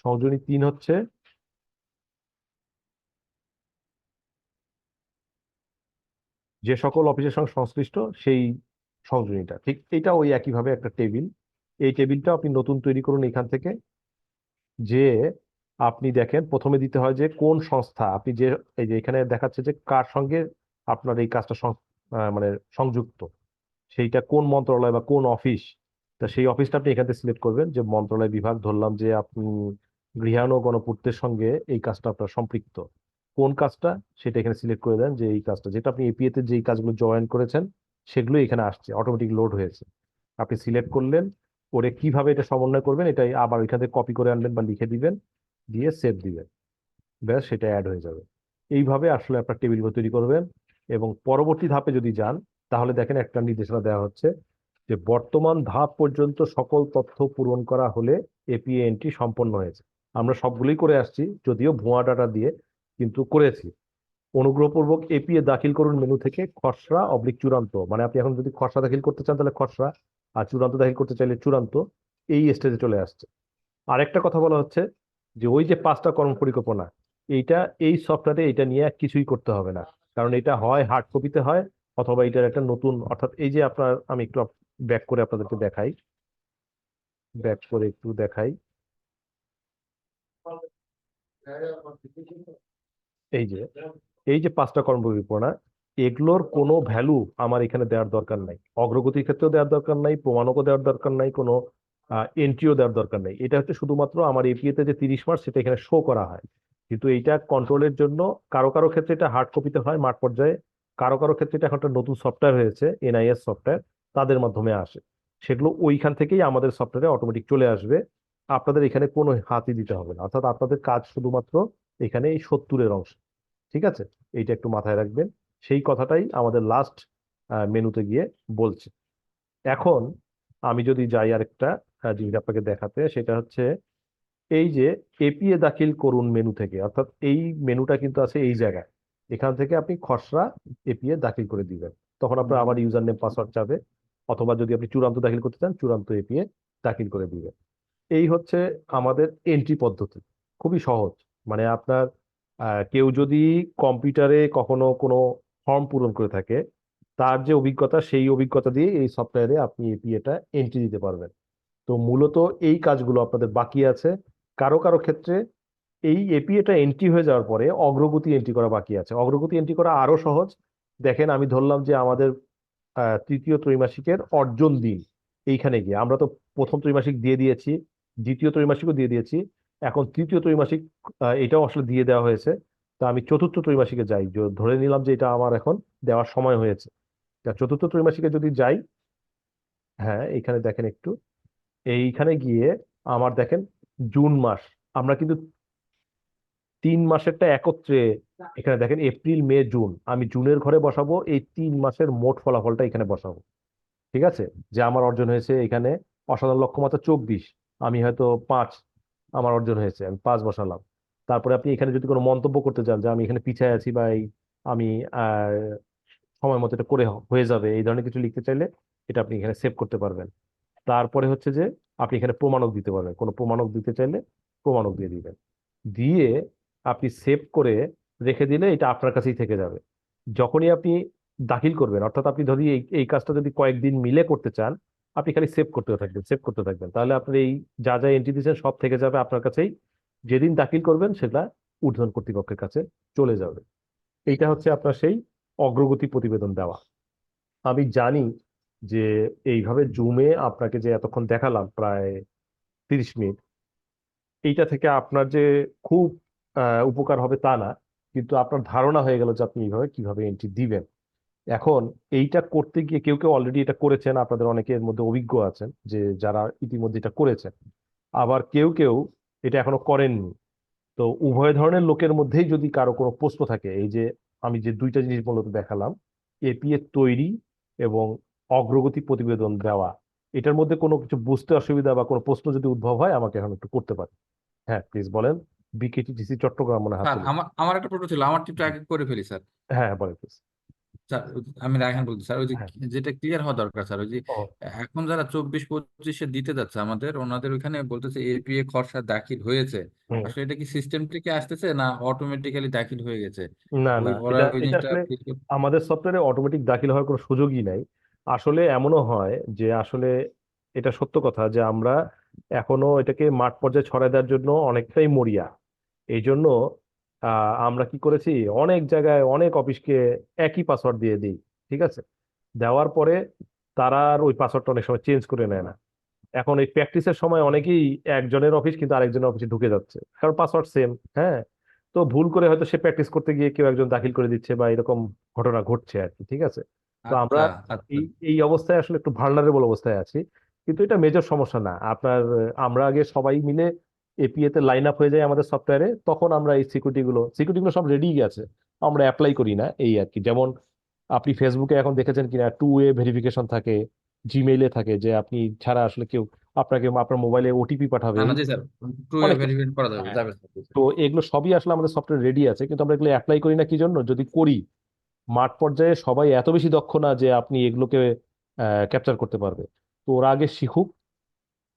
সংযোজনী 3 হচ্ছে যে সকল অফিসের সঙ্গে সংশ্লিষ্ট সেই সংযোজনীটা, ঠিক এইটা ওই একইভাবে একটা টেবিল। এই টেবিলটা আপনি নতুন তৈরি করুন এখান থেকে। যে আপনি দেখেন প্রথমে দিতে হয় যে কোন সংস্থা আপনি, যে এই যে এখানে দেখাচ্ছে যে কার সঙ্গে আপনার এই কাজটা মানে সংযুক্ত, সেইটা কোন মন্ত্রণালয় বা কোন অফিস। তা সেই অফিসটা আপনি এখান থেকে সিলেক্ট করবেন, যে মন্ত্রণালয় বিভাগ ধরলাম যে আপনি গৃহায়ণ ও গণপূর্তের সঙ্গে এই কাজটা আপনার সম্পৃক্ত। কোন কাজটা সেটা এখানে সিলেক্ট করে দেন, যে এই কাজটা যেটা আপনি এপিএ তে যেই কাজগুলো জয়েন করেছেন সেগুলো এখানে আসছে, অটোমেটিক লোড হয়েছে। আপনি সিলেক্ট করলেন, করে কিভাবে এটা সমন্বয় করবেন এটাই আবার এখান থেকে কপি করে আনবেন বা লিখে দিবেন, দিয়ে সেভ দিবেন, ব্যাস সেটা অ্যাড হয়ে যাবে। এইভাবে আসলে আপনার টেবিলগুলো তৈরি করবেন। এবং পরবর্তী ধাপে যদি যান তাহলে দেখেন একটা নির্দেশনা দেওয়া হচ্ছে যে বর্তমান ধাপ পর্যন্ত সকল তথ্য পূরণ করা হলে এপিএ এন্ট্রি সম্পন্ন হয়েছে। আমরা সবগুলোই করে আসছি, যদিও ভুয়া ডাটা দিয়ে কিন্তু করেছি। অনুগ্রহপূর্বক এপিএ দাখিল করুন মেনু থেকে খসড়া চূড়ান্ত, মানে আপনি এখন যদি খসড়া দাখিল করতে চান তাহলে খসড়া, আর চূড়ান্ত দাখিল করতে চাইলে চূড়ান্ত, এই স্টেজে চলে আসছে। আরেকটা কথা বলা হচ্ছে যে ওই যে 5টা কর্ম পরিকল্পনা, এইটা এই সফটওয়্যারে এটা নিয়ে কিছুই করতে হবে না, কারণ এটা হয় হার্ড কপিতে হয় অথবা এটার একটা নতুন, অর্থাৎ এই যে আপনার, আমি একটু ব্যাক করে আপনাদেরকে দেখাই, ব্যাক করে একটু দেখাই। এই যে এই যে 5টা কর্ম পরিকল্পনা, এগুলোর কোনো ভ্যালু আমার এখানে দেওয়ার দরকার নাই, অগ্রগতির ক্ষেত্রেও দেওয়ার দরকার নাই, প্রমাণকও দেওয়ার দরকার নাই, কোনো এন্ট্রিও দেওয়ার দরকার নেই। এটা হচ্ছে শুধুমাত্র আমার এপিএ তে যে 30 মার্চ সেটা এখানে শো করা হয়, কিন্তু এইটা কন্ট্রোলের জন্য কারো কারো ক্ষেত্রে এটা হার্ড কপিতে হয় মাঠ পর্যায়ে, কারো কারো ক্ষেত্রে এটা এখন একটা নতুন সফটওয়্যার হয়েছে এনআইএস সফটওয়্যার, তাদের মাধ্যমে আসে। সেগুলো ওইখান থেকেই আমাদের সফটওয়্যারে অটোমেটিক চলে আসবে, আপনাদের এখানে কোনো হাতই দিতে হবে না, অর্থাৎ আপনাদের কাজ শুধুমাত্র এখানে এই 70-এর অংশ। ঠিক আছে, এইটা একটু মাথায় রাখবেন, সেই কথাটাই আমাদের লাস্ট মেনুতে গিয়ে বলছে। এখন আমি যদি যাই আরেকটা জিনিস আপনাকে দেখাতে, সেটা হচ্ছে এই যে এপিএ দাখিল করুন মেনু থেকে, অর্থাৎ এই মেনুটা কিন্তু আছে এই জায়গায়, এখান থেকে আপনি খসড়া এপিএ দাখিল করে দিবেন, তখন আপনার আবার ইউজার নেম পাসওয়ার্ড চাবে, অথবা যদি আপনি চূড়ান্ত দাখিল করতে চান চূড়ান্ত এপিএ দাখিল করে দিবেন। এই হচ্ছে আমাদের এন্ট্রি পদ্ধতি, খুবই সহজ। মানে আপনার কেউ যদি কম্পিউটারে কখনো কোনো ফর্ম পূরণ করে থাকে, তার যে অভিজ্ঞতা সেই অভিজ্ঞতা দিয়ে এই সফটওয়্যারে আপনি এপিএটা এন্ট্রি দিতে পারবেন। তো মূলত এই কাজগুলো আপনাদের বাকি আছে। কারো কারো ক্ষেত্রে এই এপিএটা এন্ট্রি হয়ে যাওয়ার পরে অগ্রগতি এন্ট্রি করা বাকি আছে। অগ্রগতি এন্ট্রি করা আরো সহজ। দেখেন আমি ধরলাম যে আমাদের তৃতীয় ত্রৈমাসিকের অর্জন দিন, এইখানে গিয়ে আমরা তো প্রথম ত্রৈমাসিক দিয়ে দিয়েছি, দ্বিতীয় ত্রৈমাসিকও দিয়ে দিয়েছি, এখন তৃতীয় ত্রৈমাসিক এটাও আসলে দিয়ে দেওয়া হয়েছে। তা আমি চতুর্থ ত্রৈমাসিকে যাই, ধরে নিলাম যে এটা আমার এখন দেওয়ার সময় হয়েছে। তা চতুর্থ ত্রৈমাসিকে যদি যাই, হ্যাঁ এখানে দেখেন একটু, এইখানে গিয়ে আমার দেখেন জুন মাস, আমরা কিন্তু 3 মাসেরটা একত্রে, এখানে দেখেন এপ্রিল মে জুন, আমি জুনের ঘরে বসাবো, এই 3 মাসের মোট ফলাফলটা এখানে বসাবো। ঠিক আছে, যে আমার অর্জন হয়েছে এখানে অসাধারণ লক্ষ্যমাত্রা 24, আমি হয়তো 5 আমার অর্জন হয়েছে, আমি 5 বসালাম। তারপরে আপনি এখানে যদি কোনো মন্তব্য করতে চান যে আমি এখানে পিছায় আছি বা আমি আহ সময় মতো এটা করে হয়ে যাবে, এই ধরনের কিছু লিখতে চাইলে এটা আপনি এখানে সেভ করতে পারবেন। তারপরে হচ্ছে যে আপনি এখানে প্রমাণক দিতে পারবেন, কোনো প্রমাণক দিতে চাইলে প্রমাণক দিয়ে দিবেন, দিয়ে আপনি সেভ করে রেখে দিলে এটা আপনার কাছেই থেকে যাবে। যখনই আপনি দাখিল করবেন, অর্থাৎ আপনি যদি এই কাজটা যদি কয়েকদিন মিলে করতে চান, আপনি খালি সেভ করতে থাকবেন, তাহলে আপনার এই যা যা এন্ট্রি দিয়েছেন সব থেকে যাবে আপনার কাছেই। যেদিন দাখিল করবেন সেটা ঊর্ধ্বতন কর্তৃপক্ষের কাছে চলে যাবে। এইটা হচ্ছে আপনার সেই অগ্রগতি প্রতিবেদন দেওয়া। আমি জানি যে এইভাবে জুমে আপনাকে যে এতক্ষণ দেখালাম প্রায় 30 মিনিট, এইটা থেকে আপনার যে খুব উপকার হবে তা না, কিন্তু আপনার ধারণা হয়ে গেল যে আপনি এইভাবে কিভাবে এন্ট্রি দিবেন। এখন এইটা করতে গিয়ে কেউ কেউ অলরেডি এটা করেছেন, আপনাদের অনেকের মধ্যে অভিজ্ঞ আছেন যে যারা ইতিমধ্যে এটা করেছেন, আবার কেউ কেউ এটা এখনো করেননি। তো উভয় ধরনের লোকের মধ্যেই যদি কারো কোনো প্রশ্ন থাকে, এই যে আমি যে দুইটা জিনিস মূলত দেখালাম, এপিএ তৈরি এবং অগ্রগতি প্রতিবেদন দেওয়া, এটার মধ্যে কোনো কিছু বুঝতে অসুবিধা বা কোনো প্রশ্ন যদি উদ্ভব হয় আমাকে এখন একটু করতে পারেন। হ্যাঁ প্লিজ বলেন। বিকেটিটিসি চট্টগ্রাম মনে হাত স্যার তুলে। আমার একটা প্রশ্ন ছিল, আমার টিপটা আগে করে ফেলি স্যার। হ্যাঁ হ্যাঁ বলেন প্লিজ। স্যার আমি রায়হান বলছি স্যার, ওই যে হ্যাঁ। যেটা ক্লিয়ার হওয়া দরকার স্যার, ওই যে ও এখন যারা 24-25-এ দিতে যাচ্ছে আমাদের, ওনাদের ওইখানে বলতেছে এপিএ খসড়া দাখিল হয়েছে। হুম। আসলে এটা কি সিস্টেম থেকে আসতেছে না অটোমেটিক্যালি দাখিল হয়ে গেছে? না না, ওরা এটা ওই এটা জিনিসটা আসলে আমাদের সফটওয়্যারে অটোমেটিক দাখিল হওয়ার কোনো সুযোগই নাই। আসলে এমনও হয় যে আসলে এটা সত্য কথা যে আমরা এখনো এটাকে মাঠ পর্যায়ে ছড়ায় দেওয়ার জন্য অনেকটাই মরিয়া। এই জন্য আমরা কি করেছি, অনেক জায়গায় অনেক অফিসকে একই পাসওয়ার্ড দিয়ে দিই। ঠিক আছে, দেওয়ার পরে তারা আর ওই পাসওয়ার্ডটা অনেক সময় চেঞ্জ করে নেয় না। এখন এই প্র্যাকটিসের সময় অনেকেই একজনের অফিস কিন্তু আরেকজনের অফিসে ঢুকে যাচ্ছে, কারণ পাসওয়ার্ড সেম। হ্যাঁ, তো ভুল করে হয়তো সে প্র্যাকটিস করতে গিয়ে কেউ একজন দাখিল করে দিচ্ছে বা এরকম ঘটনা ঘটছে আর কি। ঠিক আছে, তো আমরা আচ্ছা আচ্ছা। এই এই অবস্থায় আসলে একটু ভালনারেবল অবস্থায় আছি, কিন্তু এটা মেজর সমস্যা না আপনার। আমরা আগে সবাই মিলে এপিএ তে লাইন আপ হয়ে যায় আমাদের সফটওয়্যারে, তখন আমরা এই সিকিউরিটি গুলো সব রেডি আছে, আমরা অ্যাপ্লাই করি না এই আর কি। যেমন আপনি ফেসবুকে এখন দেখেছেন কিনা 2 ওয়ে ভেরিফিকেশন থাকে, জিমেইলে থাকে, যে আপনি ছাড়া আসলে কেউ আপনাকে আপনার মোবাইলে ওটিপি পাঠাবে, না না জি স্যার, টু অনেক কিছু। ভেরিফাই করা যাবে হ্যাঁ, যাবে স্যার। তো এগুলো সবই আসলে আমাদের সফটওয়্যার রেডি আছে, কিন্তু আমরা এগুলো অ্যাপ্লাই করি না কি জন্য? যদি করি, মাঠ পর্যায়ে সবাই এত বেশি দক্ষ না যে আপনি এগুলোকে ক্যাপচার করতে পারবে। তো ওরা আগে শিখুক,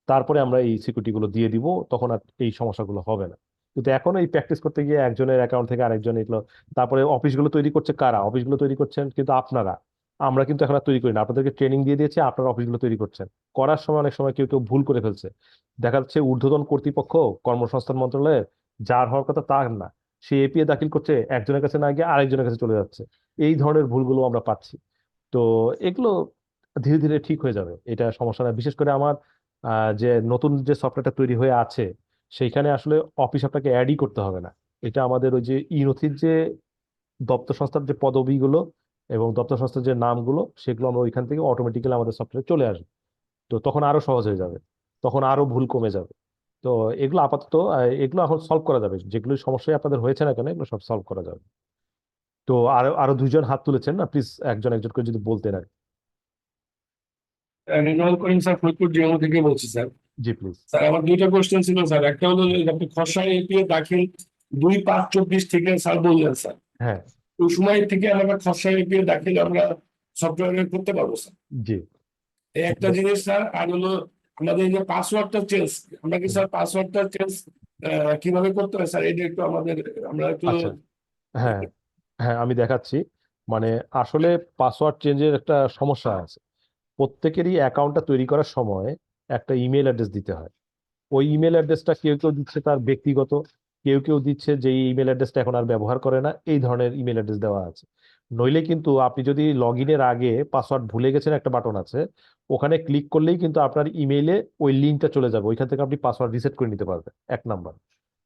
তারপরে আমরা এই সিকিউরিটি গুলো দিয়ে দিব, তখন আর এই সমস্যাগুলো হবে না। কিন্তু এখন এই প্র্যাকটিস করতে গিয়ে একজনের অ্যাকাউন্ট থেকে আরেকজন এগুলো, তারপরে অফিসগুলো তৈরি করছে কারা? অফিসগুলো তৈরি করছেন কিন্তু আপনারা। আমরা কিন্তু এখন আর তৈরি করি না, আপনাদেরকে ট্রেনিং দিয়ে দিয়েছে, আপনারা অফিসগুলো তৈরি করছেন। করার সময় অনেক সময় কেউ কেউ ভুল করে ফেলছে, দেখা যাচ্ছে ঊর্ধ্বতন কর্তৃপক্ষ কর্মসংস্থান মন্ত্রণালয়ের যার হওয়ার কথা তার না, সে এপিএ দাখিল করছে, একজনের কাছে না গিয়ে আরেকজনের কাছে চলে যাচ্ছে। এই ধরনের ভুলগুলো আমরা পাচ্ছি। তো এগুলো ধীরে ধীরে ঠিক হয়ে যাবে, এটা সমস্যা না। বিশেষ করে আমার যে নতুন যে সফটওয়্যারটা তৈরি হয়ে আছে, সেইখানে আসলে অফিস আপনাকে অ্যাডই করতে হবে না। এটা আমাদের ওই যে ই নথির যে দপ্তর সংস্থার যে পদবিগুলো এবং দপ্তর সংস্থার যে নামগুলো, সেগুলো আমরা ওইখান থেকে অটোমেটিক্যালি আমাদের সফটওয়্যারে চলে আসবে। তো তখন আরো সহজ হয়ে যাবে, তখন আরো ভুল কমে যাবে। তো এগুলো আপাতত এগুলো এখন সলভ করা যাবে, যেগুলো সমস্যায় আপনাদের হয়েছে না কেন এগুলো সব সলভ করা যাবে। তো আরো আরো দুইজন হাত তুলেছেন না, প্লিজ একজন একজন করে যদি বলতেন আর কি। রেজাউল করিম স্যার, ফরিদপুর ডিএমও থেকে বলছি স্যার। G please. স্যার আমার দুইটা কোশ্চেন ছিল স্যার। একটা হলো যে আপনি খসড়া এপিএ দাখিল 2/5/24 থেকে স্যার বললেন স্যার, হ্যাঁ। ওই সময় থেকে আমরা খসড়া এপিএ দাখিল আমরা সফটওয়্যারে করতে পারবো স্যার? জি। এই একটা জিনিস স্যার। আর হলো আমাদের এই যে পাসওয়ার্ডটা চেঞ্জ, আমরা কি স্যার পাসওয়ার্ডটা চেঞ্জ কিভাবে করতে হয় স্যার? এটা একটু আমাদের, আমরা একটু আচ্ছা, হ্যাঁ হ্যাঁ আমি দেখাচ্ছি। মানে আসলে পাসওয়ার্ড চেঞ্জের একটা সমস্যা আছে। প্রত্যেকেরই অ্যাকাউন্টটা তৈরি করার সময় একটা ইমেল অ্যাড্রেস দিতে হয়। ওই ইমেল অ্যাড্রেসটা কেউ কেউ দিচ্ছে তার ব্যক্তিগত, কেউ কেউ দিচ্ছে যে ইমেল অ্যাড্রেসটা এখন আর ব্যবহার করে না, এই ধরনের ইমেল অ্যাড্রেস দেওয়া আছে। নইলে কিন্তু আপনি যদি লগ ইনের আগে পাসওয়ার্ড ভুলে গেছেন, একটা বাটন আছে, ওখানে ক্লিক করলেই কিন্তু আপনার ইমেইলে ওই লিঙ্কটা চলে যাবে, ওইখান থেকে আপনি পাসওয়ার্ড রিসেট করে নিতে পারবেন। 1 নাম্বার।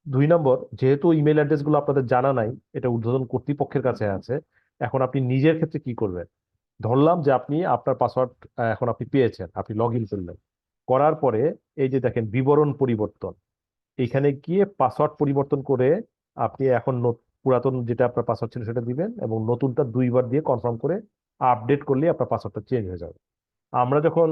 2 নম্বর, যেহেতু ইমেল অ্যাড্রেস গুলো আপনাদের জানা নাই, এটা ঊর্ধ্বতন কর্তৃপক্ষের কাছে আছে, এখন আপনি নিজের ক্ষেত্রে কি করবেন? ধরলাম যে আপনি আপনার পাসওয়ার্ড এখন আপনি পেয়েছেন, আপনি লগ ইন করলেন, করার পরে এই যে দেখেন বিবরণ পরিবর্তন, এইখানে গিয়ে পাসওয়ার্ড পরিবর্তন করে আপনি এখন পুরাতন যেটা আপনার পাসওয়ার্ড ছিল সেটা দিবেন, এবং নতুনটা 2বার দিয়ে কনফার্ম করে আপডেট করলে আপনার পাসওয়ার্ডটা চেঞ্জ হয়ে যাবে। আমরা যখন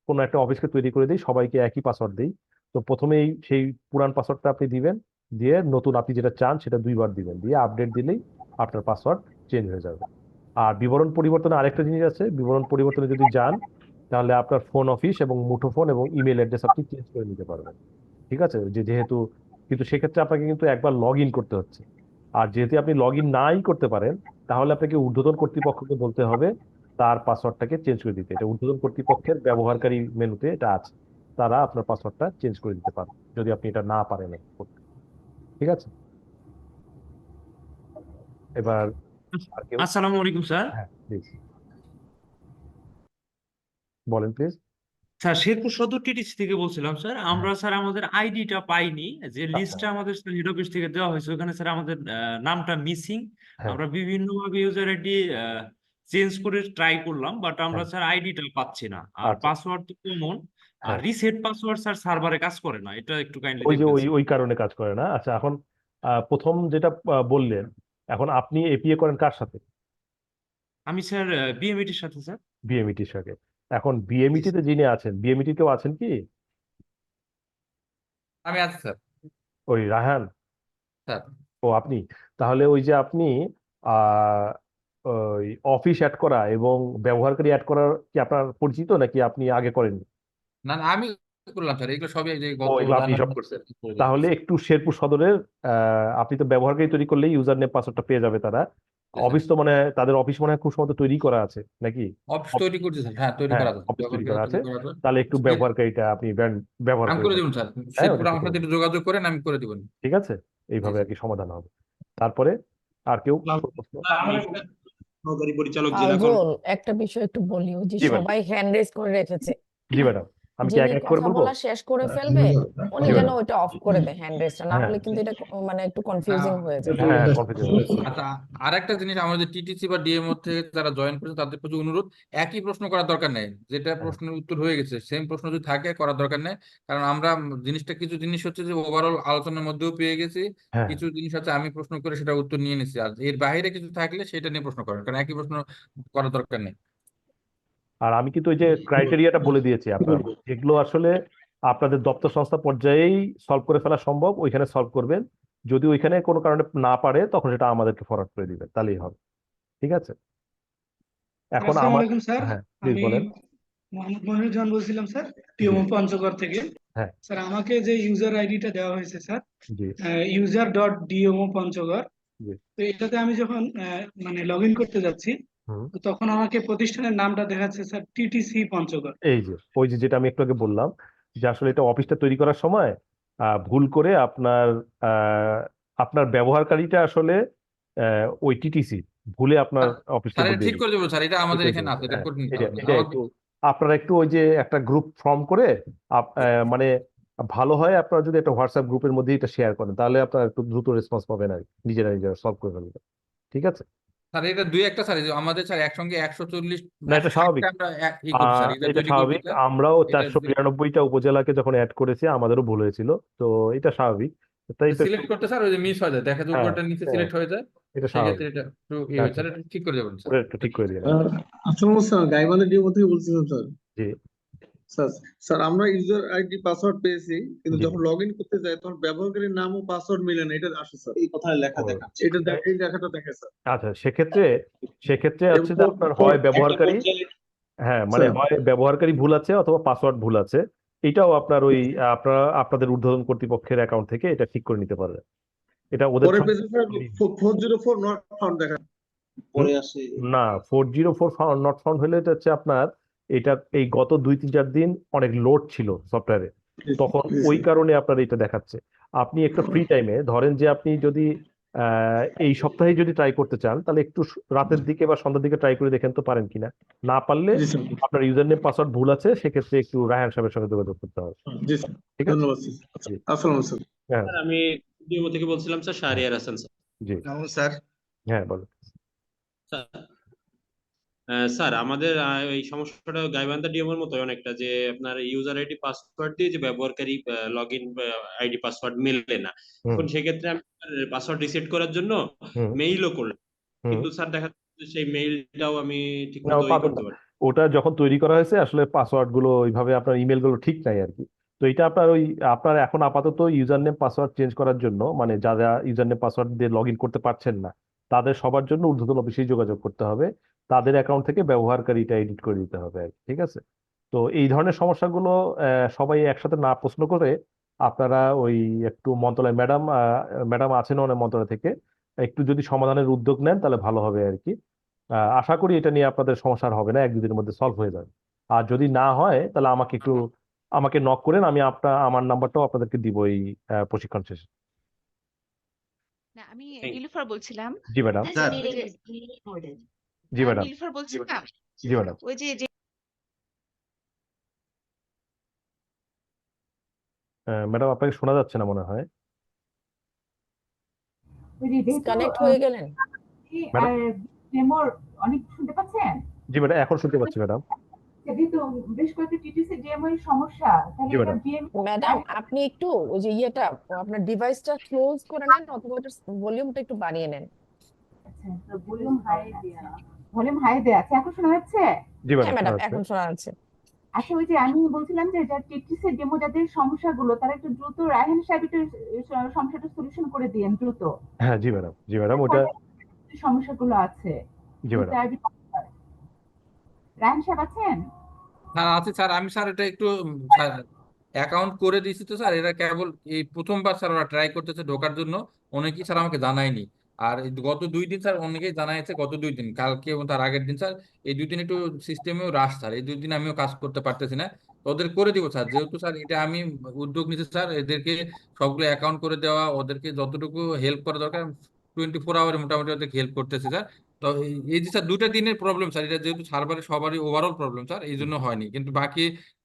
কোনো একটা অফিসকে তৈরি করে দিই, সবাইকে একই পাসওয়ার্ড দিই। তো প্রথমেই সেই পুরান পাসওয়ার্ডটা আপনি দিবেন, দিয়ে নতুন আপনি যেটা চান সেটা 2বার দিবেন, দিয়ে আপডেট দিলেই আপনার পাসওয়ার্ড চেঞ্জ হয়ে যাবে। আর বিবরণ পরিবর্তনে আরেকটা জিনিস আছে, বিবরণ পরিবর্তনে যদি যান, তাহলে আপনার ফোন অফিস এবং মুঠোফোন এবং ইমেল অ্যাড্রেস আপনি চেঞ্জ করে নিতে পারবেন। ঠিক আছে, যেহেতু, কিন্তু সেক্ষেত্রে আপনাকে কিন্তু একবার লগ ইন করতে হচ্ছে। আর যেহেতু আপনি লগ ইন নাই করতে পারেন, তাহলে আপনাকে ঊর্ধ্বতন কর্তৃপক্ষকে বলতে হবে তার পাসওয়ার্ডটাকে চেঞ্জ করে দিতে। এটা ঊর্ধ্বতন কর্তৃপক্ষের ব্যবহারকারী মেনুতে এটা আছে, তারা আপনার পাসওয়ার্ডটা চেঞ্জ করে দিতে পারে যদি আপনি এটা না পারেন করতে। ঠিক আছে, এবার আর কেউ? আসসালামু আলাইকুম স্যার। হ্যাঁ প্লিজ বলেন প্লিজ। স্যার শেরপুর সদর টিটিসি থেকে বলছিলাম স্যার। আমরা স্যার আমাদের আইডিটা পাইনি, যে আচ্ছা। লিস্টটা আমাদের হেড অফিস থেকে দেওয়া হয়েছে ওখানে স্যার আমাদের নামটা মিসিং। হ্যাঁ আমরা বিভিন্নভাবে ইউজার আইডি চেঞ্জ করে ট্রাই করলাম, বাট আমরা হ্যাঁ স্যার আইডিটা পাচ্ছি না। আর আচ্ছা। পাসওয়ার্ড তো কমন, আর হ্যাঁ রিসেট পাসওয়ার্ড স্যার সার্ভারে কাজ করে না, এটা একটু কাইন্ডলি ওই যে দেখবেন ওই স্যার। ওই কারণে কাজ করে না। আচ্ছা, এখন প্রথম যেটা বললেন, এখন আপনি এপিএ করেন কার সাথে? আমি স্যার বিএমইটির সাথে স্যার। বিএমইটির সাথে। এখন জি বিএমইটি তে যিনি আছেন, বিএমইটি কেউ আছেন কি? আমি আছি স্যার। ওই রায়হান? স্যার ও আপনি, তাহলে ওই যে আপনি আহ ওই অফিস অ্যাড করা এবং ব্যবহারকারী অ্যাড করার কি আপনার পরিচিত, নাকি আপনি আগে করেননি? না না, আমি করলাম স্যার, এগুলো সবই এই যে ও গত এগুলো আপনি জানুয়ারি সব মাসে করছেন। করে তাহলে দিয়েছি। একটু শেরপুর সদরের আপনি তো ব্যবহারকারী তৈরি করলেই ইউজার নেম পাসওয়ার্ডটা পেয়ে যাবে তারা। স্যার অফিস তো মানে তাদের অফিস মনে হয় খুব সম্ভবত তৈরি করা আছে নাকি? অফিস তৈরি করছে স্যার, হ্যাঁ তৈরি হ্যাঁ করা আছে, অফিস তৈরি ব্যবহারকারী করা আছে, তৈরি করা আছে। তাহলে একটু ব্যবহারকারীটা আপনি ব্যবহার আমি করে করে নেবেন। দেবো স্যার, হ্যাঁ শেরপুর ওটা আমার একটু সাথে করুন। একটু যোগাযোগ করেন, আমি করে দেবো। ঠিক আছে, জি এইভাবে আর স্যার। কি সমাধান হবে। তারপরে আর কেউ প্রশ্ন? সহকারী পরিচালক আজল, একটা বিষয় একটু বলি, ওই যে জি ম্যাডাম। সবাই হ্যান্ড রেজ করে রেখেছে, জি ম্যাডাম, আমি কি যিনি এক এক করে কথা বলবো? বলা শেষ করে ফেলবে উনি জি যেন ম্যাডাম। ওইটা অফ করে দেয় হ্যান্ড রেজটা, না হ্যাঁ হলে কিন্তু এটা মানে একটু কনফিউজিং হয়ে যাবে। হ্যাঁ কনফিউশন হচ্ছে। আচ্ছা, আর একটা জিনিস, আমাদের টিটিসি বা ডিএম মধ্যে যারা জয়েন করেছে তাদের প্রতি অনুরোধ, একই প্রশ্ন করার দরকার নেই। যেটা হ্যাঁ প্রশ্নের উত্তর হয়ে গেছে সেম প্রশ্ন যদি থাকে করার দরকার নেই। কারণ আমরা জিনিসটা, কিছু জিনিস হচ্ছে যে ওভারঅল আলোচনার মধ্যেও পেয়ে গেছি, হ্যাঁ কিছু জিনিস হচ্ছে আমি প্রশ্ন করে সেটা উত্তর নিয়ে নিচ্ছি। আর এর বাইরে কিছু থাকলে সেটা নিয়ে প্রশ্ন করেন, কারণ একই প্রশ্ন করার দরকার নেই। আর আমি কিন্তু ওই যে ক্রাইটেরিয়াটা বলে দিয়েছি আপনার, যেগুলো আসলে আপনাদের দপ্তর সংস্থা পর্যায়েই সলভ করে ফেলা সম্ভব ওইখানে সলভ করবেন। যদি ওইখানে কোনো কারণে না পারে তখন সেটা আমাদেরকে ফরওয়ার্ড করে দিবেন, তাহলেই হবে। ঠিক আছে, এখন আসসালামু আমার, আলাইকুম স্যার। হ্যাঁ প্লিজ আমি বলেন। মোহাম্মদ মনিরুজ্জামান বলছিলাম স্যার, জি। টিওমো পঞ্চগড় থেকে। হ্যাঁ স্যার আমাকে যে ইউজার আইডিটা দেওয়া হয়েছে স্যার, জি user.domo পঞ্চগড়, জি। তো এটাতে আমি যখন মানে লগ ইন করতে যাচ্ছি, হুম, তো তখন আমাকে প্রতিষ্ঠানের নামটা দেখাচ্ছে স্যার টিটিসি পঞ্চগড়। এই যে ওই যে যেটা আমি একটু আগে বললাম, যে আসলে এটা অফিসটা তৈরি করার সময় ভুল করে আপনার আপনার ব্যবহারকারীটা আসলে ওই টিটিসি ভুলে আপনার অফিসটা স্যার বলে এটা দিয়ে ঠিক গেছে। করে দেবো স্যার, এটা ঠিক আমাদের করে এখানে দিয়েছে, আছে, এটা হ্যাঁ করে নিতে এটা হবে না এটা একটু আপনারা একটু ওই যে একটা গ্রুপ ফর্ম করে মানে ভালো হয় আপনারা যদি একটা হোয়াটসঅ্যাপ গ্রুপের মধ্যে এটা শেয়ার করেন, তাহলে আপনারা একটু দ্রুত রেসপন্স পাবেন আর কি, নিজেরা নিজেরা সলভ করে ফেলবেন। ঠিক আছে, স্যার এটা দুই একটা স্যার, এই যে আমাদের স্যার একসঙ্গে 140 না এটা স্বাভাবিক, 160টা আমরা ই করছি স্যার, এটা এটা তৈরি করছি স্বাভাবিক। স্যার। আমরাও এটা 492টা উপজেলাকে যখন অ্যাড করেছি আমাদেরও ভুল হয়েছিল, তো এটা স্বাভাবিক। তাই তো একটু, সিলেক্ট করতে স্যার ওই যে মিস হয়ে যায়, দেখা যায় হ্যাঁ উপরটা নিচে হ্যাঁ, সিলেক্ট হয়ে যায়, এটা সেক্ষেত্রে স্বাভাবিক। এটা একটু ই হ্যাঁ হয়েছে স্যার, এটা ঠিক করে দেবেন স্যার। ওটা একটু ঠিক করে দিন। আসসালামু স্যার, গাইবান্ধা ডিপো থেকে বলছিলাম স্যার। জি স্যার স্যার আমরা ইউজার আইডি পাসওয়ার্ড পেয়েছি, কিন্তু জি। যখন লগ ইন করতে যাই তখন ব্যবহারকারীর নাম ও পাসওয়ার্ড মিলে না, এটা আসে স্যার। এই কথায় লেখা ও, দেখাচ্ছে, এটা এই লেখাটা দেখে স্যার। আচ্ছা, সেক্ষেত্রে সেক্ষেত্রে এবং হচ্ছে যে আপনার হয় একটা ব্যবহারকারী, পর্যায়ে হ্যাঁ মানে স্যার হয় ব্যবহারকারী ভুল আছে অথবা পাসওয়ার্ড ভুল আছে। এটাও আপনার ওই আপনারা আপনাদের ঊর্ধ্বতন কর্তৃপক্ষের অ্যাকাউন্ট থেকে এটা ঠিক করে নিতে পারবেন। এটা ওদের পরে সঙ্গে পেয়েছে স্যার 404 নট ফাউন্ড দেখা পরে আসে। না, 404 নট ফাউন্ড হলে এটা হচ্ছে আপনার, এটা এই গত 2-4 দিন অনেক লোড ছিল সফটওয়্যারে, তখন ওই কারণে আপনার এটা দেখাচ্ছে। আপনি একটা ফ্রি টাইমে ধরেন যে আপনি যদি এই সপ্তাহে যদি ট্রাই করতে চান, তাহলে একটু রাতের দিকে বা সন্ধ্যার দিকে ট্রাই করে দেখেন তো পারেন কিনা। না পারলে জি স্যার। আপনার ইউজার নেম পাসওয়ার্ড ভুল আছে, সেক্ষেত্রে একটু রায়হান সাহেবের সঙ্গে যোগাযোগ করতে হবে। জি স্যার, ঠিক আছে, ধন্যবাদ স্যার। জি আসসালামু স্যার। হ্যাঁ স্যার আমি ডিএমও থেকে বলছিলাম স্যার, হ্যাঁ, শাহরিয়ার হাসান স্যার। জি স্যার হ্যাঁ বলুন। স্যার স্যার আমাদের এই সমস্যাটা গাইবান্ধা ডিএমওর মতো অনেকটা, যে আপনার ইউজার আইডি পাসওয়ার্ড দিয়ে যে ব্যবহারকারী লগ ইন আইডি পাসওয়ার্ড মিললে না। হুম এখন সেক্ষেত্রে আমি পাসওয়ার্ড রিসেট করার জন্য হুম মেইলও করলাম, হুম কিন্তু স্যার দেখা যাচ্ছে সেই মেইলটাও আমি ঠিক না, মতো পাবেন করতে না। পারি। ওটা যখন তৈরি করা হয়েছে আসলে পাসওয়ার্ড গুলো ওইভাবে, আপনার ইমেল গুলো ঠিক নাই আর কি। তো এটা আপনার ওই আপনার এখন আপাতত ইউজার নেম পাসওয়ার্ড চেঞ্জ করার জন্য, মানে যারা ইউজার নেম পাসওয়ার্ড দিয়ে লগ ইন করতে পারছেন না, তাদের সবার জন্য ঊর্ধ্বতন অফিসে যোগাযোগ করতে হবে, তাদের অ্যাকাউন্ট থেকে ব্যবহারকারীটা এডিট করে দিতে হবে আর কি। ঠিক আছে, তো এই ধরনের সমস্যাগুলো সবাই একসাথে না প্রশ্ন করে আপনারা ওই একটু মন্ত্রণালয়, ম্যাডাম ম্যাডাম আছেন অনেক মন্ত্রণালয় থেকে, একটু যদি সমাধানের উদ্যোগ নেন তাহলে ভালো হবে আর কি। আশা করি এটা নিয়ে আপনাদের সমস্যা আর হবে না, 1-2 দিনের মধ্যে সলভ হয়ে যাবে। আর যদি না হয় তাহলে আমাকে নক করেন, আমি আমার নাম্বারটাও আপনাদেরকে দিব এই প্রশিক্ষণ শেষে। না, আমি Thank you. নীলুফার বলছিলাম। জি ম্যাডাম। স্যার জি ম্যাডাম। নীলুফার বলছিলাম জি ম্যাডাম। ওই যে ম্যাডাম আপনাকে শোনা যাচ্ছে না মনে হয়। ডিসকানেক্ট হয়ে গেলেন। ম্যাডাম। ডেমোর অনেক শুনতে পাচ্ছেন? জি ম্যাডাম, এখন শুনতে পাচ্ছি ম্যাডাম। যেহেতু বেশ কয়েকটা টিটিসি ডেমো সমস্যা, তাহলে জি এটা ম্যাডাম। ডিএম ম্যাডাম আপনি একটু ওই যে ইয়েটা আপনার ডিভাইসটা ক্লোজ করে নেন অথবা ওটার ভলিউমটা একটু বাড়িয়ে নেন। আচ্ছা, ভলিউম হাই দেয়া আছে, এখন শোনা যাচ্ছে? জি হ্যাঁ ম্যাডাম, শোনা ম্যাডাম, যাচ্ছে। এখন শোনা যাচ্ছে। আচ্ছা, ওই যে আমি বলছিলাম যে যা টিটিসি ডেমো যাদের সমস্যাগুলো, তারা একটু দ্রুত রায়হান সাহেব একটু সমস্যাটা সলিউশন করে দিয়েন দ্রুত। হ্যাঁ জি ম্যাডাম। জি ম্যাডাম, ওটা। সমস্যাগুলো আছে জি ম্যাডাম। রায়হান সাহেব আছেন? হ্যাঁ আছে স্যার, আমি স্যার এটা একটু অ্যাকাউন্ট করে দিয়েছি তো স্যার, এটা কেবল এই প্রথমবার স্যার ওরা ট্রাই করতেছে ঢোকার জন্য, অনেকেই স্যার আমাকে জানায়নি। আর এই গত 2 দিন স্যার অনেকেই জানাইছে, গত 2 দিন, কালকে এবং তার আগের দিন স্যার, এই 2 দিন একটু সিস্টেমেও রাশ স্যার, এই 2 দিন আমিও কাজ করতে পারতেছি না। তো ওদের করে দিব স্যার, যেহেতু স্যার এটা আমি উদ্যোগ নিচ্ছি স্যার, এদেরকে সবগুলো অ্যাকাউন্ট করে দেওয়া, ওদেরকে যতটুকু হেল্প করা দরকার 24 আওয়ারে মোটামুটি ওদেরকে হেল্প করতেছি স্যার। তো এই যে স্যার 2টা দিনের প্রবলেম স্যার, এটা যেহেতু সার্ভারে সবারই ওভারঅল প্রবলেম স্যার, এই জন্য হয়নি, কিন্তু বাকি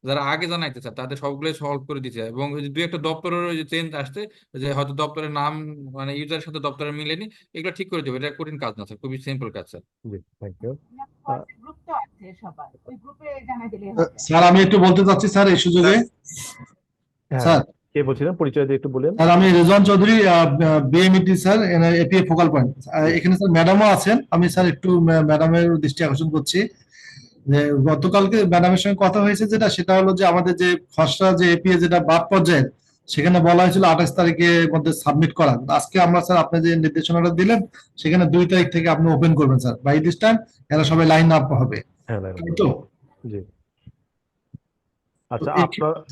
যারা আগে জানাইতে স্যার তাদের সবগুলোই সলভ করে দিচ্ছে। এবং ওই যে 2-1টা দপ্তরের ওই যে চেঞ্জ আসছে, যে হয়তো দপ্তরের নাম মানে ইউজারের সাথে দপ্তরের মিলেনি, এগুলো ঠিক করে দেবে, এটা কঠিন কাজ না স্যার, খুবই সিম্পল কাজ স্যার। জি, থ্যাংক ইউ। গ্রুপ তো আছে সবার, ওই গ্রুপে জানাই দিলে হবে। স্যার আমি একটু বলতে চাচ্ছি স্যার এই সুযোগে। হ্যাঁ, স্যার কে বলছিলেন? পরিচয় দিয়ে একটু বলেন। স্যার আমি Rezwan Chowdhury, BMET sir, APA focal point. এখানে স্যার ম্যাডামও আছেন, আমি স্যার একটু ম্যাডামের দৃষ্টি আকর্ষণ করছি যে গতকালকে ম্যাডামের সঙ্গে কথা হয়েছে, সেটা হলো যে আমাদের যে খসড়া যে এপিএ যেটা বাদ পর্যায়ে, সেখানে বলা হয়েছিল 28 তারিখের মধ্যে সাবমিট করা। আজকে আমরা স্যার আপনি যে নির্দেশনাটা দিলেন, সেখানে 2 তারিখ থেকে আপনি ওপেন করবেন স্যার। বাই দিস টাইম এরা সবাই লাইন আপ হবে, হ্যাঁ তাই তো? জি। আচ্ছা,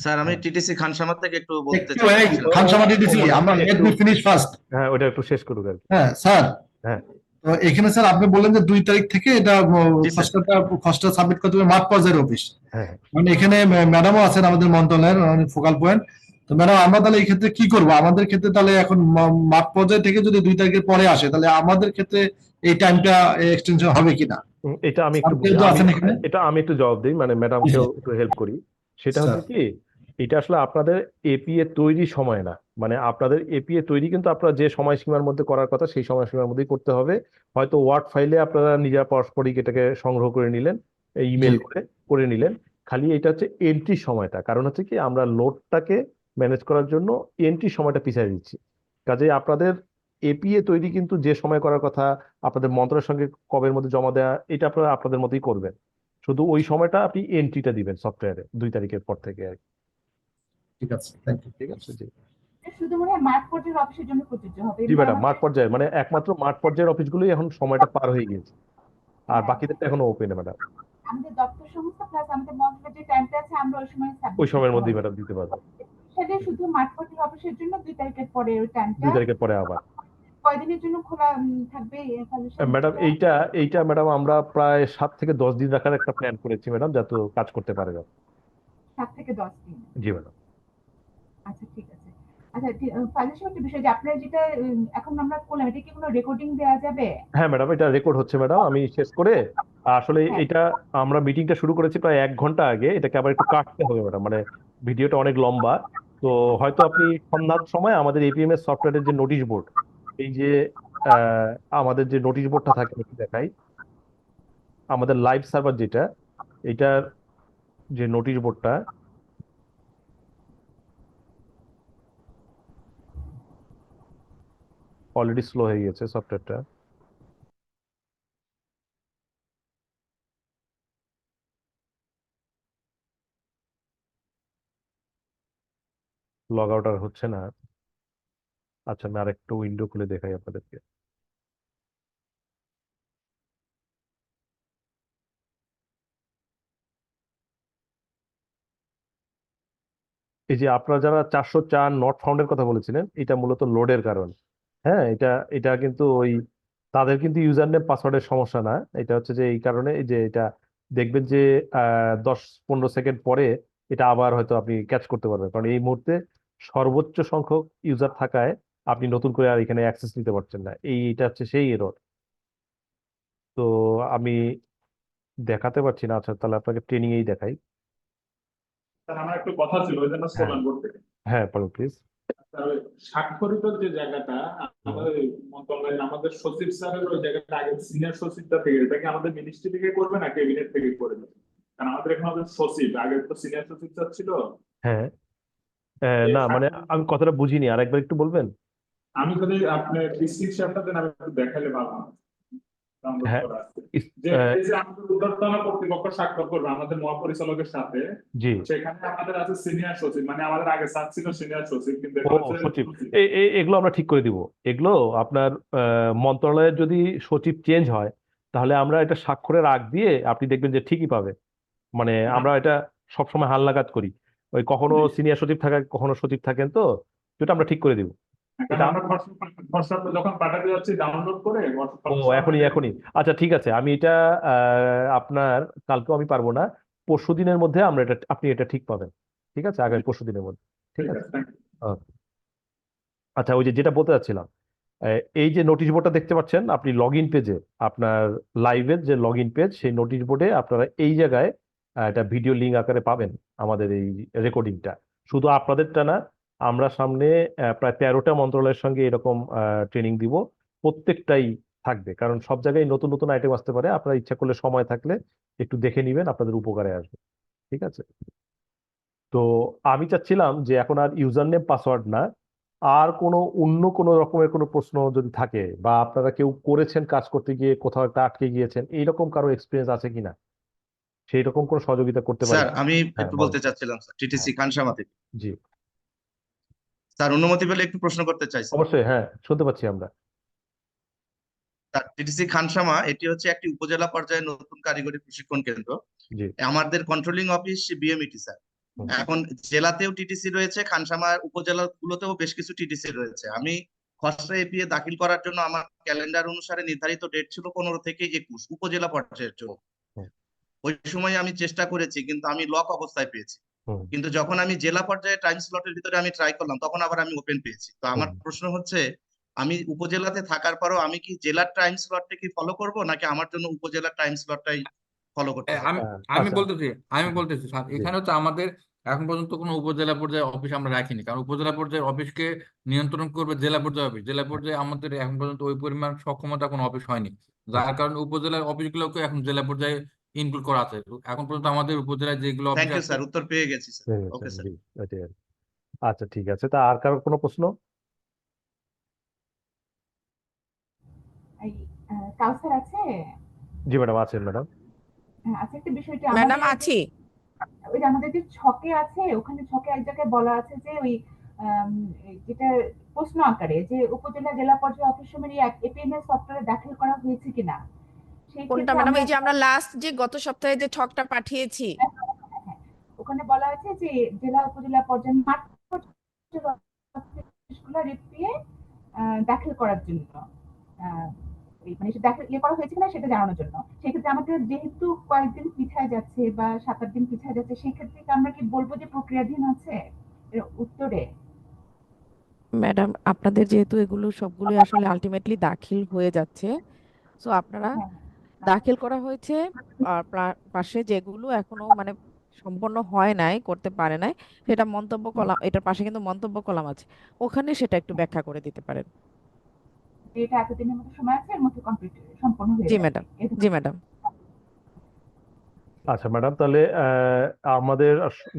স্যার আমি টিটিসি খানসামা থেকে একটু বলতে একটু চাই। এই খানসামা টিটিসি, আমরা লেট মি ফিনিশ ফার্স্ট। হ্যাঁ, ওটা একটু শেষ করুক আর কি। হ্যাঁ স্যার। হ্যাঁ, তো এখানে স্যার আপনি বললেন যে 2 তারিখ থেকে এটা খসড়া সাবমিট করতে হবে মাঠ পর্যায়ের অফিস। হ্যাঁ। মানে এখানে ম্যাডামও আছেন আমাদের মন্ত্রণালয়ের ফোকাল পয়েন্ট। তো ম্যাডাম আমরা তাহলে এই ক্ষেত্রে কি করব? আমাদের ক্ষেত্রে তাহলে এখন মাঠ পর্যায় থেকে যদি 2 তারিখের পরে আসে, তাহলে আমাদের ক্ষেত্রে এই টাইমটা এক্সটেনশন হবে কিনা? এটা আমি একটু আপনি তো আছেন এখানে। এটা আমি একটু জবাব দিই, মানে ম্যাডামকেও একটু হেল্প করি। সেটা হচ্ছে কি, এটা আসলে আপনাদের এপিএ তৈরি সময় না, মানে আপনাদের এপিএ তৈরি কিন্তু আপনারা যে সময়সীমার মধ্যে করার কথা সেই সময়সীমার মধ্যেই করতে হবে। হয়তো ওয়ার্ড ফাইলে আপনারা নিজেরা পারস্পরিক এটাকে সংগ্রহ করে নিলেন, ইমেল করে নিলেন। খালি এটা হচ্ছে এন্ট্রি সময়টা, কারণ হচ্ছে কি আমরা লোডটাকে ম্যানেজ করার জন্য এন্ট্রি সময়টা পিছিয়ে দিচ্ছি। কাজেই আপনাদের এপিএ তৈরি কিন্তু যে সময় করার কথা, আপনাদের মন্ত্রের সঙ্গে কবের মধ্যে জমা দেওয়া, এটা আপনারা আপনাদের মতোই করবেন। শুধু ওই সময়টা আপনি এন্ট্রিটা দিবেন সফটওয়্যারে 2 তারিখের পর থেকে আর কি। ঠিক আছে, থ্যাংক ইউ। ঠিক আছে, জি। শুধু মনে হয় মাঠ পর্যায়ের অফিসের জন্য প্রযোজ্য হবে। জি ম্যাডাম, মাঠ পর্যায়ে মানে একমাত্র মাঠ পর্যায়ের অফিসগুলোই এখন সময়টা পার হয়ে গিয়েছে, আর বাকিদেরটা এখনো ওপেনে ম্যাডাম। আমাদের দপ্তর সংস্থা প্লাস আমাদের মন্ত্রণালয়ের যে টাইমটা আছে আমরা ওই সময় ওই সময়ের মধ্যেই ম্যাডাম দিতে পারবো। সেটা শুধু মাঠ পর্যায়ের অফিসের জন্য 2 তারিখের পরে ওই টাইমটা 2 তারিখের পরে আবার কয়দিনের জন্য খোলা থাকবে? ম্যাডাম এইটা ম্যাডাম আমরা প্রায় 7 থেকে 10 দিন রাখার একটা প্ল্যান করেছি ম্যাডাম, যাতে কাজ করতে পারে। 7 থেকে 10 দিন। জি ম্যাডাম। আচ্ছা, ঠিক আছে। আচ্ছা, ফাইনাল একটা বিষয় যে আপনারা যেটা এখন আমরা করলাম, এটা কি কোনো রেকর্ডিং দেওয়া যাবে? হ্যাঁ ম্যাডাম, এটা রেকর্ড হচ্ছে ম্যাডাম, আমি শেষ করে আসলে এটা আমরা মিটিংটা শুরু করেছি প্রায় 1 ঘন্টা আগে, এটাকে আবার একটু কাটতে হবে ম্যাডাম, মানে ভিডিওটা অনেক লম্বা। তো হয়তো আপনি সন্ধ্যার সময় আমাদের এপিএমএস সফটওয়্যারের যে নোটিশ বোর্ড, এই যে আমাদের যে নোটিশ বোর্ডটা থাকে একটু দেখাই, আমাদের লাইভ সার্ভার যেটা, এটার যে নোটিশ বোর্ডটা, অলরেডি স্লো হয়ে গেছে সফটওয়্যারটা। লগ আউট আর হচ্ছে না। আচ্ছা, আমি আরেকটু উইন্ডো খুলে দেখাই আপনাদেরকে। এই যে আপনারা যারা 404 নট ফাউন্ডের কথা বলেছিলেন, এটা মূলত লোডের কারণ। হ্যাঁ, এটা এটা কিন্তু ওই তাদের কিন্তু ইউজার নেম পাসওয়ার্ডের সমস্যা না। এটা হচ্ছে যে এই কারণে এই যে এটা দেখবেন যে 10-15 সেকেন্ড পরে এটা আবার হয়তো আপনি ক্যাচ করতে পারবেন, কারণ এই মুহূর্তে সর্বোচ্চ সংখ্যক ইউজার থাকায় আপনি নতুন করে আর এখানে অ্যাক্সেস নিতে পারছেন না। এটা হচ্ছে সেই এরর। তো আমি দেখাতে পারছি না। আচ্ছা, তাহলে আপনাকে ট্রেনিং এই দেখাই। স্যার আমার একটু কথা ছিল ওই জন্য হ্যাঁ, স্লোগান করতে। হ্যাঁ, বলুন প্লিজ। স্যার ওই স্বাক্ষরিত যে জায়গাটা আমাদের মন্ত্রণালয়ের আমাদের সচিব স্যারের ওই জায়গাটা আগে সিনিয়র সচিবটা থেকে এটা কি আমাদের মিনিস্ট্রি থেকে করবে না ক্যাবিনেট থেকে করবে? কারণ আমাদের এখানে আমাদের সচিব আগে তো সিনিয়র সচিব স্যার ছিল। হ্যাঁ, এই না মানে স্বাক্ষরিত- আমি কথাটা বুঝিনি, আরেকবার একটু বলবেন? আমি যদি আপনার ডিসক্রিপশনটা দেন আমি একটু দেখালে ভালো হয়। ডাউনলোড হ্যাঁ, করা আছে। ইস- যে আহ, এই যে আমাদের উদ্যোক্তা কর্তৃপক্ষ স্বাক্ষর করবে আমাদের মহাপরিচালকের সাথে, জি। সেখানে আমাদের আছে সিনিয়র সচিব, মানে আমাদের আগে স্যার ছিল সিনিয়র সচিব, কিন্তু ও, এখন হচ্ছে সচিব। সচিব। এগুলো আমরা ঠিক করে দিব। এগুলো আপনার মন্ত্রণালয়ের যদি সচিব চেঞ্জ হয়, তাহলে আমরা এটা স্বাক্ষরের আগ দিয়ে আপনি দেখবেন যে ঠিকই পাবে। মানে আমরা এটা সবসময় হালনাগাদ করি। ওই কখনো সিনিয়র সচিব থাকে, কখনো সচিব থাকেন, তো যেটা আমরা ঠিক করে দিব। কারণ এটা আমরা খসড়া যখন পাঠাতে যাচ্ছি ডাউনলোড করে ও, এখনই এখনই। আচ্ছা, ঠিক আছে, আমি এটা আপনার কালকেও আমি পারবো না, পরশু দিনের মধ্যে আমরা এটা আপনি এটা ঠিক পাবেন। ঠিক আছে, আগামী পরশু দিনের মধ্যে। ঠিক ঠিক আছে। আছে, thank you. আহ, আচ্ছা, ওই যে যেটা বলতে চাচ্ছিলাম, এই যে নোটিশ বোর্ডটা দেখতে পাচ্ছেন আপনি লগ ইন পেজে, আপনার লাইভের যে লগ ইন পেজ, সেই নোটিশ বোর্ডে আপনারা এই জায়গায় একটা ভিডিও লিঙ্ক আকারে পাবেন আমাদের এই রেকর্ডিংটা। শুধু আপনাদেরটা না, আমরা সামনে প্রায় 13টা মন্ত্রণালয়ের সঙ্গে এরকম ট্রেনিং দিব। প্রত্যেকটাই থাকবে, কারণ সব জায়গায় নতুন নতুন আইটেম আসতে পারে। আপনারা ইচ্ছা করলে সময় থাকলে একটু দেখে নিবেন, আপনাদের উপকারে আসবে। ঠিক আছে। তো আমি চাচ্ছিলাম যে এখন আর ইউজার নেম পাসওয়ার্ড না, আর কোনো অন্য কোনো রকমের কোনো প্রশ্ন যদি থাকে, বা আপনারা কেউ করেছেন কাজ করতে গিয়ে কোথাও একটা আটকে গিয়েছেন, এইরকম কারো এক্সপিরিয়েন্স আছে কিনা, সেই রকম কোনো সহযোগিতা করতে পারি। স্যার আমি হ্যাঁ, একটু বলেন। বলতে চাচ্ছিলাম স্যার, টিটিসি হ্যাঁ, খানসামা থেকে। জি, স্যার অনুমতি পেলে একটু প্রশ্ন করতে চাই স্যার। অবশ্যই, হ্যাঁ, শুনতে পাচ্ছি আমরা। স্যার টিটিসি খানসামা এটি হচ্ছে একটি উপজেলা পর্যায়ে নতুন কারিগরি প্রশিক্ষণ কেন্দ্র। জি। আমাদের কন্ট্রোলিং অফিস বিএমইটি স্যার। হুম, এখন জেলাতেও টিটিসি রয়েছে, খানসামা উপজেলাগুলোতেও বেশ কিছু টিটিসি রয়েছে। আমি খসড়া এপিএ দাখিল করার জন্য আমার ক্যালেন্ডার অনুসারে নির্ধারিত ডেট ছিল 15 থেকে 21 উপজেলা পর্যায়ের জন্য। হুম, ওই সময় আমি চেষ্টা করেছি, কিন্তু আমি লক অবস্থায় পেয়েছি। হুম, কিন্তু যখন আমি জেলা পর্যায়ে টাইম স্লটের ভিতরে আমি ট্রাই করলাম, তখন আবার আমি ওপেন পেয়েছি। তো আমার হুম। প্রশ্ন হচ্ছে, আমি উপজেলাতে থাকার পরও আমি কি জেলার টাইম স্লটটা কি ফলো করব, নাকি আমার জন্য উপজেলার টাইম স্লটটাই ফলো করতে হবে? আমি আমি আচ্ছা, বলতেছি আমি জি, বলতেছি স্যার, জি, এখানে হচ্ছে আমাদের এখন পর্যন্ত কোনো উপজেলা পর্যায়ে অফিস আমরা রাখিনি, কারণ উপজেলা পর্যায়ের অফিসকে নিয়ন্ত্রণ করবে জেলা পর্যায়ে অফিস। জেলা পর্যায়ে আমাদের এখন পর্যন্ত ওই পরিমাণ সক্ষমতা কোনো অফিস হয়নি, যার আচ্ছা, কারণে উপজেলার অফিসগুলোকে এখন জেলা পর্যায়ে ইনক্লুড করা আছে। এখন পর্যন্ত আমাদের উপজেলায় যেগুলো অফিস থ্যাংক ইউ আছে। স্যার, উত্তর পেয়ে গেছি স্যার। ঠিক আছে, ওকে স্যার। জি, এটাই আর কি। আচ্ছা, ঠিক আছে, তা আর কারো কোনো প্রশ্ন? এই কাউসার আছে? জি ম্যাডাম, আছেন ম্যাডাম। হ্যাঁ, আচ্ছা, একটা বিষয়টি ম্যাডাম আমাদের আছি। ওই যে আমাদের যে ছকে আছে, ওখানে ছকে এক জায়গায় বলা আছে যে ওই যেটা প্রশ্ন আকারে যে উপজেলা জেলা পর্যায়ে অফিস সময় এপিএমএস সফটওয়্যারে দাখিল করা হয়েছে কিনা, সেই কোনটা ক্ষেত্রে ম্যাডাম? আমরা এই যে আমরা লাস্ট যে গত সপ্তাহে যে ছকটা পাঠিয়েছি। হ্যাঁ, ওখানে বলা আছে যে জেলা উপজেলা পর্যায়ে মাঠ পর্যায়ের অফিসগুলো রিপিয়ে দাখিল করার জন্য, আহ, মানে সেটা দাখিল করা হয়েছে কিনা সেটা জানানোর জন্য। সেক্ষেত্রে আমাদের যেহেতু কয়েকদিন পিছায় যাচ্ছে বা 7-8 দিন পিছায় যাচ্ছে, সেই ক্ষেত্রে কি আমরা কি বলবো যে প্রক্রিয়াধীন আছে এর উত্তরে? ম্যাডাম, আপনাদের যেহেতু এগুলো সবগুলোই আসলে আলটিমেটলি দাখিল হয়ে যাচ্ছে, সো আপনারা হ্যাঁ, দাখিল করা হয়েছে, আর পাশে যেগুলো এখনো মানে সম্পন্ন হয় নাই, করতে পারে নাই, সেটা মন্তব্য কলাম, এটার পাশে কিন্তু মন্তব্য কলাম আছে, ওখানে সেটা একটু ব্যাখ্যা করে দিতে পারেন। এটা এতদিনের মতো সময় আছে, এর মধ্যে কমপ্লিট সম্পন্ন হয়ে জি যাবে। ম্যাডাম, জি ম্যাডাম। আচ্ছা ম্যাডাম, তাহলে আমাদের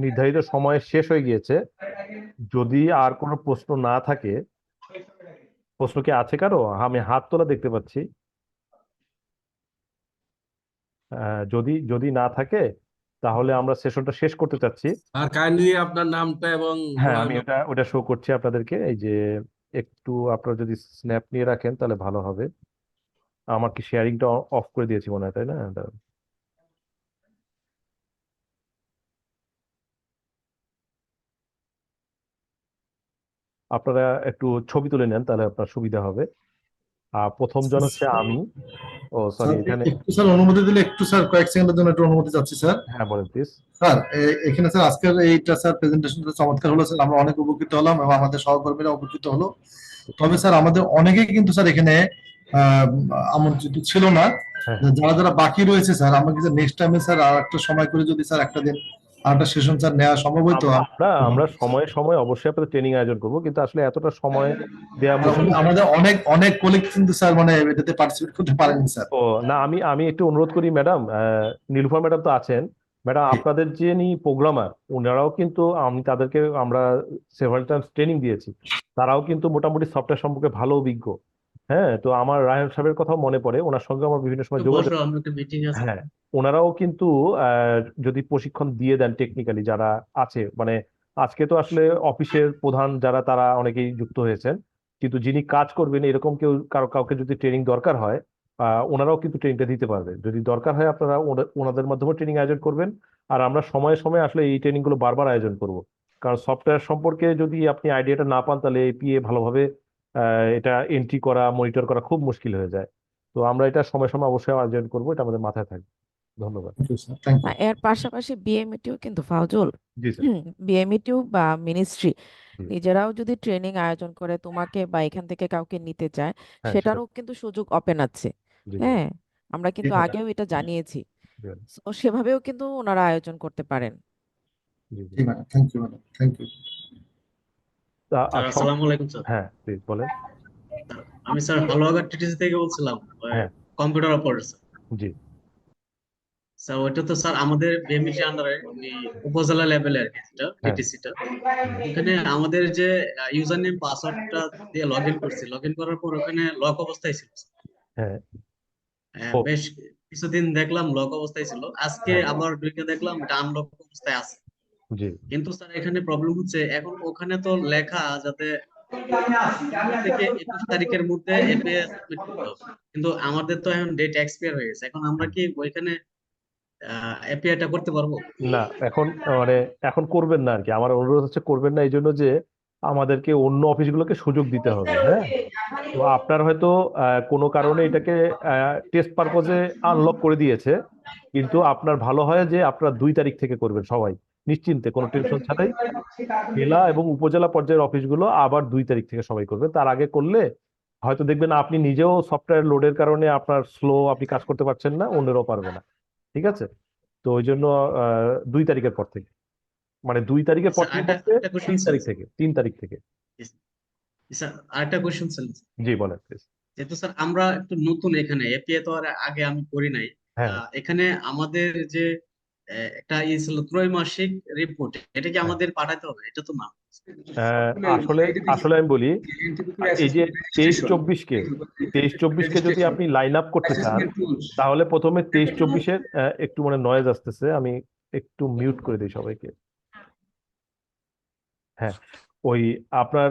নির্ধারিত সময় শেষ হয়ে গিয়েছে। যদি আর কোনো প্রশ্ন না থাকে, প্রশ্ন কি আছে কারো? আমি হাত তোলা দেখতে পাচ্ছি। যদি যদি না থাকে, তাহলে আমরা সেশনটা শেষ করতে চাচ্ছি। আর কাইন্ডলি আপনার নামটা এবং হ্যাঁ, মোবাইল আমি ওটা শো করছি আপনাদেরকে। এই যে একটু আপনারা যদি স্ন্যাপ নিয়ে রাখেন তাহলে ভালো হবে। আমার কি শেয়ারিংটা অফ করে দিয়েছি মনে হয়, তাই না? আপনারা একটু ছবি তুলে নেন, তাহলে আপনার সুবিধা হবে। প্রথম জন হচ্ছে আমি। ও সরি, এখানে একটু স্যার অনুমতি দিলে একটু স্যার কয়েক সেকেন্ডের জন্য একটু অনুমতি চাচ্ছি স্যার। হ্যাঁ বলেন প্লিজ। স্যার এখানে স্যার আজকের এইটা স্যার প্রেজেন্টেশনটা চমৎকার হলো স্যার, আমরা অনেক উপকৃত হলাম এবং আমাদের সহকর্মীরা উপকৃত হলো। তবে স্যার আমাদের অনেকেই কিন্তু স্যার এখানে আমন্ত্রিত ছিল না। হ্যাঁ যারা যারা বাকি রয়েছে স্যার, আমাকে নেক্সট টাইমে স্যার আর একটা সময় করে যদি স্যার একটা দিন আর একটা সেশন স্যার নেওয়া সম্ভব হইতো। আমরা আমরা সময়ে সময়ে অবশ্যই আপনাদের ট্রেনিং আয়োজন করবো, কিন্তু আসলে এতটা সময় দেওয়া মুশকিল। আমাদের অনেক অনেক কলিগ কিন্তু স্যার মানে এটাতে পার্টিসিপেট করতে পারেনি স্যার। ও না, আমি আমি একটু অনুরোধ করি ম্যাডাম, নীলুফার ম্যাডাম তো আছেন, ম্যাডাম আপনাদের যিনি প্রোগ্রামার ওনারাও কিন্তু, আমি তাদেরকে আমরা সেভারাল টাইমস ট্রেনিং দিয়েছি, তারাও কিন্তু মোটামুটি সফটওয়্যার সম্পর্কে ভালো অভিজ্ঞ। হ্যাঁ, তো আমার রায়হান সাহেবের কথাও মনে পড়ে, ওনার সঙ্গে আমার বিভিন্ন সময় যোগাযোগ। হ্যাঁ, ওনারাও কিন্তু যদি প্রশিক্ষণ দিয়ে দেন টেকনিক্যালি যারা আছে, মানে আজকে তো আসলে অফিসের প্রধান যারা তারা অনেকেই যুক্ত হয়েছেন, কিন্তু যিনি কাজ করবেন এরকম কেউ কাউকে যদি ট্রেনিং দরকার হয়, ওনারাও কিন্তু ট্রেনিংটা দিতে পারবে। যদি দরকার হয় আপনারা ওনাদের মাধ্যমে ট্রেনিং আয়োজন করবেন, আর আমরা সময়ে সময়ে আসলে এই ট্রেনিং গুলো বারবার আয়োজন করব। কারণ সফটওয়্যার সম্পর্কে যদি আপনি আইডিয়াটা না পান, তাহলে এপিএ ভালোভাবে এটা এন্ট্রি করা, মনিটর করা খুব মুশকিল হয়ে যায়। তো আমরা এটা সময় সময় অবশ্যই আয়োজন করবো, এটা আমাদের মাথায় থাকবে। ধন্যবাদ। এর পাশাপাশি বিএমইটিও কিন্তু ফাউজুল, জি স্যার। বিএমইটিও বা মিনিস্ট্রি জি নিজেরাও যদি ট্রেনিং আয়োজন করে তোমাকে বা এখান থেকে কাউকে নিতে চায়, হ্যাঁ, সেটা সেটারও কিন্তু সুযোগ ওপেন আছে। জি জি হ্যাঁ, আমরা জি কিন্তু ম্যাডাম। আগেও এটা জানিয়েছি। জি তো সেভাবেও কিন্তু ওনারা আয়োজন করতে পারেন। জি জি। জি madam, thank you madam, thank you. আর আসসালামু আলাইকুম স্যার। হ্যাঁ প্লিজ বলেন। আমি স্যার হালুয়াঘাট টিটিসি থেকে বলছিলাম, হ্যাঁ কম্পিউটার অপারেটর স্যার। জি স্যার ওইটা তো স্যার আমাদের বিএমইটি আন্ডারে উপজেলা লেভেলে আর কি, যেটা হ্যাঁ টিটিসিটা। ওখানে আমাদের যে ইউজার নেম পাসওয়ার্ডটা দিয়ে লগ ইন করছি, লগ ইন করার পর ওখানে লক অবস্থায় ছিল স্যার। হ্যাঁ ও বেশ কিছুদিন দেখলাম লক অবস্থায় ছিল, আজকে হ্যাঁ আবার ঢুকে দেখলাম এটা আনলক অবস্থায় আছে। জি কিন্তু স্যার এখানে প্রবলেম হচ্ছে, এখন ওখানে তো লেখা যাতে 15 থেকে 21 তারিখের মধ্যে এপিএ সাবমিট করতে হবে, কিন্তু আমাদের তো এখন ডেট এক্সপায়ার হয়ে গেছে। এখন আমরা কি ওইখানে এপিআইটা করতে পারবো? না, এখন মানে এখন করবেন না আর কি। আমার অনুরোধ হচ্ছে করবেন না, এই জন্য যে আমাদেরকে অন্য অফিসগুলোকে সুযোগ দিতে হবে। হ্যাঁ, তো আপনার হয়তো কোনো কারণে এটাকে টেস্ট পারপজে আনলক করে দিয়েছে, কিন্তু আপনার ভালো হয় যে আপনারা 2 তারিখ থেকে করবেন সবাই নিশ্চিন্তে, কোনো টেনশন ছাড়াই। জেলা এবং উপজেলা পর্যায়ের অফিসগুলো আবার 2 তারিখ থেকে সবাই করবেন। তার আগে করলে হয়তো দেখবেন আপনি নিজেও সফটওয়্যার লোডের কারণে আপনার স্লো, আপনি কাজ করতে পারছেন না, অন্যেরও পারবে না। ঠিক আছে, তো ওই জন্য 2 তারিখের পর থেকে, মানে 2 তারিখের পর স্যার থেকে আরেকটা বলতে কোশ্চেন 3 তারিখ থেকে, 3 তারিখ থেকে। স্যার আরেকটা কোশ্চেন স্যার। জি বলেন প্লিজ। যেহেতু স্যার আমরা একটু নতুন এখানে, এপিআই তো আর আগে আমি করি নাই। হ্যাঁ এখানে আমাদের যে একটা ছিল ত্রৈমাসিক রিপোর্ট, এটা কি হ্যাঁ আমাদের পাঠাতে হবে? এটা তো না। আসলে আসলে আমি বলি, এই যে 23-24কে যদি আপনি লাইন আপ করতে চান, তাহলে প্রথমে 23-24-এর একটু মানে নয়েজ আসতেছে, আমি একটু মিউট করে দিই সবাইকে। হ্যাঁ, ওই আপনার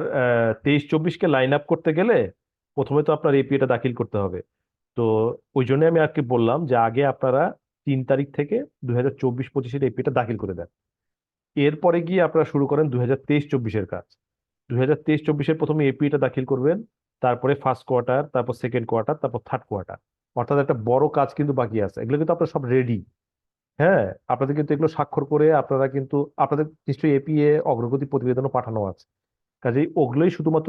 23-24-কে লাইন আপ করতে গেলে প্রথমে তো আপনার এপিএটা দাখিল করতে হবে। তো ওই জন্য আমি আজকে বললাম যে আগে আপনারা 3 তারিখ থেকে 2024-25-এর এপিএটা দাখিল করে দেন, এরপরে গিয়ে আপনারা শুরু করেন 2023-24-এর কাজ। 2023-24-এর প্রথমে এপিটা দাখিল করবেন, তারপরে ফার্স্ট কোয়ার্টার, তারপর সেকেন্ড কোয়ার্টার, তারপর থার্ড কোয়ার্টার। অর্থাৎ একটা বড় কাজ কিন্তু বাকি আছে, এগুলো কিন্তু আপনারা সব রেডি। হ্যাঁ, আপনাদের কিন্তু এগুলো স্বাক্ষর করে আপনারা কিন্তু, আপনাদের নিশ্চয়ই এপিএ অগ্রগতি প্রতিবেদনও পাঠানো আছে, কাজেই ওগুলোই শুধুমাত্র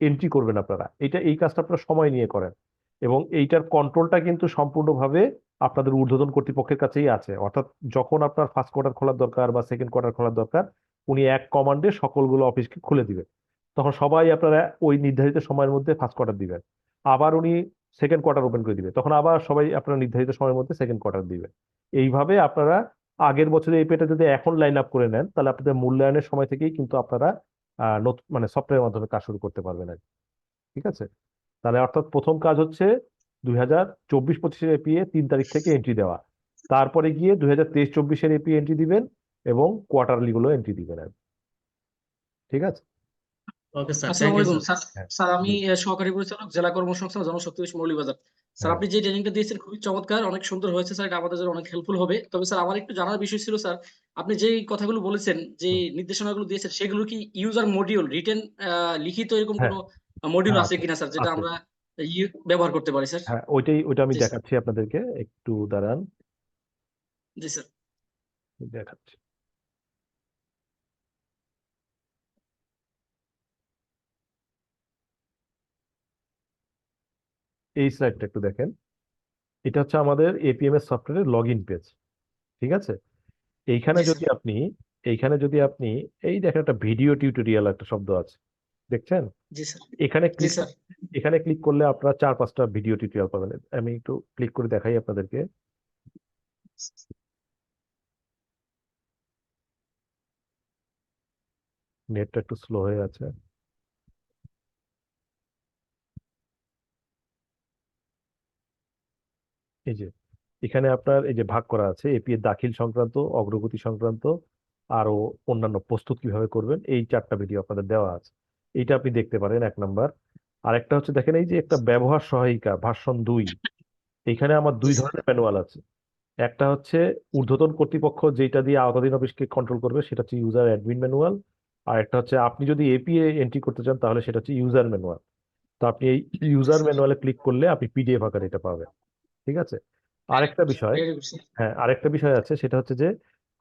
এন্ট্রি করবেন আপনারা। এই কাজটা আপনারা সময় নিয়ে করেন, এবং এইটার কন্ট্রোলটা কিন্তু সম্পূর্ণভাবে আপনাদের ঊর্ধ্বতন কর্তৃপক্ষের কাছেই আছে। অর্থাৎ যখন আপনার ফার্স্ট কোয়ার্টার খোলার দরকার বা সেকেন্ড কোয়ার্টার খোলার দরকার, উনি এক কমান্ডে সকলগুলো অফিসকে খুলে দিবেন। তখন সবাই আপনারা ওই নির্ধারিত সময়ের মধ্যে ফার্স্ট কোয়ার্টার দিবেন, আবার উনি সেকেন্ড কোয়ার্টার ওপেন করে দিবে, তখন আবার সবাই আপনারা নির্ধারিত সময়ের মধ্যে সেকেন্ড কোয়ার্টার দিবেন। এইভাবে আপনারা আগের বছরে এপিটা যদি এখন লাইন আপ করে নেন, তাহলে আপনাদের মূল্যায়নের সময় থেকেই কিন্তু আপনারা মানে সফটওয়্যারের মাধ্যমে কাজ শুরু করতে পারবেন আর কি। ঠিক আছে, তাহলে অর্থাৎ প্রথম কাজ হচ্ছে 2024-25-এর এপিএ 3 তারিখ থেকে এন্ট্রি দেওয়া, তারপরে গিয়ে 2023-24-এর এপিএ এন্ট্রি দিবেন এবং কোয়ার্টারলি গুলো এন্ট্রি দিবেন আর কি। ঠিক আছে। ওকে স্যার, আসসালামু থ্যাংক ইউ আলাইকুম স্যার। স্যার। স্যার আমি সহকারী পরিচালক, জেলা কর্মসংস্থান জনশক্তি অফিস মৌলভীবাজার। স্যার আপনি যে ট্রেনিংটা দিয়েছেন খুবই চমৎকার, অনেক সুন্দর হয়েছে স্যার, এটা আমাদের জন্য অনেক হেল্পফুল হবে। তবে স্যার আমার একটু জানার বিষয় ছিল স্যার, আপনি যেই কথাগুলো বলেছেন, যে নির্দেশনাগুলো দিয়েছেন, সেগুলো কি ইউজার মডিউল রিটেন লিখিত এরকম হ্যাঁ, কোনো মডিউল হ্যাঁ আছে আছে কিনা স্যার, যেটা আছে আমরা ব্যবহার করতে পারি স্যার? হ্যাঁ, ওইটা আমি জি স্যার। দেখাচ্ছি আপনাদেরকে, একটু দাঁড়ান, জি স্যার। দেখাচ্ছি। এই স্লাইডটা একটু দেখেন, এটা হচ্ছে আমাদের এপিএমএস সফটওয়্যারের লগ ইন পেজ, ঠিক আছে? এইখানে জি যদি স্যার। আপনি এই দেখেন একটা ভিডিও টিউটোরিয়াল একটা শব্দ আছে, দেখছেন? জি স্যার। এখানে জি ক্লিক স্যার। এখানে ক্লিক করলে আপনারা 4-5টা ভিডিও টিউটোরিয়াল পাবেন। আমি একটু ক্লিক করে দেখাই আপনাদেরকে। নেটটা একটু স্লো হয়ে আছে। এই যে এখানে আপনার এই যে ভাগ করা আছে এপিএ দাখিল সংক্রান্ত, অগ্রগতি সংক্রান্ত, আরো অন্যান্য প্রস্তুত কিভাবে করবেন, এই 4টা ভিডিও আপনাদের দেওয়া আছে। এইটা আপনি দেখতে পারেন 1 নাম্বার। আরেকটা হচ্ছে দেখেন এই যে একটা ব্যবহার সহায়িকা ভার্সন 2, এখানে আমার জি 2 স্যার। ধরনের ম্যানুয়াল আছে। একটা হচ্ছে ঊর্ধ্বতন কর্তৃপক্ষ যেটা দিয়ে আওতাধীন অফিসকে কন্ট্রোল করবে, সেটা হচ্ছে ইউজার অ্যাডমিন ম্যানুয়াল। আর একটা হচ্ছে আপনি যদি এপিএ এন্ট্রি করতে চান তাহলে সেটা হচ্ছে ইউজার ম্যানুয়াল। তো আপনি এই জি ইউজার স্যার। ম্যানুয়ালে ক্লিক করলে আপনি পিডিএফ আকারে এটা পাবেন, ঠিক আছে? আরেকটা বিষয়, ভেরি গুড স্যার। হ্যাঁ আরেকটা বিষয় আছে, সেটা হচ্ছে যে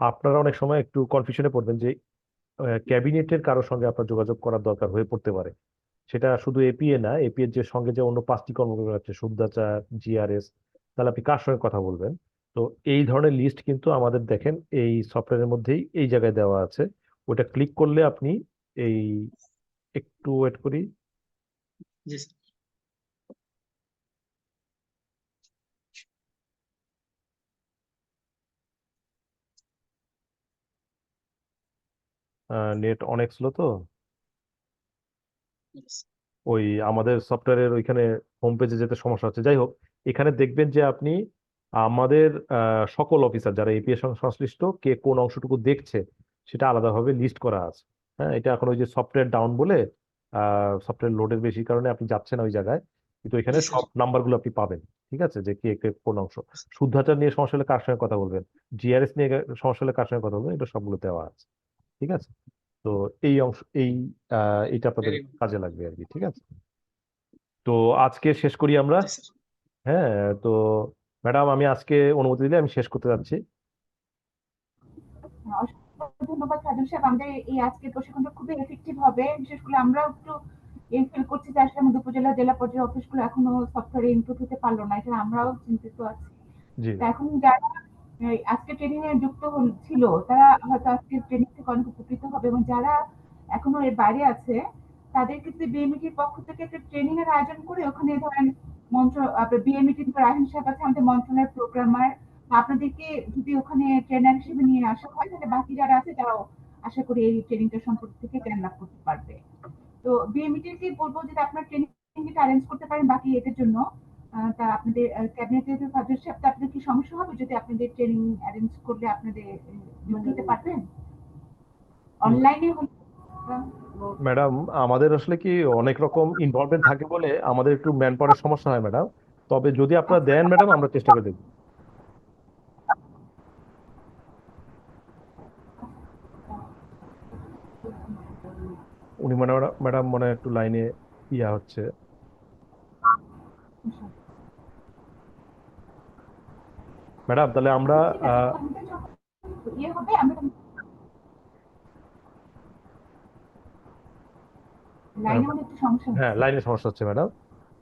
আপনারা অনেক সময় একটু কনফিউশনে পড়বেন যে ক্যাবিনেটের কারোর সঙ্গে আপনার যোগাযোগ করার দরকার হয়ে পড়তে পারে। সেটা শুধু এপিএ না, এপিএ যে সঙ্গে যে অন্য 5টি কর্মকর্তা আছে, শুদ্ধাচার, জিআরএস, তাহলে আপনি কার সঙ্গে কথা বলবেন? তো এই ধরনের লিস্ট কিন্তু আমাদের দেখেন এই সফটওয়্যারের মধ্যেই এই জায়গায় দেওয়া আছে। ওটা ক্লিক করলে আপনি এই, একটু ওয়েট করি, জি স্যার। নেট অনেক স্লো তো, Yes. ওই আমাদের সফটওয়্যারের ওইখানে হোম পেজে যেতে সমস্যা হচ্ছে। যাই হোক, এখানে দেখবেন যে আপনি আমাদের সকল অফিসার যারা এপিএস সঙ্গে সংশ্লিষ্ট কে কোন অংশটুকু দেখছে সেটা আলাদাভাবে লিস্ট করা আছে। হ্যাঁ, এটা এখন ওই যে সফটওয়্যার ডাউন বলে সফটওয়্যার লোডের বেশি কারণে আপনি যাচ্ছেন না ওই জায়গায়, কিন্তু এখানে জি স্যার। সব নাম্বারগুলো আপনি পাবেন, ঠিক আছে? যে কে কে কোন অংশ, শুদ্ধাচার নিয়ে সমস্যা হলে কার সঙ্গে কথা বলবেন, জিআরএস নিয়ে সমস্যা হলে কার সঙ্গে কথা বলবেন, এটা সবগুলো দেওয়া আছে, ঠিক আছে? তো এই অংশ এটা আপনাদের ভেরি গুড। কাজে লাগবে আর কি, ঠিক আছে? তো আজকে শেষ করি আমরা। জি স্যার। হ্যাঁ, তো ম্যাডাম আমি আজকে অনুমতি দিলে আমি শেষ করতে যাচ্ছি। অসংখ্য ধন্যবাদ সাজু সাহেব, আমাদের এই আজকের প্রশিক্ষণটা খুবই এফেক্টিভ হবে। বিশেষ করে আমরা একটু ফিল করছি যে আসলে আমাদের উপজেলা জেলা পর্যায়ের অফিসগুলো এখনো সফটওয়্যারে ইনপুট হতে পারলো না, এটা আমরাও চিন্তিত আছি। জি তো এখন যারা আজকে ট্রেনিং এ যুক্ত ছিল তারা হয়তো আজকে ট্রেনিং থেকে অনেক উপকৃত হবে, এবং যারা এখনো এর বাইরে আছে তাদের ক্ষেত্রে বিএমইটির পক্ষ থেকে একটা ট্রেনিং এর আয়োজন করে ওখানে ধরেন বিএমইটির রাহিম সাহেব আছে আমাদের মন্ত্রণালয়ের প্রোগ্রামার, আপনাদেরকে যদি ওখানে ট্রেনার হিসেবে নিয়ে আসা হয় তাহলে বাকি যারা আছে তারাও আশা করি এই ট্রেনিংটা সম্পর্কে থেকে জ্ঞান লাভ করতে পারবে। তো বিএমইটির কে বলবো যদি আপনার ট্রেনিং এটা অ্যারেঞ্জ করতে পারেন বাকি এদের জন্য, তা আপনাদের ক্যাবিনেটের সাবজেক্ট সাহেব, আপনাদের কি সমস্যা হবে যদি আপনাদের ট্রেনিং অ্যারেঞ্জ করলে আপনাদের দিতে পারবেন অনলাইনে হলে? ম্যাডাম, আমাদের আসলে কি অনেক রকম ইনভলভমেন্ট থাকে বলে আমাদের একটু ম্যান পাওয়ারের সমস্যা হয় ম্যাডাম। তবে যদি আপনারা দেন ম্যাডাম আমরা চেষ্টা করে দেখব। উনি মানে ম্যাডাম মনে হয় একটু লাইনে ইয়া হচ্ছে। ম্যাডাম তাহলে আমরা ঠিক আছে, আমাদের যখন ইয়ে হবে আমরা লাইনে মনে একটু সমস্যা হ্যাঁ, হচ্ছে। লাইনের সমস্যা হচ্ছে ম্যাডাম।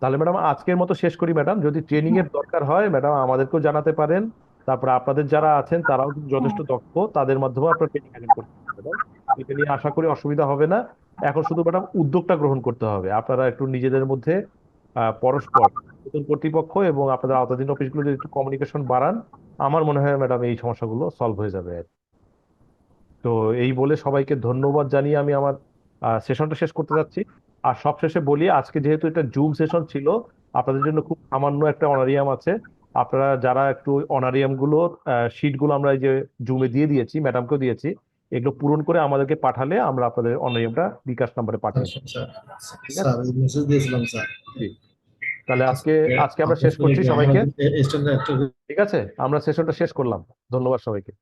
তাহলে ম্যাডাম আজকের মতো শেষ করি ম্যাডাম, যদি ট্রেনিং এর দরকার হয় ম্যাডাম আমাদেরকেও জানাতে পারেন। তারপরে আপনাদের যারা আছেন তারাও কিন্তু যথেষ্ট দক্ষ, তাদের মাধ্যমে আপনারা ট্রেনিং অ্যাটেন্ড করতে পারেন ম্যাডাম। এটা নিয়ে আশা করি অসুবিধা হবে না। এখন শুধু ম্যাডাম উদ্যোগটা গ্রহণ করতে হবে, আপনারা একটু নিজেদের মধ্যে পরস্পর নতুন কর্তৃপক্ষ এবং আপনাদের আওতাধীন অফিসগুলো যদি একটু কমিউনিকেশন বাড়ান, আমার মনে হয় ম্যাডাম এই সমস্যাগুলো সলভ হয়ে যাবে। তো এই বলে সবাইকে ধন্যবাদ জানিয়ে আমি আমার সেশনটা শেষ করতে যাচ্ছি। আর সবশেষে বলি, আজকে যেহেতু এটা জুম সেশন ছিল, আপনাদের জন্য খুব সামান্য একটা অনারিয়াম আছে। আপনারা যারা একটু অনারিয়াম গুলোর শিট গুলো আমরা এই যে জুমে দিয়ে দিয়েছি, ম্যাডামকেও দিয়েছি, এগুলো পূরণ করে আমাদেরকে পাঠালে আমরা আপনাদের অনারিয়ামটা বিকাশ নাম্বারে পাঠিয়ে দেব। আচ্ছা ঠিক আছে? স্যার, মেসেজ দিয়েছিলাম স্যার। জি। তাহলে আজকে আমরা শেষ করছি আমরা সবাইকে। এই স্ট্যান্ডার্ড ঠিক আছে, আমরা সেশনটা শেষ করলাম। ধন্যবাদ সবাইকে।